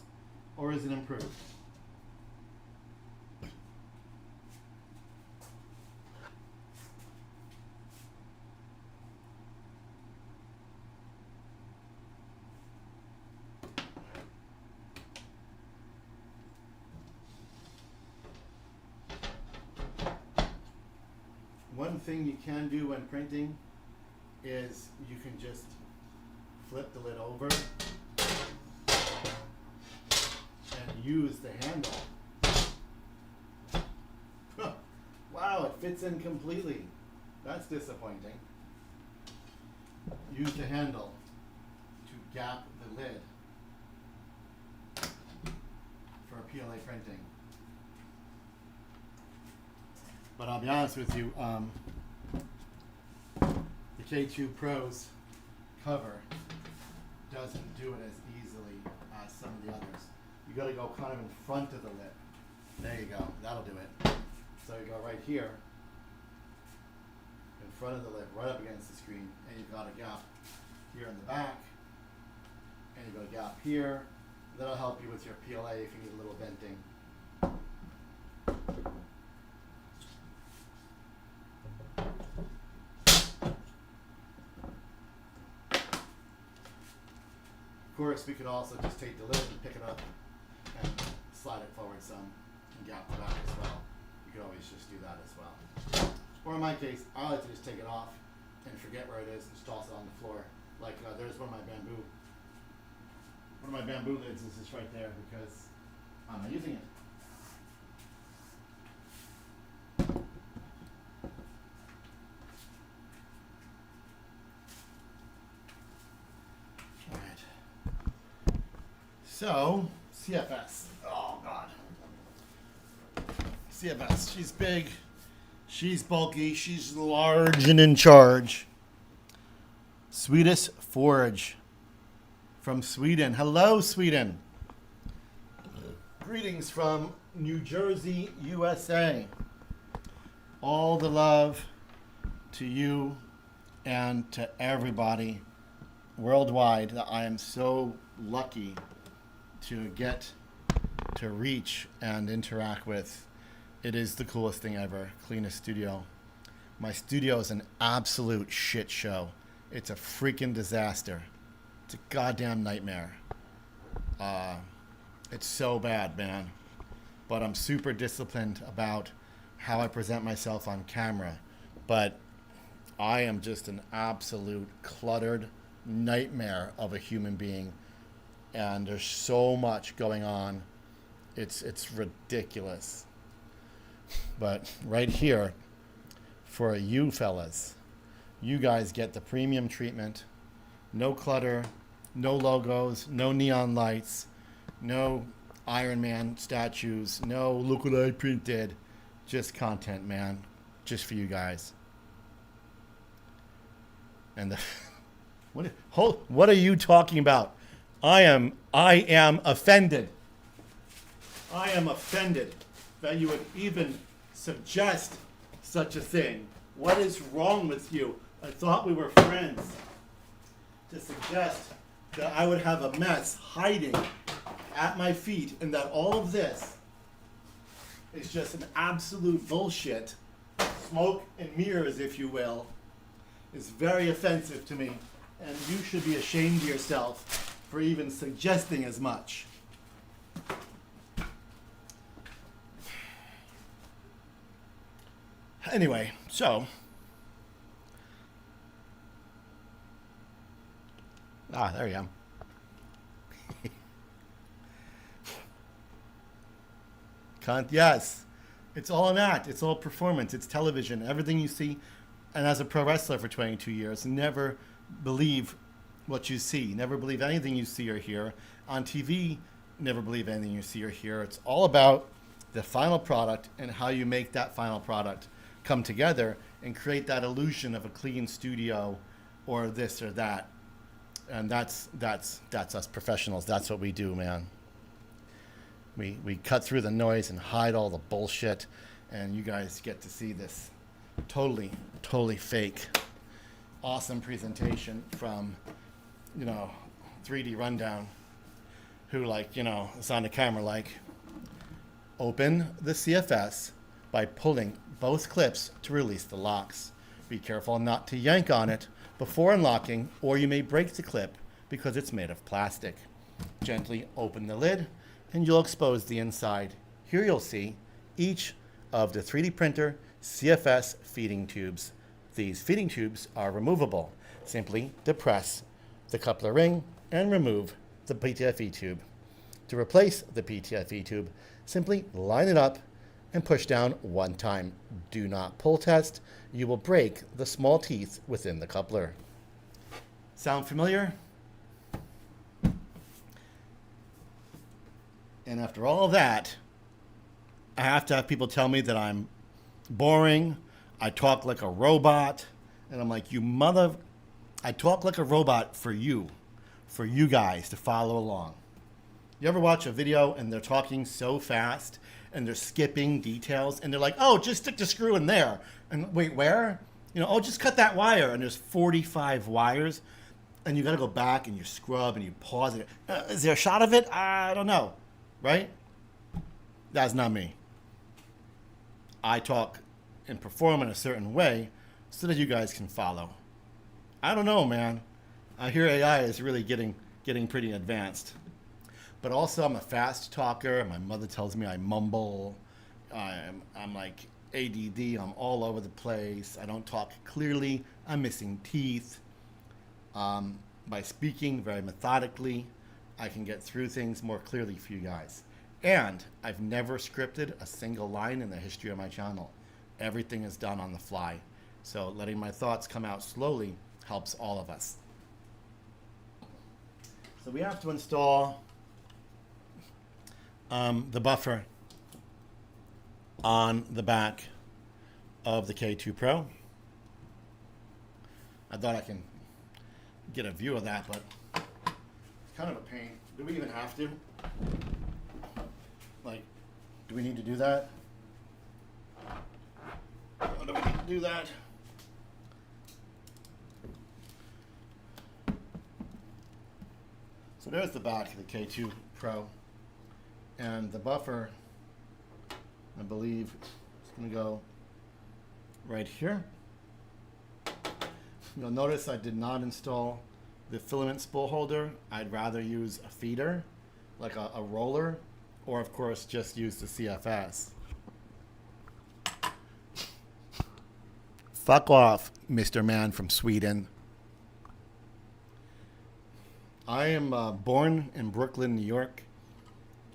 or is it improved? One thing you can do when printing is you can just flip the lid over and use the handle. Wow, it fits in completely. That's disappointing. Use the handle to gap the lid for PLA printing. But I'll be honest with you, K2 Pro's cover doesn't do it as easily as some of the others. You got to go kind of in front of the lip. There you go. That'll do it. So you go right here, in front of the lip, right up against the screen, and you've got a gap here in the back, and you've got a gap here. That'll help you with your PLA if you need a little venting. Of course, we could also just take the lid and pick it up and slide it forward some and gap the back as well. You could always just do that as well. Or in my case, I like to just take it off and forget where it is and just toss it on the floor. Like there's one of my bamboo. One of my bamboo lids is just right there because I'm not using it. So, CFS. Oh, God. CFS. She's big. She's bulky. She's large and in charge. Swedish Forge from Sweden. Hello, Sweden. Greetings from New Jersey, USA. All the love to you and to everybody worldwide that I am so lucky to get to reach and interact with. It is the coolest thing ever. Cleanest studio. My studio is an absolute shit show. It's a freaking disaster. It's a goddamn nightmare. It's so bad, man. But I'm super disciplined about how I present myself on camera. But I am just an absolute cluttered nightmare of a human being. And there's so much going on. It's ridiculous. But right here, for you fellas, you guys get the premium treatment. No clutter, no logos, no neon lights, no Iron Man statues, no look what I printed. Just content, man. Just for you guys. And the what are you talking about? I am offended. I am offended that you would even suggest such a thing. What is wrong with you? I thought we were friends. To suggest that I would have a mess hiding at my feet and that all of this is just an absolute bullshit, smoke and mirrors, if you will, is very offensive to me. And you should be ashamed of yourself for even suggesting as much. Anyway, so there you go. Yes, it's all an act. It's all performance. It's television. Everything you see, and as a pro wrestler for 22 years, never believe what you see. Never believe anything you see or hear. On TV, never believe anything you see or hear. It's all about the final product and how you make that final product come together and create that illusion of a clean studio or this or that. And that's us professionals. That's what we do, man. We cut through the noise and hide all the bullshit, and you guys get to see this totally fake, awesome presentation from, 3D Rundown, who is on the camera open the CFS by pulling both clips to release the locks. Be careful not to yank on it before unlocking, or you may break the clip because it's made of plastic. Gently open the lid and you'll expose the inside. Here you'll see each of the 3D printer CFS feeding tubes. These feeding tubes are removable. Simply depress the coupler ring and remove the PTFE tube. To replace the PTFE tube, simply line it up and push down one time. Do not pull test. You will break the small teeth within the coupler. Sound familiar? And after all that, I have to have people tell me that I'm boring, I talk like a robot, And I'm like, you mother, I talk like a robot for you guys to follow along. You ever watch a video and they're talking so fast and they're skipping details and they're like, oh, just stick the screw in there. And wait, where? You know, oh, just cut that wire. And there's 45 wires. And you got to go back and you scrub and you pause it. Is there a shot of it? I don't know. Right? That's not me. I talk and perform in a certain way so that you guys can follow. I don't know, man. I hear AI is really getting pretty advanced. But also, I'm a fast talker. My mother tells me I mumble. I'm like ADD. I'm all over the place. I don't talk clearly. I'm missing teeth. By speaking very methodically, I can get through things more clearly for you guys. And I've never scripted a single line in the history of my channel. Everything is done on the fly. So letting my thoughts come out slowly helps all of us. So we have to install the buffer on the back of the K2 Pro. I thought I can get a view of that, but it's kind of a pain. Do we even have to? Like, do we need to do that? Oh, do we need to do that? So there's the back of the K2 Pro. And the buffer, I believe, is going to go right here. You'll notice I did not install the filament spool holder. I'd rather use a feeder, like a roller, or of course just use the CFS. Fuck off, Mr. Man from Sweden. I am born in Brooklyn, New York,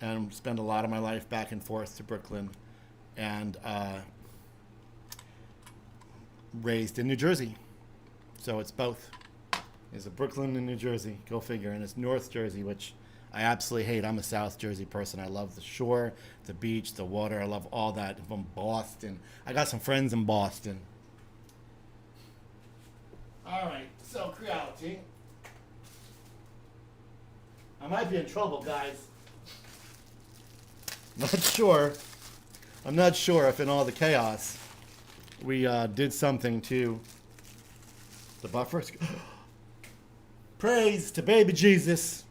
and spend a lot of my life back and forth to Brooklyn, and raised in New Jersey. So it's both. It's a Brooklyn and New Jersey, go figure, and it's North Jersey, which I absolutely hate. I'm a South Jersey person. I love the shore, the beach, the water. I love all that. From Boston. I got some friends in Boston. All right, so Creality. I might be in trouble, guys. I'm not sure if in all the chaos we did something to the buffer. Praise to baby Jesus.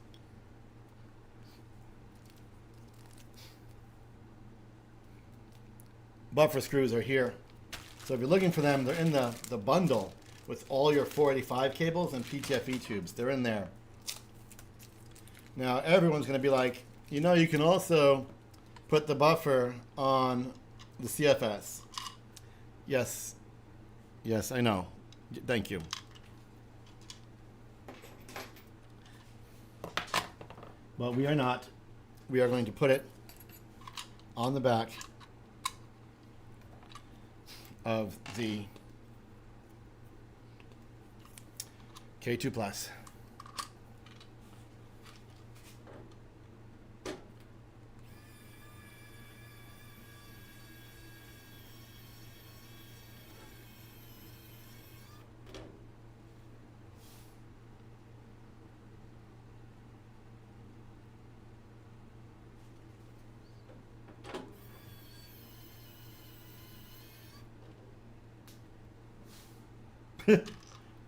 Buffer screws are here. So if you're looking for them, they're in the bundle with all your 485 cables and PTFE tubes. They're in there. Now everyone's going to be like, you know, you can also put the buffer on the CFS. Yes. Yes, I know. Thank you. But we are not. We are going to put it on the back of the K2 Plus.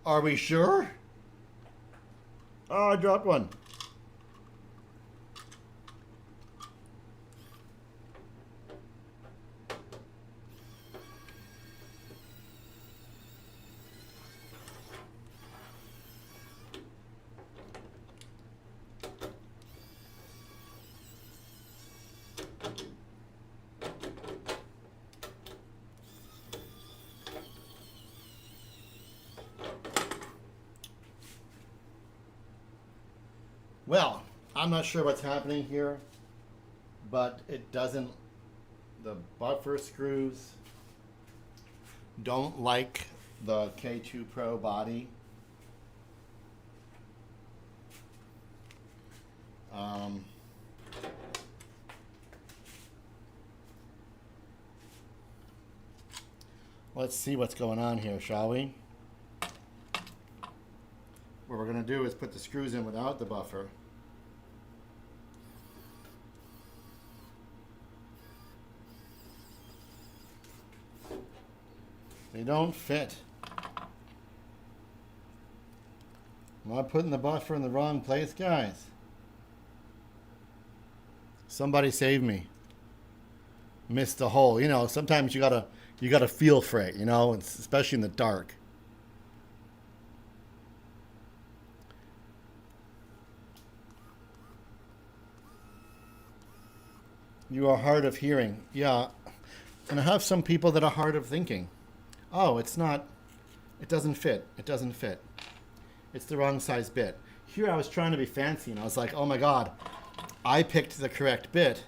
Are we sure? Oh, I dropped one. Well, I'm not sure what's happening here, but it doesn't, the buffer screws don't like the K2 Pro body. Let's see what's going on here, shall we? what we're going to do is put the screws in without the buffer. They don't fit. Am I putting the buffer in the wrong place, guys? Somebody save me. Missed the hole. You know, sometimes you gotta feel for it, you know, especially in the dark. You are hard of hearing. Yeah. And I have some people that are hard of thinking. Oh, it's not, it doesn't fit. It doesn't fit. It's the wrong size bit. Here I was trying to be fancy and I was like, oh my God, I picked the correct bit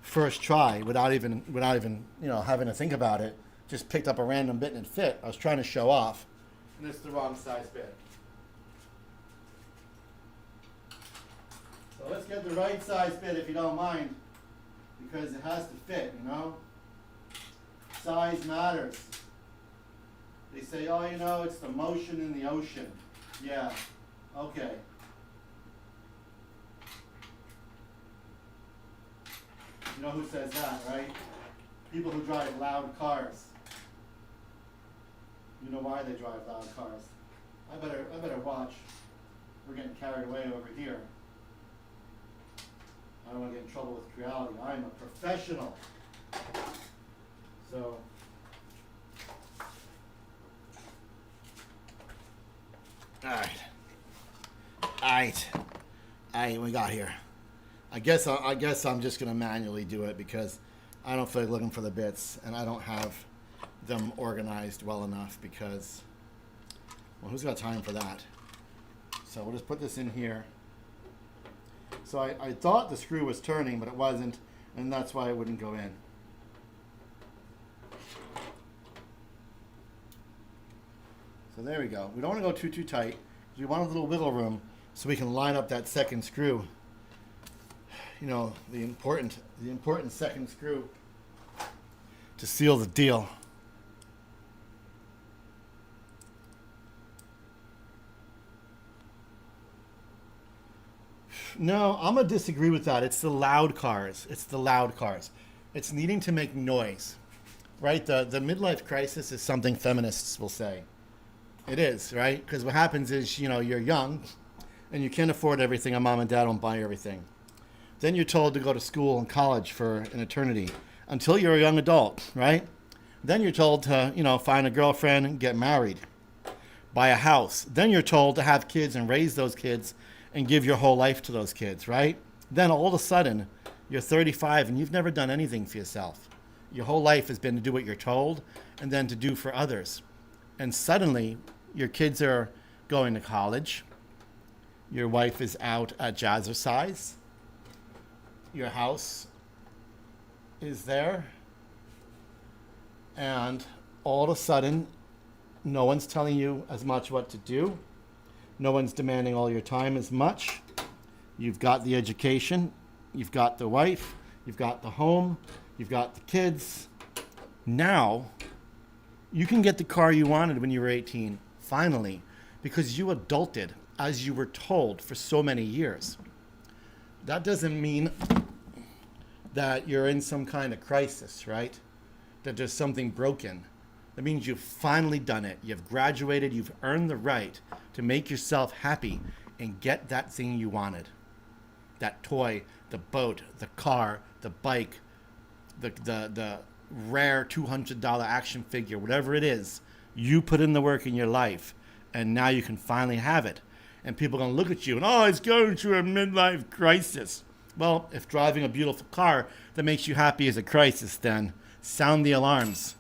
first try without even, you know, having to think about it. Just picked up a random bit and it fit. I was trying to show off. And it's the wrong size bit. So let's get the right size bit if you don't mind, because it has to fit, you know? Size matters. They say, oh, you know, it's the motion in the ocean. Yeah, okay. You know who says that, right? People who drive loud cars. You know why they drive loud cars. I better watch. We're getting carried away over here. I don't want to get in trouble with Creality. I'm a professional. So, Alright, we got here. I guess I'm just gonna manually do it because I don't feel like looking for the bits and I don't have them organized well enough because, well, who's got time for that? So we'll just put this in here. So I thought the screw was turning, but it wasn't, and that's why it wouldn't go in. So there we go. We don't want to go too tight. We want a little wiggle room so we can line up that second screw. You know, the important second screw to seal the deal. No, I'm gonna disagree with that. It's the loud cars. It's the loud cars. It's needing to make noise, right? The midlife crisis is something feminists will say. It is, right? Because what happens is, you know, you're young and you can't afford everything and mom and dad don't buy everything. Then you're told to go to school and college for an eternity until you're a young adult, right? Then you're told to, you know, find a girlfriend and get married, buy a house. Then you're told to have kids and raise those kids and give your whole life to those kids, right? Then all of a sudden, you're 35 and you've never done anything for yourself. Your whole life has been to do what you're told and then to do for others. And suddenly, your kids are going to college. Your wife is out at jazzercise. Your house is there. And all of a sudden, no one's telling you as much what to do. No one's demanding all your time as much. You've got the education. You've got the wife. You've got the home. You've got the kids. Now, you can get the car you wanted when you were 18, finally, because you adulted as you were told for so many years. That doesn't mean that you're in some kind of crisis, right? That there's something broken. That means you've finally done it. You've graduated. You've earned the right to make yourself happy and get that thing you wanted. That toy, the boat, the car, the bike, the rare $200 action figure, whatever it is, you put in the work in your life, and now you can finally have it. And people are going to look at you and, oh, it's going through a midlife crisis. Well, if driving a beautiful car that makes you happy is a crisis, then sound the alarms.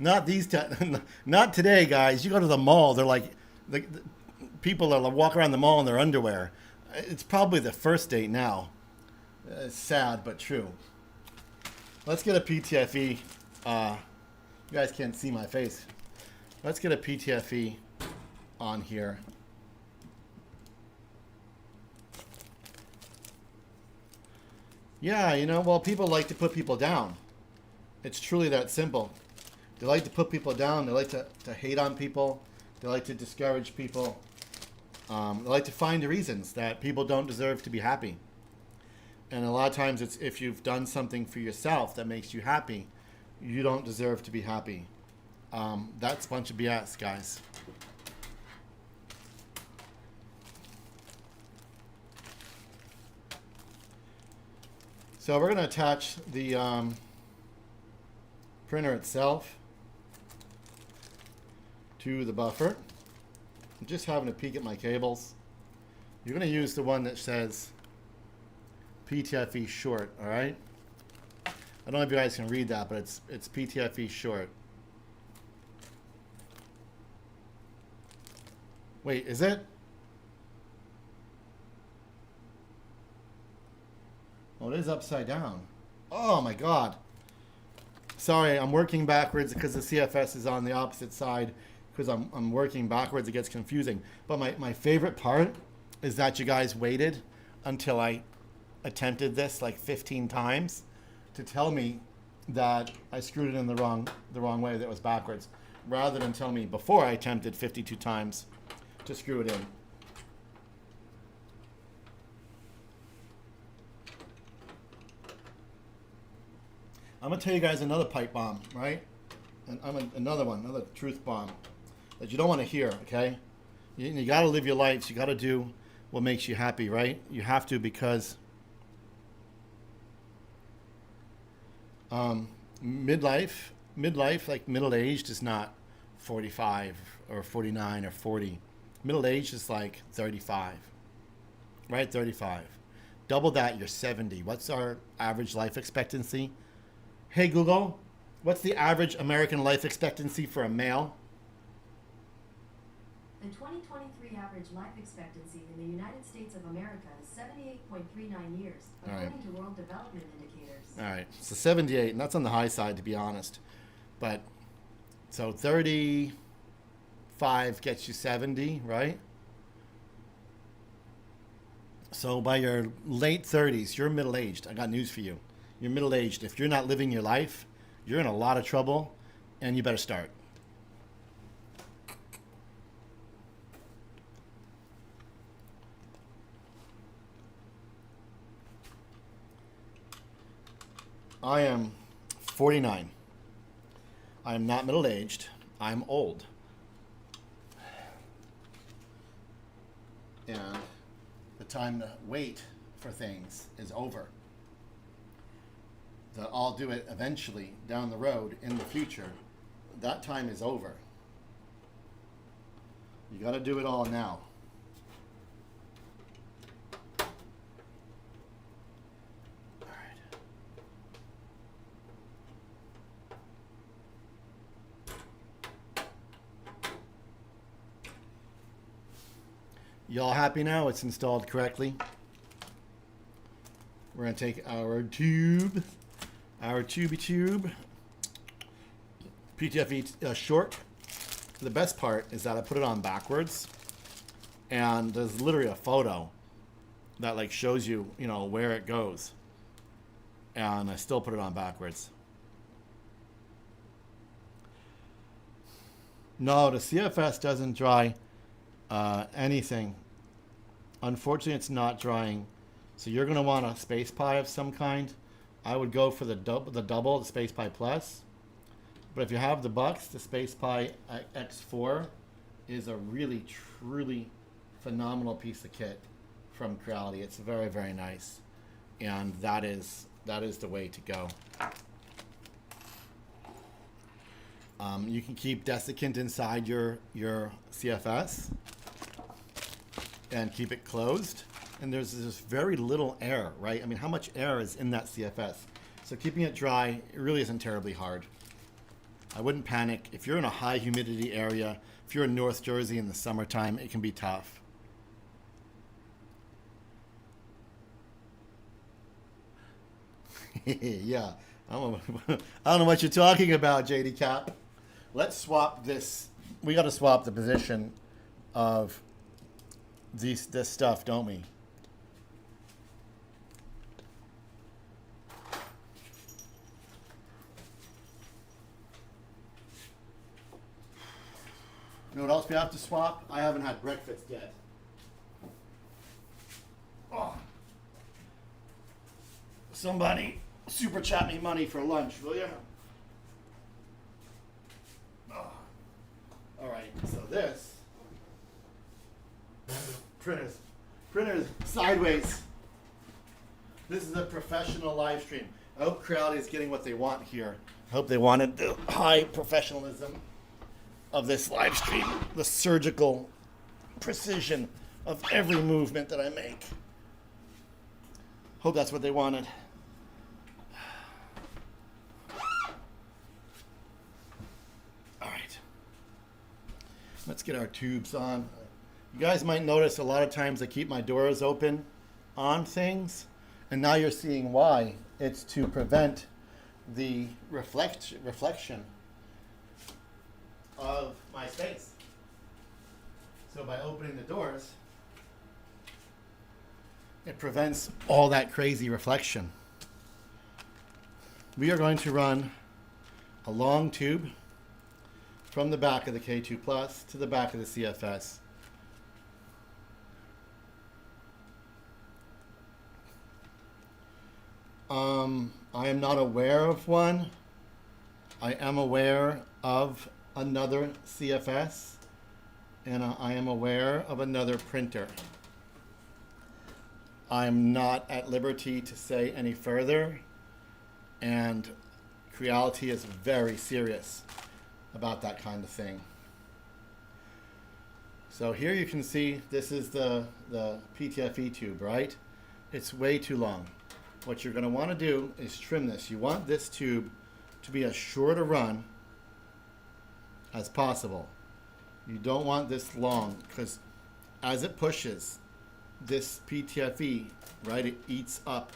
Not not today, guys. You go to the mall, they're like, the people are walk around the mall in their underwear. It's probably the first date now. It's sad, but true. Let's get a PTFE. You guys can't see my face. Let's get a PTFE on here. Yeah, you know, well, people like to put people down. It's truly that simple. They like to put people down. They like to hate on people. They like to discourage people. They like to find the reasons that people don't deserve to be happy. And a lot of times it's if you've done something for yourself that makes you happy, you don't deserve to be happy. That's a bunch of BS, guys. So we're going to attach the printer itself to the buffer. I'm just having a peek at my cables. You're going to use the one that says PTFE short, all right? I don't know if you guys can read that, but it's PTFE short. Wait, is it? Oh, it is upside down. Oh my God. Sorry, I'm working backwards because the CFS is on the opposite side. Because I'm working backwards, it gets confusing. But my favorite part is that you guys waited until I attempted this like 15 times to tell me that I screwed it in the wrong way, that was backwards, rather than tell me before I attempted 52 times to screw it in. I'm gonna tell you guys another pipe bomb, right? And another truth bomb that you don't want to hear, okay? You got to live your lives. You got to do what makes you happy, right? You have to, because midlife, like middle-aged is not 45 or 49 or 40. Middle-aged is like 35, right? 35. Double that, you're 70. What's our average life expectancy? Hey, Google, what's the average American life expectancy for a male? The 2023 average life expectancy in the United States of America is 78.39 years, according to World Development Indicators. All right, so 78, and that's on the high side, to be honest. But, so 35 gets you 70, right? So by your late 30s, you're middle-aged. I got news for you. You're middle-aged. If you're not living your life, you're in a lot of trouble, and you better start. I am 49. I am not middle-aged. I'm old. And the time to wait for things is over. I'll do it eventually down the road in the future. That time is over. You got to do it all now. Y'all happy now? It's installed correctly. We're going to take our tube, tube, PTFE short. The best part is that I put it on backwards, and there's literally a photo that like shows you, you know, where it goes. And I still put it on backwards. No, the CFS doesn't dry anything. Unfortunately, it's not drying. So you're going to want a space pie of some kind. I would go for the double, the space pie plus. But if you have the bucks, the space pie X4 is a really, truly phenomenal piece of kit from Creality. It's very, very nice. And that is the way to go. You can keep desiccant inside your CFS and keep it closed. And there's very little air, right? I mean, how much air is in that CFS? So keeping it dry, it really isn't terribly hard. I wouldn't panic. If you're in a high humidity area, if you're in North Jersey in the summertime, it can be tough. Yeah, I don't know what you're talking about, JD Cap. Let's swap this. We got to swap the position of this stuff, don't we? know what else we have to swap? I haven't had breakfast yet. Oh. Somebody super chat me money for lunch, will you? Oh. All right, so this printer's sideways. This is a professional live stream. I hope Creality is getting what they want here. I hope they wanted the high professionalism of this live stream, the surgical precision of every movement that I make. Hope that's what they wanted. All right. Let's get our tubes on. You guys might notice a lot of times I keep my doors open on things, and now you're seeing why. It's to prevent the reflection of my space. So by opening the doors, it prevents all that crazy reflection. We are going to run a long tube from the back of the K2 Plus to the back of the CFS. I am not aware of one. I am aware of another CFS, and I am aware of another printer. I'm not at liberty to say any further, and Creality is very serious about that kind of thing. So here you can see this is the PTFE tube, right? It's way too long. What you're going to want to do is trim this. You want this tube to be as short a run as possible. You don't want this long, because as it pushes, this PTFE, right, it eats up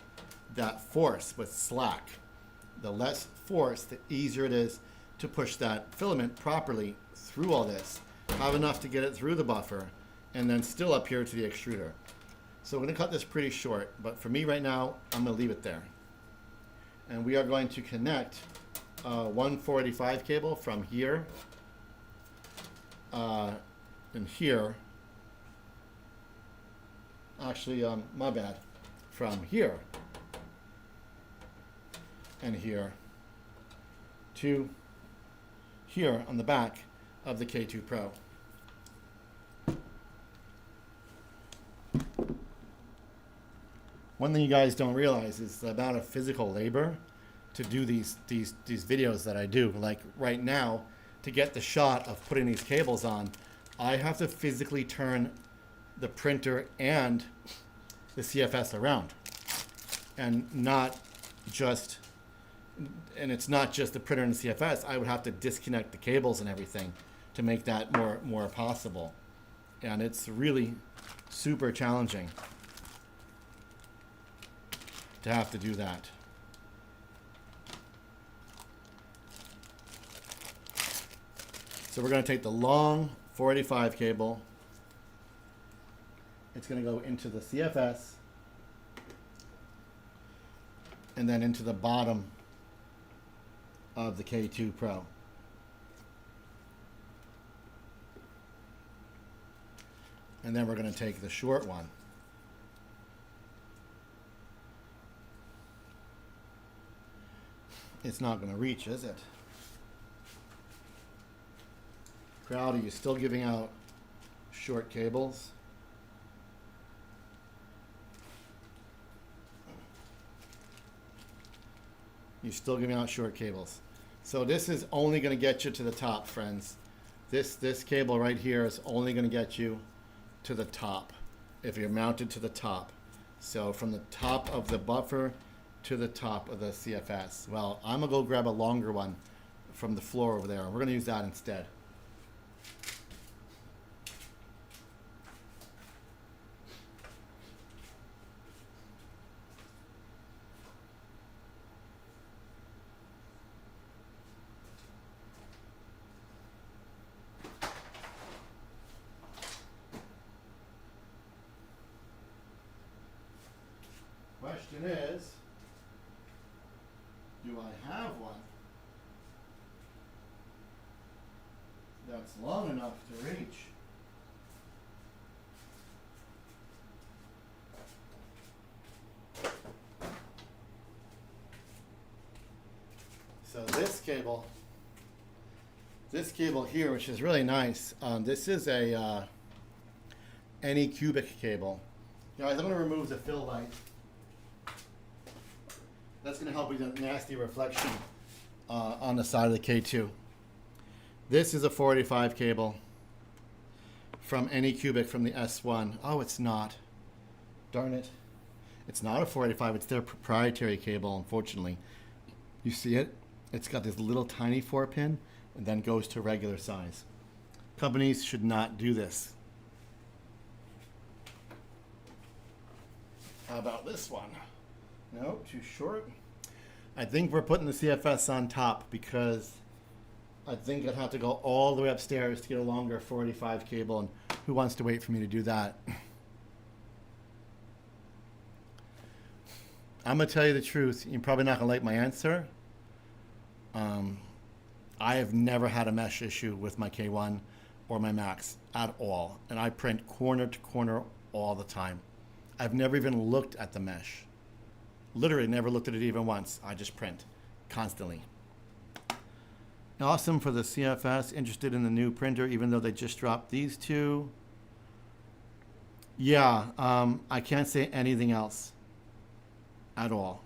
that force with slack. The less force, the easier it is to push that filament properly through all this. Have enough to get it through the buffer, and then still up here to the extruder. So we're going to cut this pretty short, but for me right now, I'm going to leave it there. And we are going to connect a 145 cable from here and here. Actually, my bad. From here and here to here on the back of the K2 Pro. One thing you guys don't realize is the amount of physical labor to do these videos that I do. Like right now, to get the shot of putting these cables on, I have to physically turn the printer and the CFS around, and it's not just the printer and the CFS. I would have to disconnect the cables and everything to make that more possible, and it's really super challenging to have to do that. So we're going to take the long 485 cable. It's going to go into the CFS and then into the bottom of the K2 Pro. And then we're going to take the short one. It's not going to reach, is it? Creality, you're still giving out short cables. You're still giving out short cables. So this is only going to get you to the top, friends. This cable right here is only going to get you to the top if you're mounted to the top. So from the top of the buffer to the top of the CFS. Well, I'm going to go grab a longer one from the floor over there. We're going to use that instead. Question is, do I have one that it's long enough to reach. So this cable here, which is really nice, this is a any cubic cable. Guys, I'm going to remove the fill light. That's going to help with the nasty reflection on the side of the K2. This is a 485 cable from any cubic from the S1. Oh, it's not. Darn it. It's not a 485. It's their proprietary cable, unfortunately. You see it? It's got this little tiny 4-pin and then goes to regular size. Companies should not do this. How about this one? No, too short. I think we're putting the CFS on top because I think I'd have to go all the way upstairs to get a longer 485 cable, and who wants to wait for me to do that? I'm going to tell you the truth. You're probably not going to like my answer. I have never had a mesh issue with my K1 or my Max at all, and I print corner to corner all the time. I've never even looked at the mesh. Literally never looked at it even once. I just print constantly. Awesome for the CFS. Interested in the new printer, even though they just dropped these two. Yeah, I can't say anything else at all.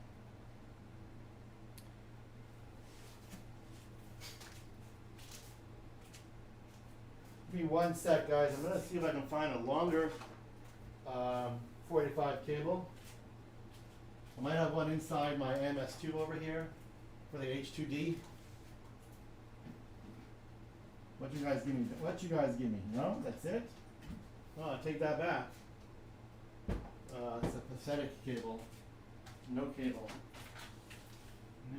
Give me one sec, guys. I'm going to see if I can find a longer 485 cable. I might have one inside my MS2 over here for the H2D. What you guys give me? What you guys give me? No, that's it? Oh, I take that back. It's a pathetic cable. No cable.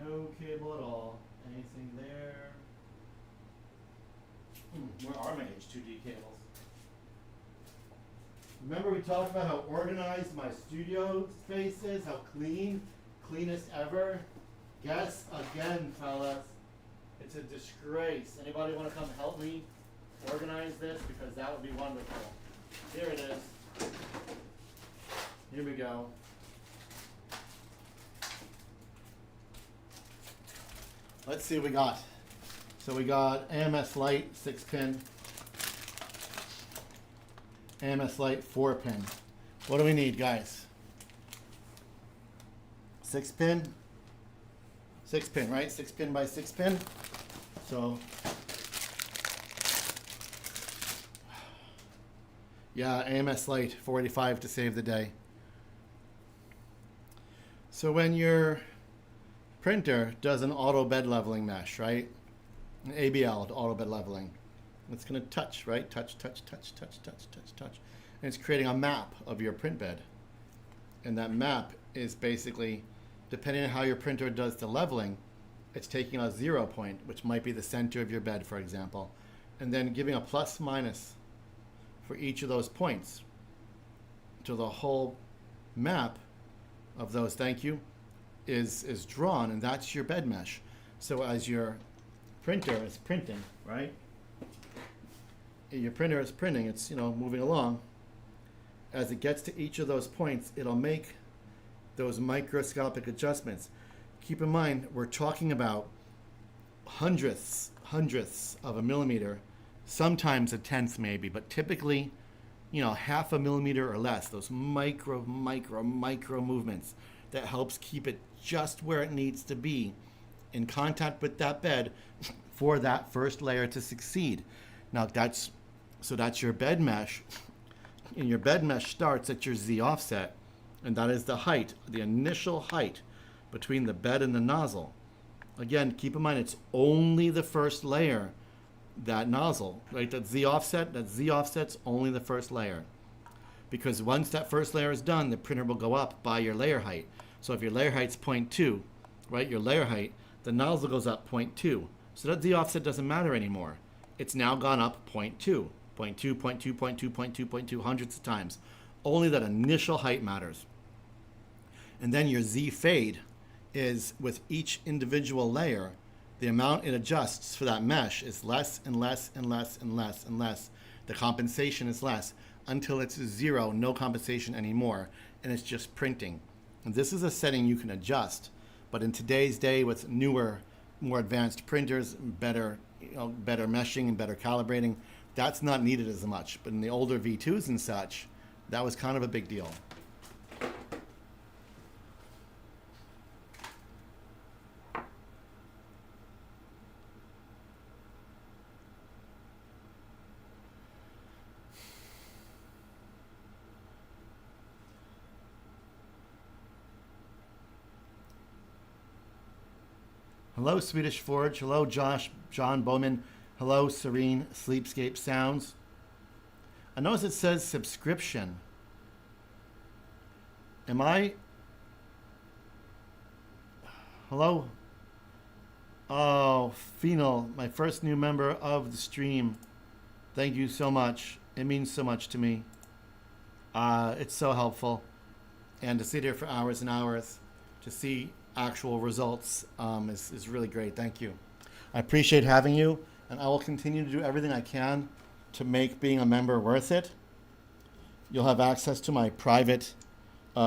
No cable at all. Anything there? Where are my H2D cables? Remember we talked about how organized my studio space is, how clean, cleanest ever? Guess again, fellas, it's a disgrace. Anybody want to come help me organize this? Because that would be wonderful. Here it is. Here we go. Let's see what we got. So we got AMS Lite 6-pin. AMS Lite 4-pin. What do we need, guys? 6-pin? 6-pin, right? 6-pin by 6-pin. So, yeah, AMS Lite 485 to save the day. So when your printer does an auto bed leveling mesh, right? An ABL, auto bed leveling. It's going to touch, right? Touch, touch, touch, touch, touch, touch, touch. And it's creating a map of your print bed. And that map is basically, depending on how your printer does the leveling, it's taking a 0 point, which might be the center of your bed, for example, and then giving a plus minus for each of those points to the whole map of those, thank you, is drawn, and that's your bed mesh. So as your printer is printing, right? Your printer is printing, it's, moving along. As it gets to each of those points, it'll make those microscopic adjustments. Keep in mind, we're talking about hundredths of a millimeter, sometimes a tenth maybe, but typically, half a millimeter or less, those micro movements that helps keep it just where it needs to be in contact with that bed for that first layer to succeed. Now that's your bed mesh, and your bed mesh starts at your Z offset, and that is the height, the initial height between the bed and the nozzle. Again, keep in mind it's only the first layer, that nozzle, right? That Z offset's only the first layer. Because once that first layer is done, the printer will go up by your layer height. So if your layer height's 0.2, right, your layer height, the nozzle goes up 0.2. So that Z offset doesn't matter anymore. It's now gone up 0.2, 0.2, 0.2, 0.2, 0.2, 0.2, hundreds of times. Only that initial height matters. And then your Z fade is with each individual layer, the amount it adjusts for that mesh is less and less and less and less and less. The compensation is less until it's 0, no compensation anymore, and it's just printing. And this is a setting you can adjust, but in today's day with newer, more advanced printers, better meshing and better calibrating, that's not needed as much. But in the older V2s and such, that was kind of a big deal. Hello, Swedish Forge. Hello, John Bowman. Hello, Serene Sleepscape Sounds. I notice it says subscription. Am I? Hello? Oh, Phenol, my first new member of the stream. Thank you so much. It means so much to me. It's so helpful. And to sit here for hours and hours to see actual results is really great. Thank you. I appreciate having you, and I will continue to do everything I can to make being a member worth it. You'll have access to my private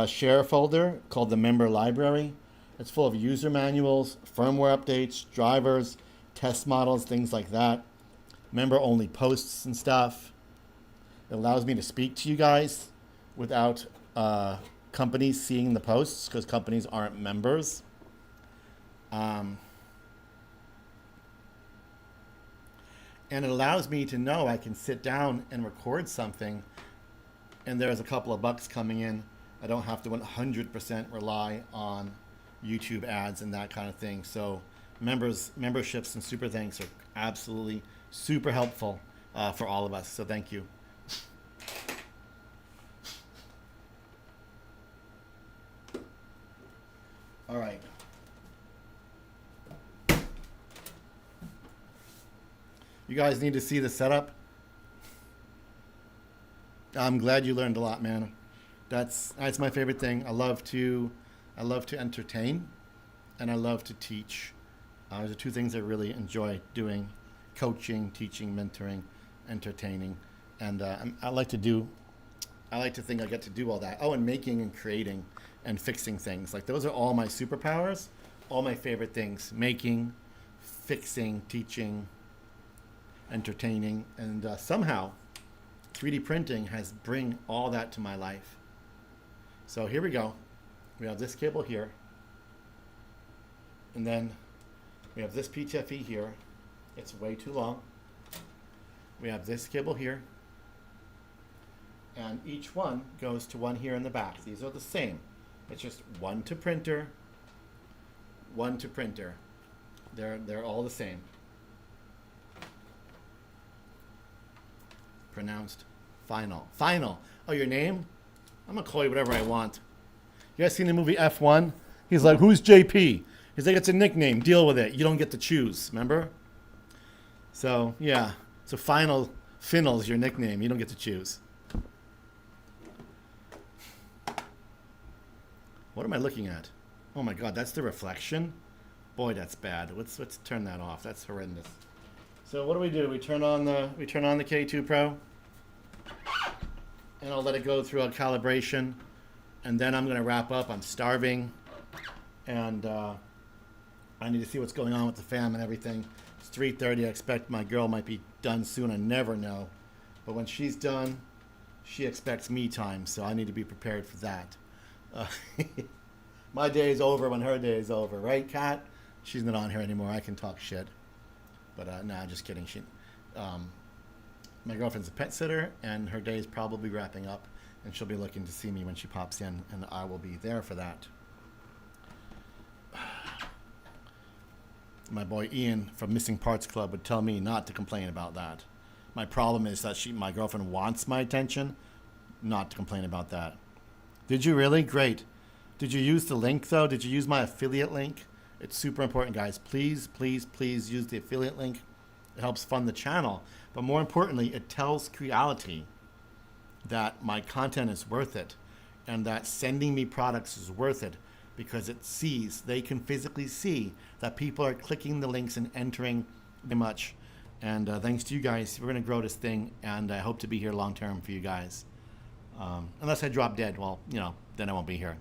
share folder called the Member Library. It's full of user manuals, firmware updates, drivers, test models, things like that. Member-only posts and stuff. It allows me to speak to you guys without companies seeing the posts, because companies aren't members. And it allows me to know I can sit down and record something, and there's a couple of bucks coming in. I don't have to 100% rely on YouTube ads and that kind of thing. So memberships and super thanks are absolutely super helpful for all of us. So thank you. All right. You guys need to see the setup. I'm glad you learned a lot, man. That's my favorite thing. I love to entertain, and I love to teach. Those are two things I really enjoy doing: coaching, teaching, mentoring, entertaining, and I like to think I get to do all that. Oh, and making and creating and fixing things. Like, those are all my superpowers, all my favorite things: making, fixing, teaching, entertaining, and somehow 3D printing has bring all that to my life. So here we go. We have this cable here, and then we have this PTFE here. It's way too long. We have this cable here, and each one goes to one here in the back. These are the same. It's just one to printer, one to printer. They're all the same. Pronounced final. Final. Oh, your name? I'm gonna call you whatever I want. You guys seen the movie F1? He's like, who's JP? He's like, it's a nickname. Deal with it. You don't get to choose. Remember? So yeah. So Final's your nickname. You don't get to choose. What am I looking at? Oh my God, that's the reflection. Boy, that's bad. Let's turn that off. That's horrendous. So what do? We turn on the K2 Pro, and I'll let it go through a calibration, and then I'm gonna wrap up. I'm starving, and I need to see what's going on with the fam and everything. It's 3:30. I expect my girl might be done soon. I never know, but when she's done, she expects me time, so I need to be prepared for that. My day is over when her day is over, right, Kat? She's not on here anymore. I can talk shit. But nah, just kidding. My girlfriend's a pet sitter, and her day is probably wrapping up, and she'll be looking to see me when she pops in, and I will be there for that. My boy Ian from Missing Parts Club would tell me not to complain about that. My problem is that my girlfriend wants my attention, not to complain about that. Did you really? Great. Did you use the link, though? Did you use my affiliate link? It's super important, guys. Please, please, please use the affiliate link. It helps fund the channel. But more importantly, it tells Creality that my content is worth it, and that sending me products is worth it. because it sees, they can physically see that people are clicking the links and entering very much. And thanks to you guys, we're going to grow this thing, and I hope to be here long term for you guys. Unless I drop dead, well, you know, then I won't be here.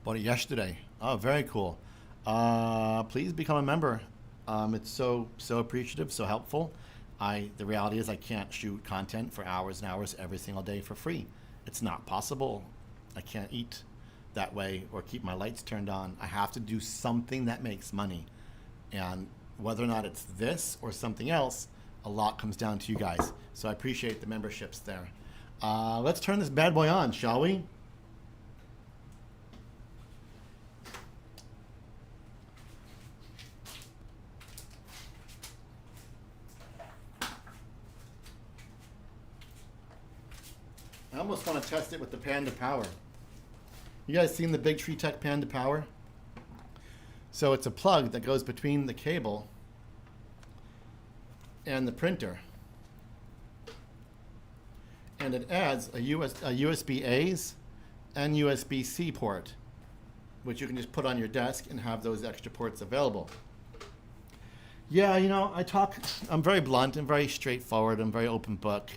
Bought it yesterday. Oh, very cool. Please become a member. It's so appreciative, so helpful. The reality is I can't shoot content for hours and hours every single day for free. It's not possible. I can't eat that way or keep my lights turned on. I have to do something that makes money. And whether or not it's this or something else, a lot comes down to you guys. So I appreciate the memberships there. Let's turn this bad boy on, shall we? I almost want to test it with the Panda Power. You guys seen the Big Tree Tech Panda Power? So it's a plug that goes between the cable and the printer. And it adds a USB-A's and USB-C port, which you can just put on your desk and have those extra ports available. Yeah, you know, I'm very blunt and very straightforward. I'm very open book.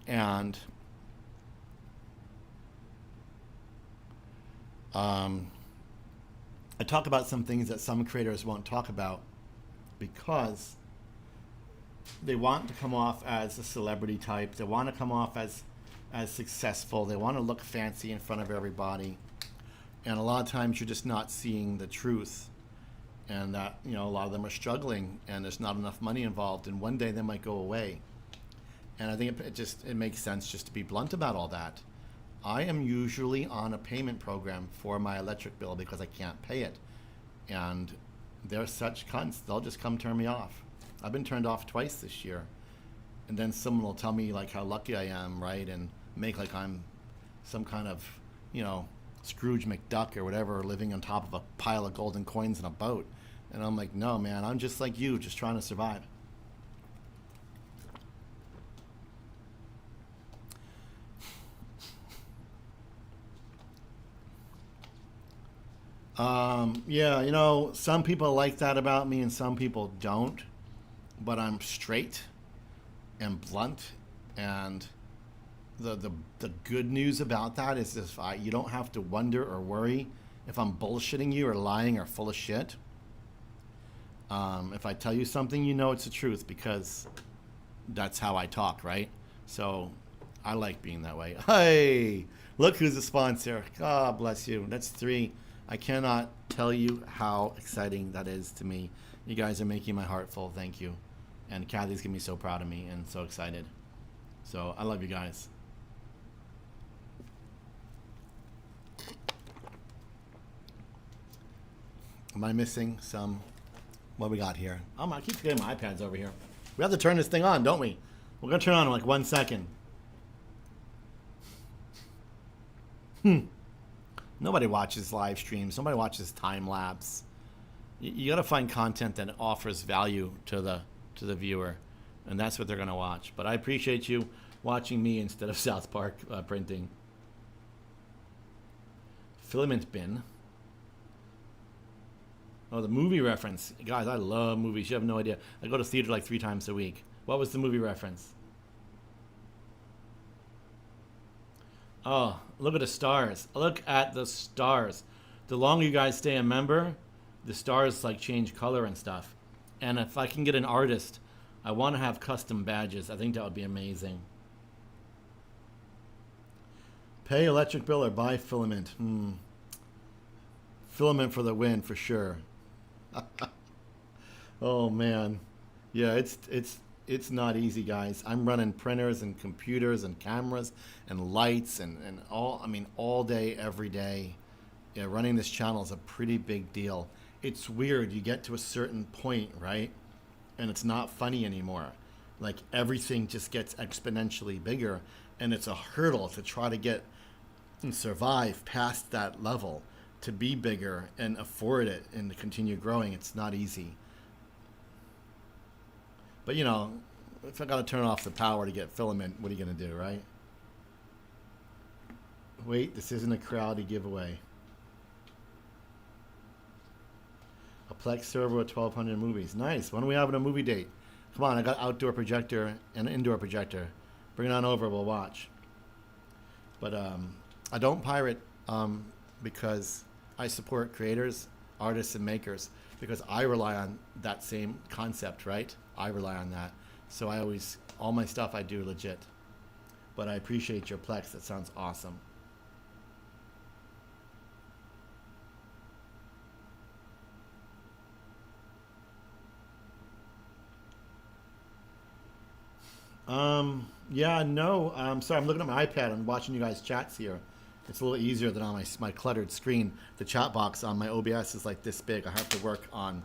And I talk about some things that some creators won't talk about because they want to come off as a celebrity type. They want to come off as successful. They want to look fancy in front of everybody. And a lot of times you're just not seeing the truth. And that, you know, a lot of them are struggling and there's not enough money involved. And one day they might go away. And I think it makes sense just to be blunt about all that. I am usually on a payment program for my electric bill because I can't pay it. And they're such cunts, they'll just come turn me off. I've been turned off twice this year. And then someone will tell me like how lucky I am, right? And make like I'm some kind of, you know, Scrooge McDuck or whatever, living on top of a pile of golden coins in a boat. And I'm like, no, man, I'm just like you, just trying to survive. Yeah, you know, some people like that about me and some people don't, but I'm straight and blunt. And the good news about that is you don't have to wonder or worry if I'm bullshitting you or lying or full of shit. If I tell you something, you know it's the truth because that's how I talk, right? So I like being that way. Hey, look who's a sponsor. God bless you. That's 3. I cannot tell you how exciting that is to me. You guys are making my heart full. Thank you. And Kathy's going to be so proud of me and so excited. So I love you guys. Am I missing some? What we got here? I keep forgetting my iPad's over here. We have to turn this thing on, don't we? We're going to turn it on in like 1 second. Nobody watches live streams. Nobody watches time lapse. You got to find content that offers value to the viewer, and that's what they're going to watch. But I appreciate you watching me instead of South Park printing. Filament bin. Oh, the movie reference. Guys, I love movies. You have no idea. I go to theater like 3 times a week. What was the movie reference? Oh, look at the stars. Look at the stars. The longer you guys stay a member, the stars like change color and stuff. And if I can get an artist, I want to have custom badges. I think that would be amazing. Pay electric bill or buy filament. Filament for the win, for sure. Oh, man. Yeah, it's not easy, guys. I'm running printers and computers and cameras and lights and all day, every day. Yeah, running this channel is a pretty big deal. It's weird. You get to a certain point, right? And it's not funny anymore. Like everything just gets exponentially bigger, and it's a hurdle to try to get and survive past that level, to be bigger and afford it and to continue growing. It's not easy. But you know, if I got to turn off the power to get filament, what are you going to do, right? Wait, this isn't a Creality giveaway. A Plex server with 1,200 movies. Nice. When are we having a movie date? Come on, I got outdoor projector and an indoor projector. Bring it on over, we'll watch. But I don't pirate because I support creators, artists, and makers, because I rely on that same concept, right? I rely on that. So I always, all my stuff I do legit. But I appreciate your Plex. That sounds awesome. Yeah, no. Sorry, I'm looking at my iPad. I'm watching you guys' chats here. It's a little easier than on my cluttered screen. The chat box on my OBS is like this big. I have to work on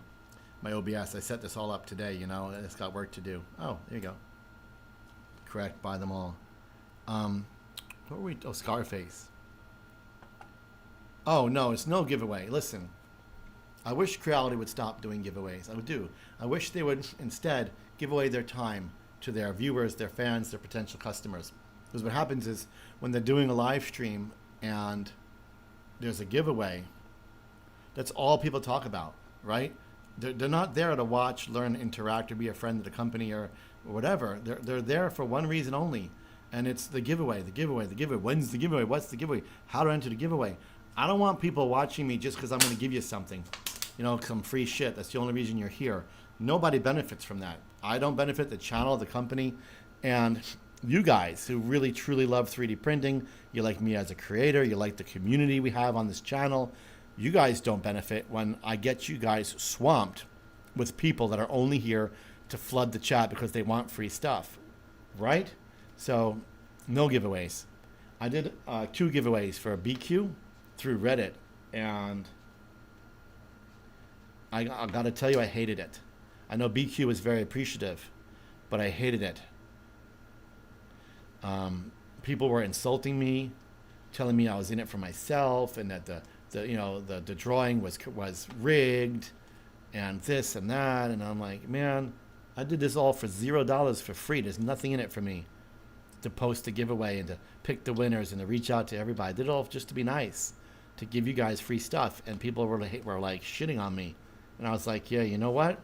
my OBS. I set this all up today, you know. It's got work to do. Oh, there you go. Correct, buy them all. What were we? Oh, Scarface. Oh, no, it's no giveaway. Listen, I wish Creality would stop doing giveaways. I would do. I wish they would instead give away their time to their viewers, their fans, their potential customers. Because what happens is when they're doing a live stream and there's a giveaway, that's all people talk about, right? They're not there to watch, learn, interact, or be a friend of the company or whatever. They're there for one reason only, and it's the giveaway, the giveaway, the giveaway. When's the giveaway? What's the giveaway? How to enter the giveaway? I don't want people watching me just because I'm going to give you something, you know, some free shit. That's the only reason you're here. Nobody benefits from that. I don't benefit, the channel, the company, and you guys who really truly love 3D printing. You like me as a creator. You like the community we have on this channel. You guys don't benefit when I get you guys swamped with people that are only here to flood the chat because they want free stuff, right? So no giveaways. I did 2 giveaways for a BQ through Reddit, and I got to tell you, I hated it. I know BQ was very appreciative, but I hated it. People were insulting me, telling me I was in it for myself, and that the drawing was rigged, and this and that. And I'm like, man, I did this all for $0 for free. There's nothing in it for me to post a giveaway and to pick the winners and to reach out to everybody. I did it all just to be nice, to give you guys free stuff. And people were like shitting on me, and I was like, yeah, you know what?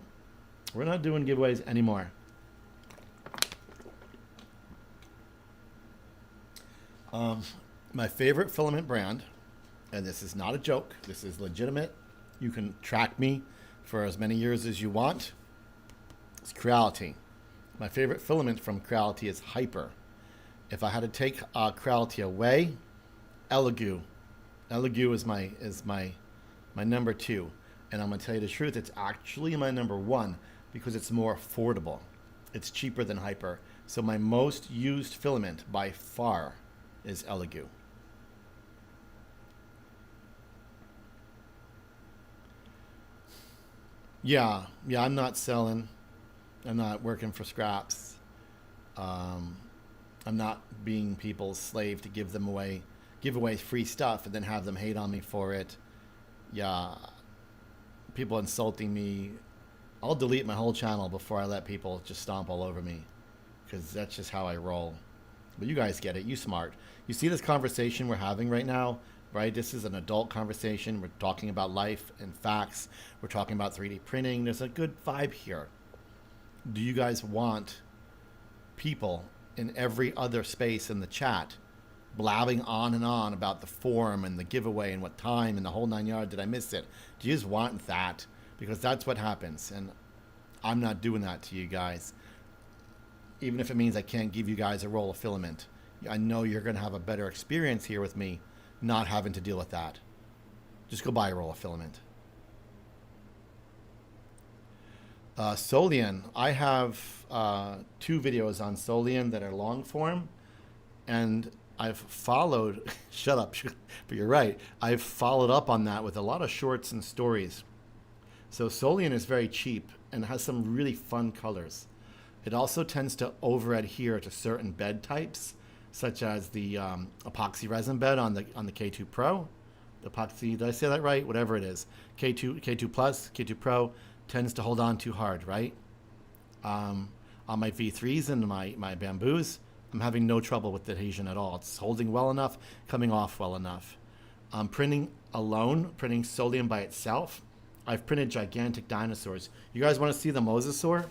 We're not doing giveaways anymore. My favorite filament brand, and this is not a joke, this is legitimate. You can track me for as many years as you want. It's Creality. My favorite filament from Creality is Hyper. If I had to take Creality away, Elegoo. Elegoo is my number 2. And I'm going to tell you the truth, it's actually my number 1 because it's more affordable. It's cheaper than Hyper. So my most used filament by far is Elegoo. Yeah, I'm not selling. I'm not working for scraps. I'm not being people's slave to give away free stuff and then have them hate on me for it. Yeah, people insulting me. I'll delete my whole channel before I let people just stomp all over me, because that's just how I roll. But you guys get it. You smart. You see this conversation we're having right now, right? This is an adult conversation. We're talking about life and facts. We're talking about 3D printing. There's a good vibe here. Do you guys want people in every other space in the chat blabbing on and on about the forum and the giveaway and what time and the whole 9 yards? Did I miss it? Do you just want that? Because that's what happens. And I'm not doing that to you guys. Even if it means I can't give you guys a roll of filament. I know you're going to have a better experience here with me not having to deal with that. Just go buy a roll of filament. Solian. I have 2 videos on Solian that are long form. And I've followed... Shut up. But you're right. I've followed up on that with a lot of shorts and stories. So Solian is very cheap and has some really fun colors. It also tends to over-adhere to certain bed types, such as the epoxy resin bed on the K2 Pro. The epoxy, did I say that right? Whatever it is. K2 Plus, K2 Pro tends to hold on too hard, right? On my V3s and my bamboos, I'm having no trouble with the adhesion at all. It's holding well enough, coming off well enough. Printing alone, printing Solian by itself, I've printed gigantic dinosaurs. You guys want to see the mosasaur?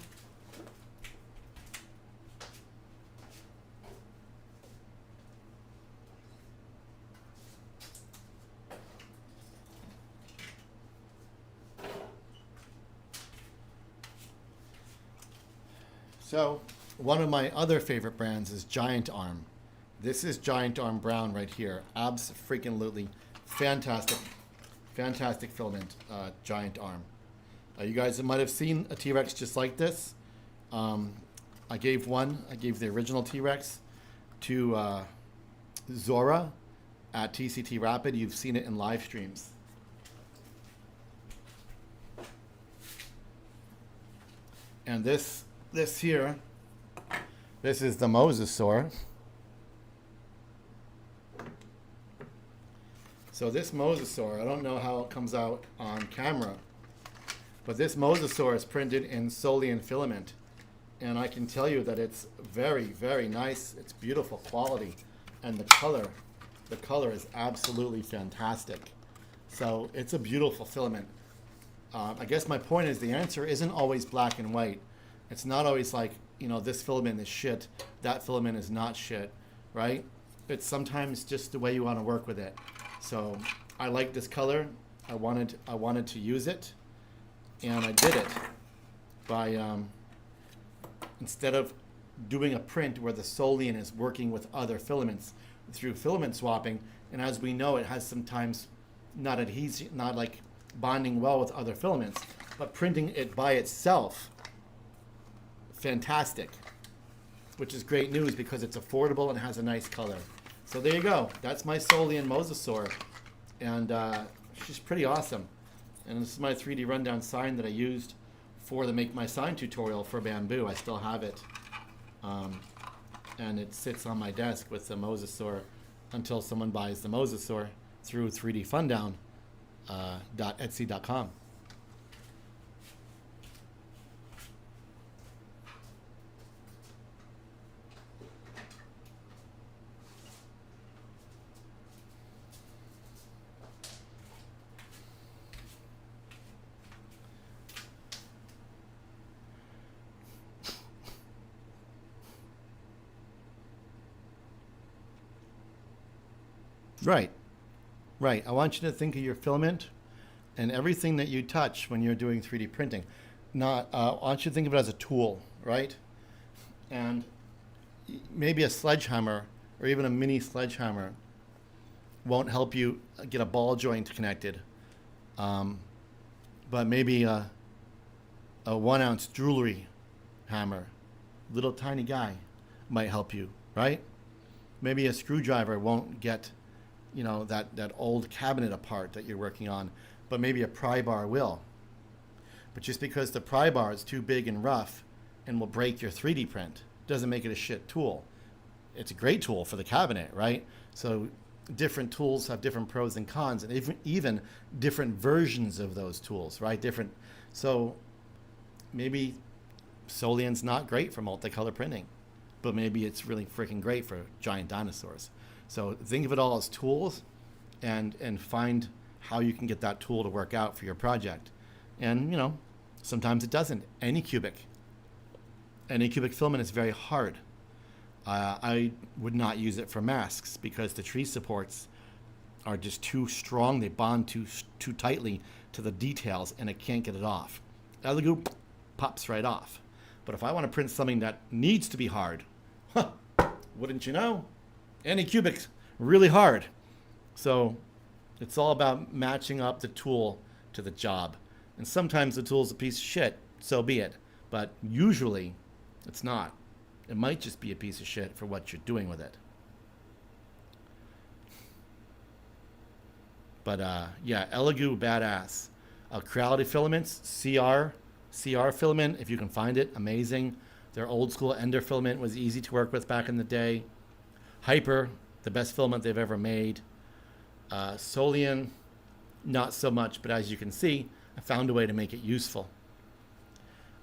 So, one of my other favorite brands is Giant Arm. This is Giant Arm Brown right here. Abs-freaking-lutely fantastic, fantastic filament, Giant Arm. You guys might have seen a T-Rex just like this. I gave the original T-Rex to Zora at TCT Rapid. You've seen it in live streams. And this here, this is the mosasaur. So this mosasaur, I don't know how it comes out on camera, but this mosasaur is printed in Solian filament. And I can tell you that it's very, very nice. It's beautiful quality. And the color is absolutely fantastic. So it's a beautiful filament. I guess my point is the answer isn't always black and white. It's not always like, you know, this filament is shit, that filament is not shit, right? It's sometimes just the way you want to work with it. So I like this color. I wanted to use it, and I did it by instead of doing a print where the Solian is working with other filaments through filament swapping, and as we know, it has sometimes not adhesion, not like bonding well with other filaments, but printing it by itself. Fantastic, which is great news because it's affordable and has a nice color. So there you go. That's my Solian mosasaur, and she's pretty awesome. And this is my 3D rundown sign that I used for the Make My Sign tutorial for Bamboo. I still have it, and it sits on my desk with the mosasaur until someone buys the mosasaur through 3dfundown.etsy.com. Right, right. I want you to think of your filament and everything that you touch when you're doing 3D printing. Not, I want you to think of it as a tool, right? And maybe a sledgehammer or even a mini sledgehammer won't help you get a ball joint connected. But maybe a 1 ounce jewelry hammer, little tiny guy, might help you, right? Maybe a screwdriver won't get, you know, that old cabinet apart that you're working on, but maybe a pry bar will. But just because the pry bar is too big and rough and will break your 3D print doesn't make it a shit tool. It's a great tool for the cabinet, right? So different tools have different pros and cons, and even different versions of those tools, right? So maybe Solian's not great for multicolor printing, but maybe it's really freaking great for giant dinosaurs. So think of it all as tools, and find how you can get that tool to work out for your project. And, you know, sometimes it doesn't. Any cubic filament is very hard. I would not use it for masks because the tree supports are just too strong. They bond too tightly to the details, and it can't get it off. Elegoo pops right off. But if I want to print something that needs to be hard, wouldn't you know? Anycubic's really hard. So it's all about matching up the tool to the job. And sometimes the tool's a piece of shit, so be it. But usually it's not. It might just be a piece of shit for what you're doing with it. But yeah, Elegoo badass. Creality filaments, CR filament, if you can find it, amazing. Their old school Ender filament was easy to work with back in the day. Hyper, the best filament they've ever made. Solian, not so much, but as you can see, I found a way to make it useful.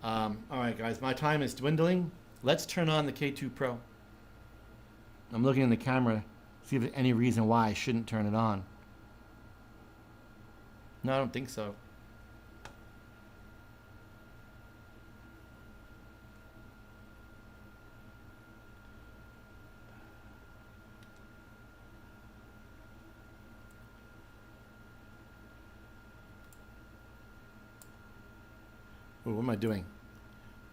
All right, guys, my time is dwindling. Let's turn on the K2 Pro. I'm looking in the camera, see if there's any reason why I shouldn't turn it on. No, I don't think so. Ooh, what am I doing?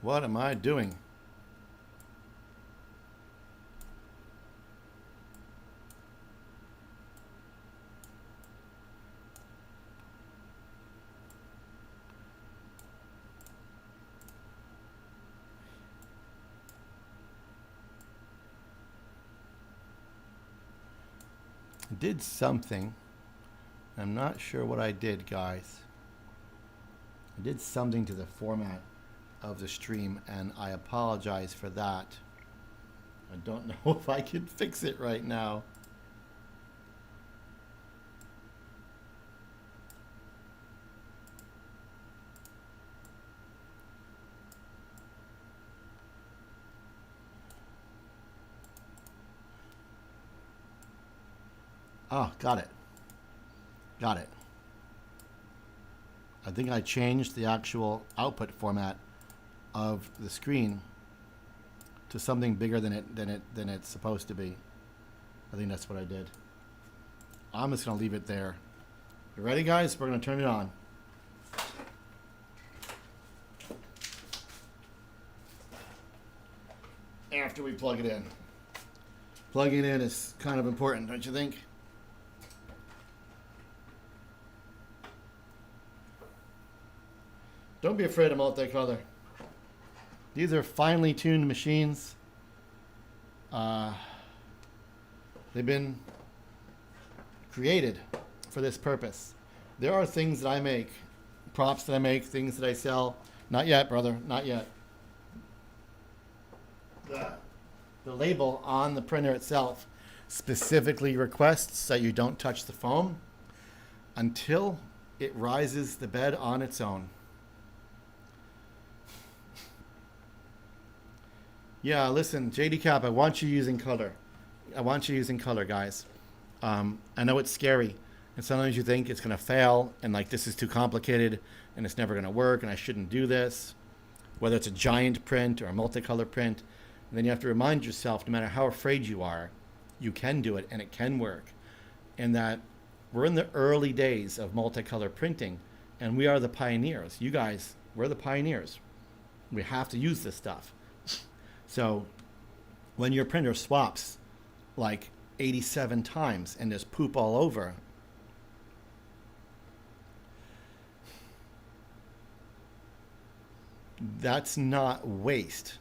What am I doing? I did something. I'm not sure what I did, guys. I did something to the format of the stream, and I apologize for that. I don't know if I can fix it right now. Oh, got it. Got it. I think I changed the actual output format of the screen to something bigger than it's supposed to be. I think that's what I did. I'm just gonna leave it there. You ready, guys? We're gonna turn it on. After we plug it in. Plugging in is kind of important, don't you think? Don't be afraid of multicolor. These are finely tuned machines. They've been created for this purpose. There are things that I make, props that I make, things that I sell. Not yet, brother, not yet. The label on the printer itself specifically requests that you don't touch the foam until it rises the bed on its own. Yeah, listen, JD Cap, I want you using color. I want you using color, guys. I know it's scary, and sometimes you think it's going to fail, and like this is too complicated, and it's never going to work, and I shouldn't do this. Whether it's a giant print or a multicolor print, and then you have to remind yourself, no matter how afraid you are, you can do it, and it can work. And that we're in the early days of multicolor printing, and we are the pioneers. You guys, we're the pioneers. We have to use this stuff. So when your printer swaps like 87 times and there's poop all over, that's not waste.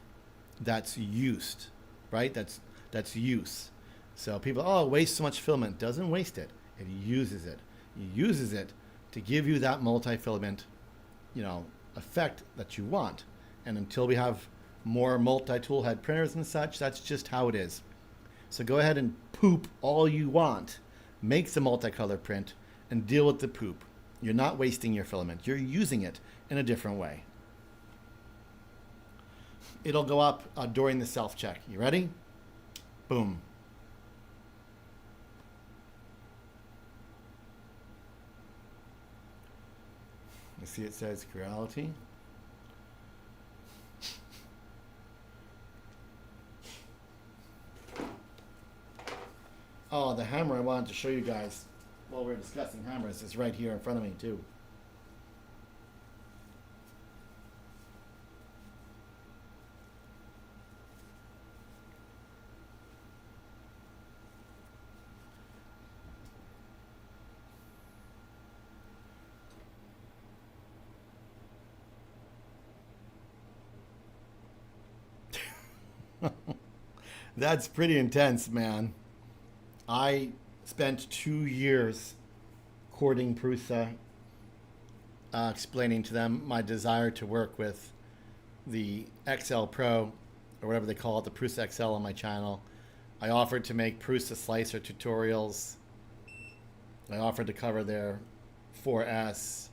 That's used, right? That's use. So people, oh, waste so much filament. Doesn't waste it. It uses it. It uses it to give you that multi-filament, effect that you want. And until we have more multi-tool head printers and such, that's just how it is. So go ahead and poop all you want. Make the multicolor print and deal with the poop. You're not wasting your filament. You're using it in a different way. It'll go up during the self-check. You ready? Boom. You see it says Creality. Oh, the hammer I wanted to show you guys while we were discussing hammers is right here in front of me too. That's pretty intense, man. I spent 2 years courting Prusa, explaining to them my desire to work with the XL Pro, or whatever they call it, the Prusa XL on my channel. I offered to make Prusa slicer tutorials. I offered to cover their 4S,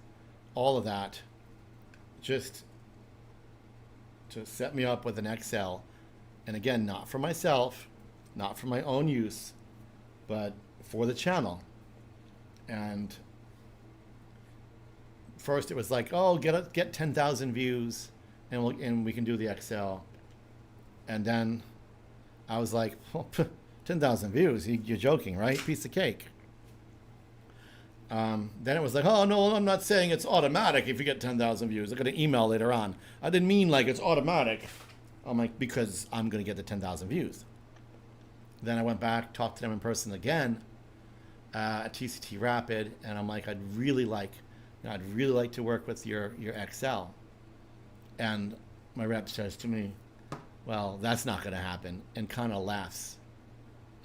all of that, just to set me up with an XL. And again, not for myself, not for my own use, but for the channel. And first it was like, oh, get 10,000 views and we can do the Excel. And then I was like, well, 10,000 views, you're joking, right? Piece of cake. Then it was like, oh, no, I'm not saying it's automatic if you get 10,000 views. I'm going to email later on. I didn't mean like it's automatic. I'm like, because I'm going to get the 10,000 views. Then I went back, talked to them in person again at TCT Rapid, and I'm like, I'd really like to work with your Excel. And my rep says to me, well, that's not going to happen, and kind of laughs.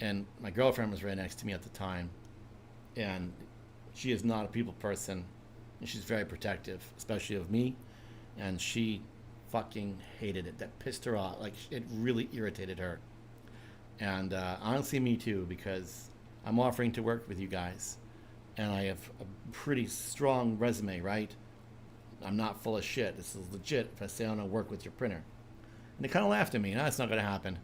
And my girlfriend was right next to me at the time, and she is not a people person, and she's very protective, especially of me, and she fucking hated it. That pissed her off. Like, it really irritated her. And honestly, me too, because I'm offering to work with you guys, and I have a pretty strong resume, right? I'm not full of shit. This is legit if I say I want to work with your printer. And they kind of laughed at me. No, that's not going to happen.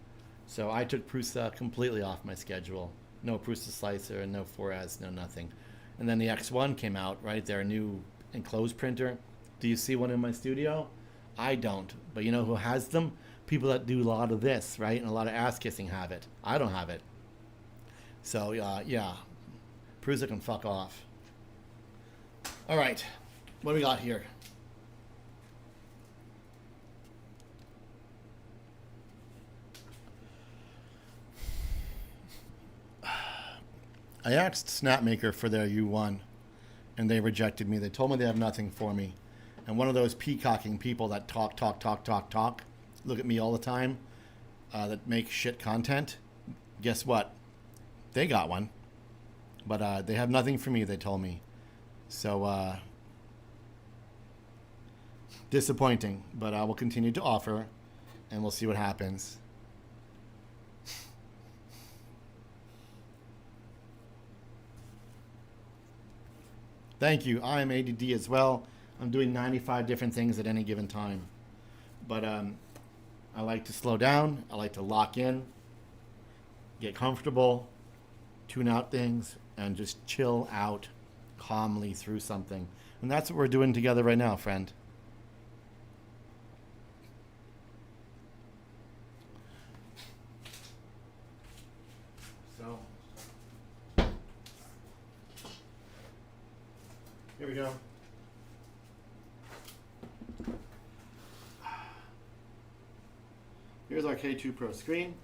So I took Prusa completely off my schedule. No Prusa slicer, no 4S, no nothing. And then the X1 came out, right? Their new enclosed printer. Do you see one in my studio? I don't. But you know who has them? People that do a lot of this, right? And a lot of ass kissing have it. I don't have it. So, yeah. Prusa can fuck off. All right. What do we got here? I asked Snapmaker for their U1, and they rejected me. They told me they have nothing for me. And one of those peacocking people that talk, look at me all the time, that make shit content, guess what? They got one. But they have nothing for me, they told me. So, disappointing. But I will continue to offer, and we'll see what happens. Thank you. I am ADD as well. I'm doing 95 different things at any given time. But I like to slow down. I like to lock in, get comfortable, tune out things, and just chill out calmly through something. And that's what we're doing together right now, friend. So, here we go. Here's our K2 Pro screen.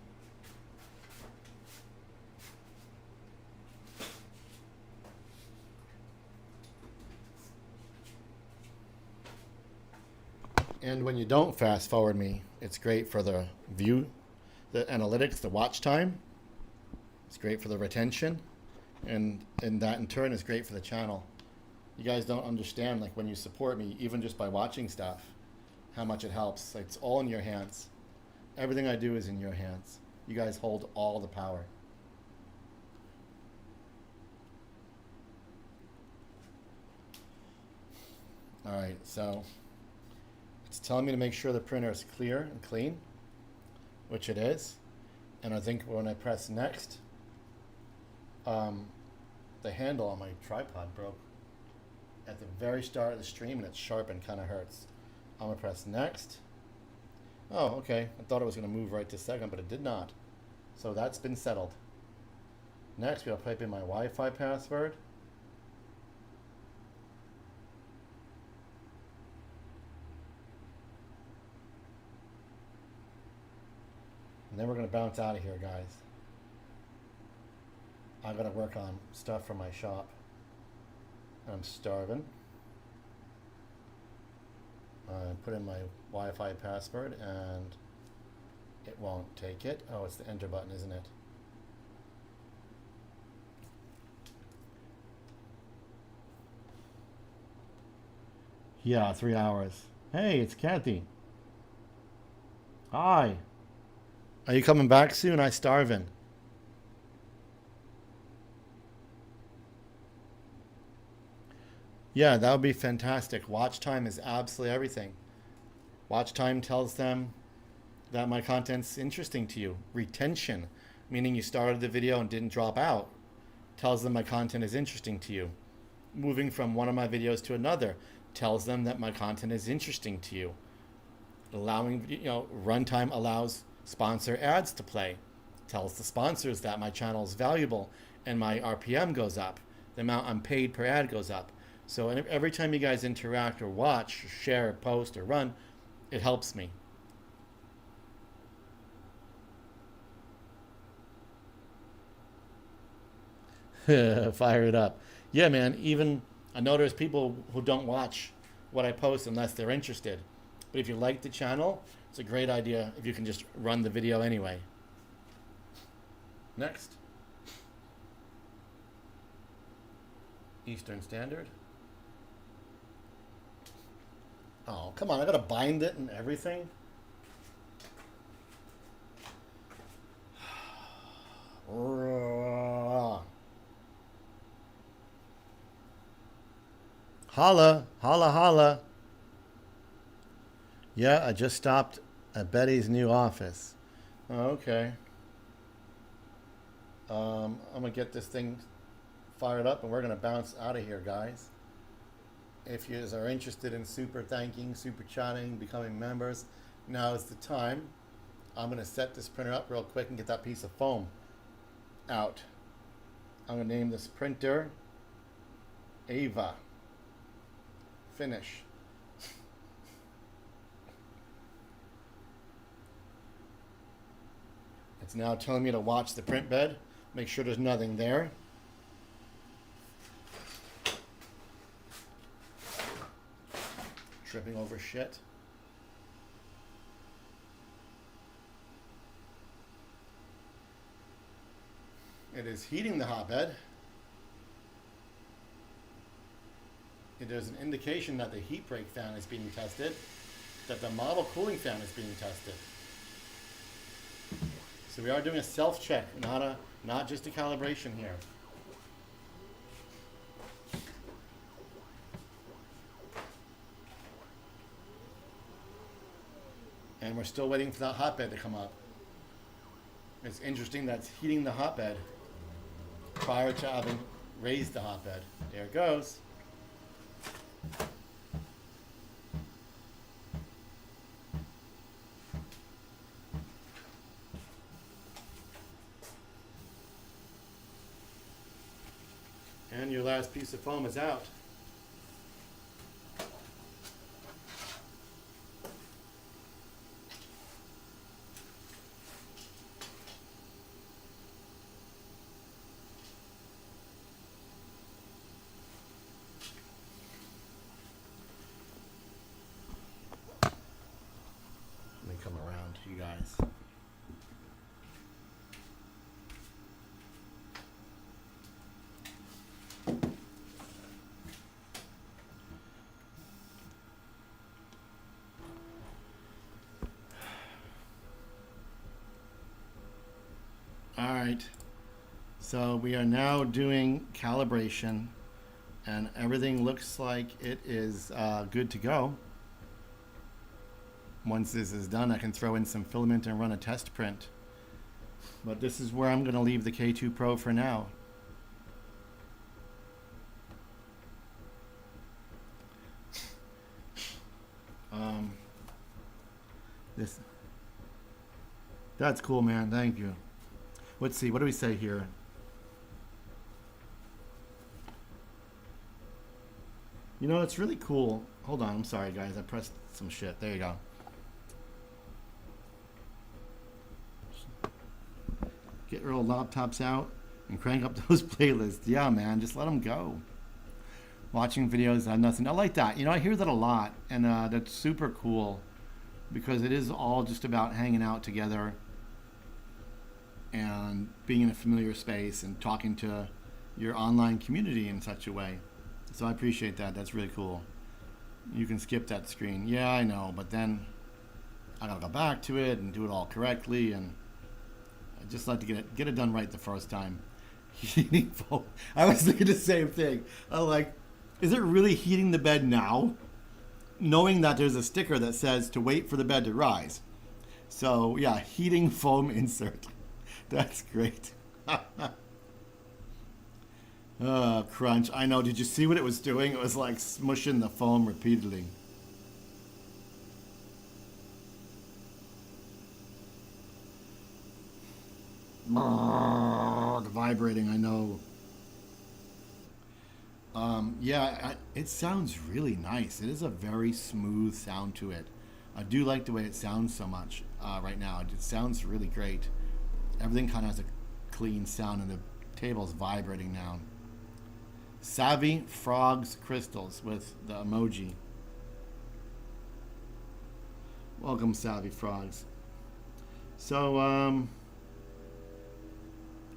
And when you don't fast forward me, it's great for the view, the analytics, the watch time. It's great for the retention. And that in turn is great for the channel. You guys don't understand, like when you support me, even just by watching stuff, how much it helps. Like, it's all in your hands. Everything I do is in your hands. You guys hold all the power. All right, so it's telling me to make sure the printer is clear and clean, which it is. And I think when I press next, the handle on my tripod broke at the very start of the stream, and it's sharp and kind of hurts. I'm gonna press next. Oh, okay. I thought it was gonna move right this second, but it did not. So that's been settled. Next, we'll type in my Wi-Fi password. And then we're gonna bounce out of here, guys. I gotta work on stuff for my shop. I'm starving. I put in my Wi-Fi password and it won't take it. Oh, it's the enter button, isn't it? Yeah, 3 hours. Hey, it's Kathy. Hi. Are you coming back soon? I'm starving. Yeah, that would be fantastic. Watch time is absolutely everything. Watch time tells them that my content's interesting to you. Retention meaning you started the video and didn't drop out. Tells them my content is interesting to you. Moving from one of my videos to another tells them that my content is interesting to you. Allowing, runtime allows sponsor ads to play. Tells the sponsors that my channel is valuable and my RPM goes up. The amount I'm paid per ad goes up. So every time you guys interact or watch, or share, or post, or run, it helps me. Fire it up. Yeah, man, even I know there's people who don't watch what I post unless they're interested. But if you like the channel, it's a great idea if you can just run the video anyway. Next. Eastern Standard. Oh, come on, I gotta bind it and everything. Holla, holla, holla. Yeah, I just stopped at Betty's new office. Okay. I'm gonna get this thing fired up and we're gonna bounce out of here, guys. If you are interested in super thanking, super chatting, becoming members, now is the time. I'm gonna set this printer up real quick and get that piece of foam out. I'm gonna name this printer Ava. Finish. It's now telling me to watch the print bed. Make sure there's nothing there. Tripping over shit. It is heating the hotbed. There's an indication that the heat break fan is being tested, that the model cooling fan is being tested. So we are doing a self-check, not just a calibration here. And we're still waiting for that hotbed to come up. It's interesting that's heating the hotbed prior to having raised the hotbed. There it goes. And your last piece of foam is out. Let me come around to you guys. Alright, so we are now doing calibration and everything looks like it is good to go. Once this is done, I can throw in some filament and run a test print. But this is where I'm going to leave the K2 Pro for now. That's cool, man. Thank you. Let's see, what do we say here? You know, it's really cool. Hold on, I'm sorry, guys. I pressed some shit. There you go. Get your old laptops out and crank up those playlists. Yeah, man, just let them go. Watching videos, I have nothing. I like that. You know, I hear that a lot, and that's super cool because it is all just about hanging out together and being in a familiar space and talking to your online community in such a way. So I appreciate that. That's really cool. You can skip that screen. Yeah, I know, but then I gotta go back to it and do it all correctly, and I just like to get it done right the first time. Heating foam. I was thinking the same thing. I'm like, is it really heating the bed now? Knowing that there's a sticker that says to wait for the bed to rise. So yeah, heating foam insert. That's great. Crunch. I know. Did you see what it was doing? It was like smushing the foam repeatedly. The vibrating, I know. Yeah, it sounds really nice. It is a very smooth sound to it. I do like the way it sounds so much right now. It sounds really great. Everything kind of has a clean sound, and the table's vibrating now. Savvy Frogs Crystals with the emoji. Welcome, Savvy Frogs. So,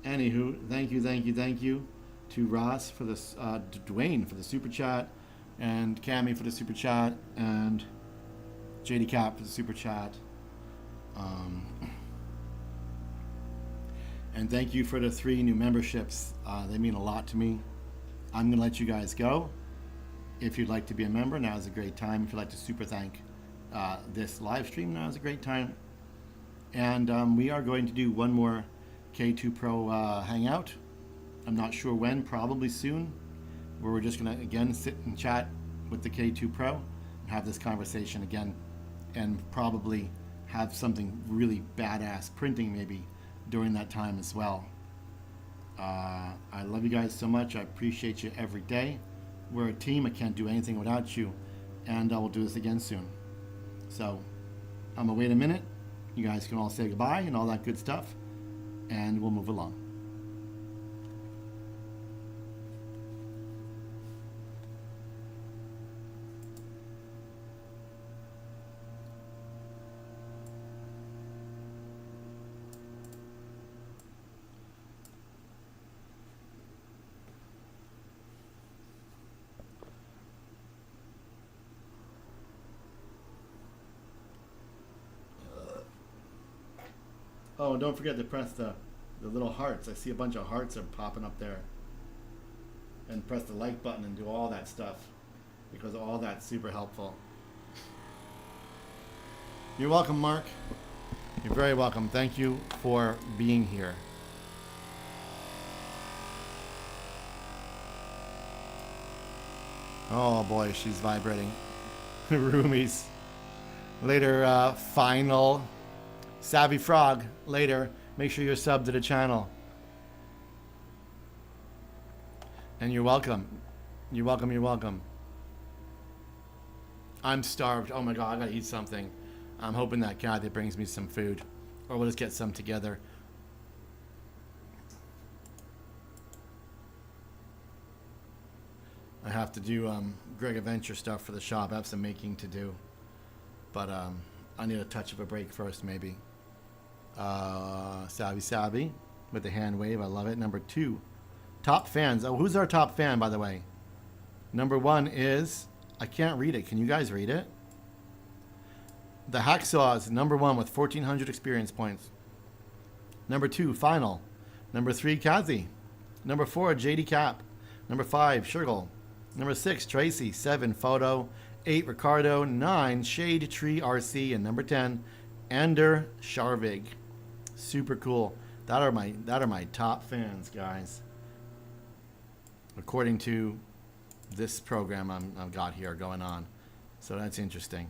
anywho, thank you to Ross for this, to Dwayne for the super chat, and Cammy for the super chat, and JD Cap for the super chat. And thank you for the 3 new memberships. They mean a lot to me. I'm going to let you guys go. If you'd like to be a member, now is a great time. If you'd like to super thank this live stream, now is a great time. And we are going to do one more K2 Pro Hangout. I'm not sure when, probably soon, where we're just going to, again, sit and chat with the K2 Pro and have this conversation again, and probably have something really badass printing maybe during that time as well. I love you guys so much. I appreciate you every day. We're a team. I can't do anything without you. And I will do this again soon. So I'm going to wait a minute. You guys can all say goodbye and all that good stuff. And we'll move along. Oh, and don't forget to press the little hearts. I see a bunch of hearts are popping up there. And press the like button and do all that stuff, because all that's super helpful. You're welcome, Mark. You're very welcome. Thank you for being here. Oh boy, she's vibrating. Roomies. Later, final. Savvy Frog, later. Make sure you're subbed to the channel. And you're welcome. You're welcome, you're welcome. I'm starved. Oh my god, I gotta eat something. I'm hoping that Kathy brings me some food. Or we'll just get some together. I have to do Greg Adventure stuff for the shop. I have some making to do. But I need a touch of a break first, maybe. Savvy with the hand wave. I love it. Number 2. Top fans. Oh, who's our top fan, by the way? Number 1 is... I can't read it. Can you guys read it? The Hacksaw is number 1 with 1,400 experience points. Number 2, Final. Number 3, Kathy. Number 4, JD Cap. Number 5, Shirgle. Number 6, Tracy. 7, Photo. 8, Ricardo. 9, Shade Tree RC. And number 10, Ander Sharvig. Super cool. That are my top fans, guys. According to this program I've got here going on. So that's interesting.